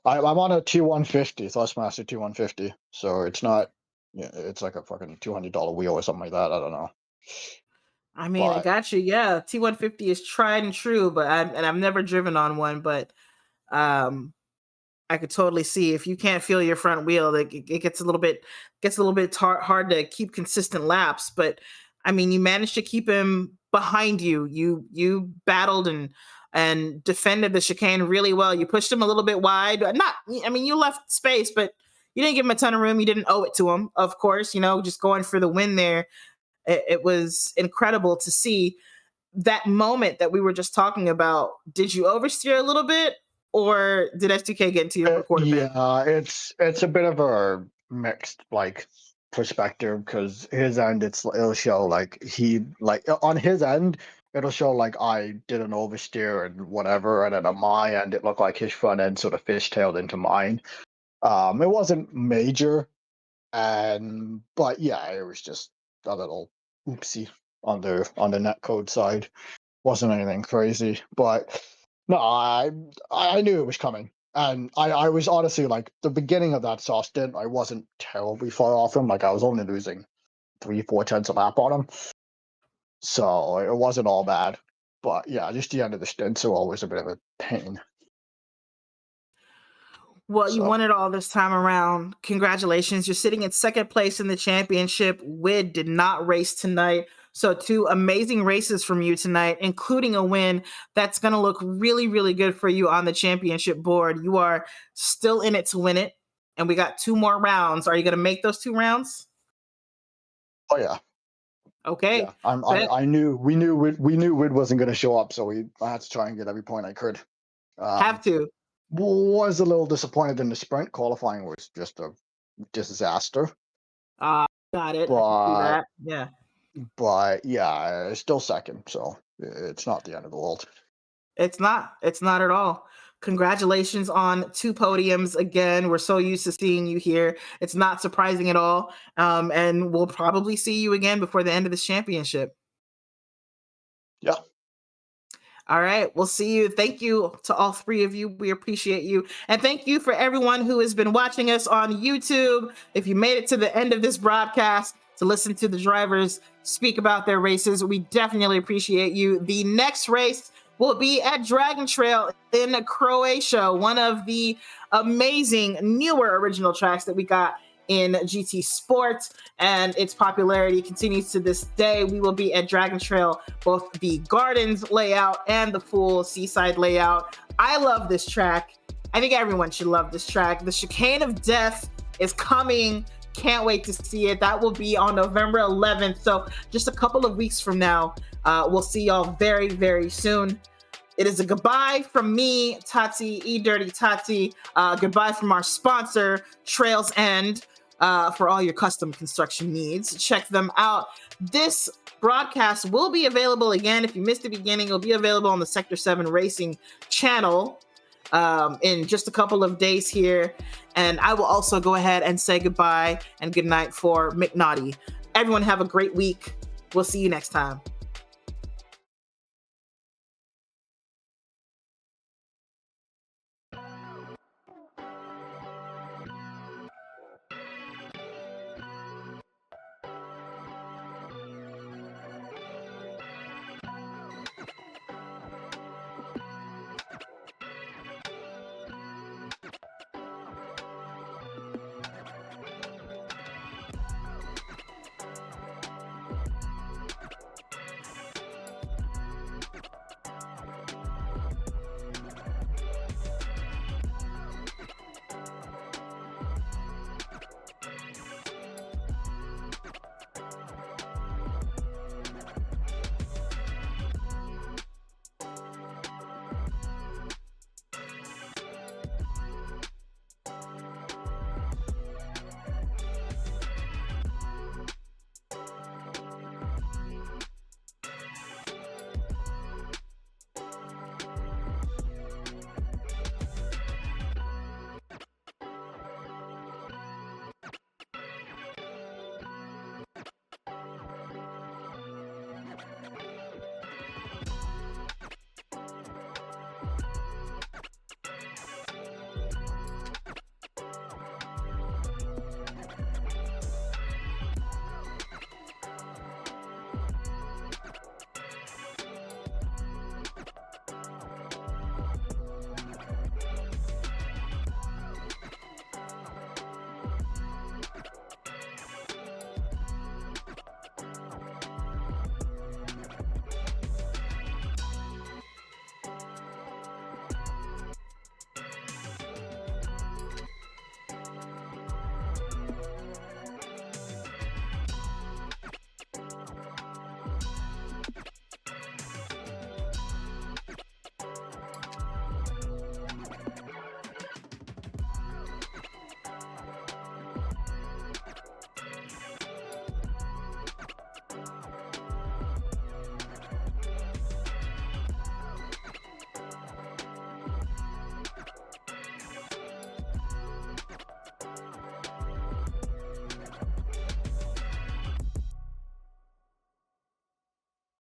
S4: I'm on a T150, Thrustmaster T150, so it's not. Yeah, it's like a fucking $200 wheel or something like that. I don't know,
S1: I mean, I
S4: but
S1: got you. Yeah, T150 is tried and true, but I've never driven on one, but um I could totally see if you can't feel your front wheel, that it gets a little bit hard to keep consistent laps. But I mean, you managed to keep him behind you. You battled and defended the chicane really well. You pushed him a little bit wide. Not, I mean, you left space, but you didn't give him a ton of room. You didn't owe it to him, of course. Just going for the win there. It was incredible to see that moment that we were just talking about. Did you oversteer a little bit, or did S2K get into your quarter panel?
S4: yeah, it's a bit of a mixed like perspective because his end it'll show like he like on his end it'll show like I did an oversteer and whatever, and then on my end it looked like his front end sort of fishtailed into mine. It wasn't major, but yeah, it was just a little oopsie on the netcode side. Wasn't anything crazy, but no, I knew it was coming. And I was honestly like the beginning of that sauce stint, I wasn't terribly far off him. Like I was only losing 3-4 tenths a lap on him. So it wasn't all bad. But yeah, just the end of the stints are always a bit of a pain.
S1: Well, you
S4: So
S1: won it all this time around. Congratulations. You're sitting in second place in the championship. Wid did not race tonight. So 2 amazing races from you tonight, including a win that's going to look really, really good for you on the championship board. You are still in it to win it. And we got 2 more rounds. Are you going to make those 2 rounds?
S4: oh yeah.
S1: Okay.
S4: Yeah. I knew we knew Wid wasn't gonna show up, so I had to try and get every point I could.
S1: Have to.
S4: Was a little disappointed in the sprint. Qualifying was just a disaster.
S1: Got it. I can see
S4: But
S1: that. Yeah.
S4: but yeah, it's still second, so it's not the end of the world.
S1: It's not. It's not at all. Congratulations on 2 podiums again. We're so used to seeing you here. It's not surprising at all. And we'll probably see you again before the end of this championship.
S4: Yeah.
S1: All right. We'll see you. Thank you to all 3 of you. We appreciate you. And thank you for everyone who has been watching us on YouTube. If you made it to the end of this broadcast to listen to the drivers speak about their races, we definitely appreciate you. The next race will be at Dragon Trail in Croatia, one of the amazing newer original tracks that we got in GT Sport, and its popularity continues to this day. We will be at Dragon Trail, both the Gardens layout and the full Seaside layout. I love this track. I think everyone should love this track. The Chicane of Death is coming. Can't wait to see it. That will be on November 11th. So just a couple of weeks from now. We'll see y'all very, very soon. It is a goodbye from me, Tati, E-Dirty Tati. Goodbye from our sponsor, Trails End, for all your custom construction needs. Check them out. This broadcast will be available again. If you missed the beginning, it'll be available on the Sector 7 Racing channel in just a couple of days here. And I will also go ahead and say goodbye and good night for McNaughty. Everyone have a great week. We'll see you next time.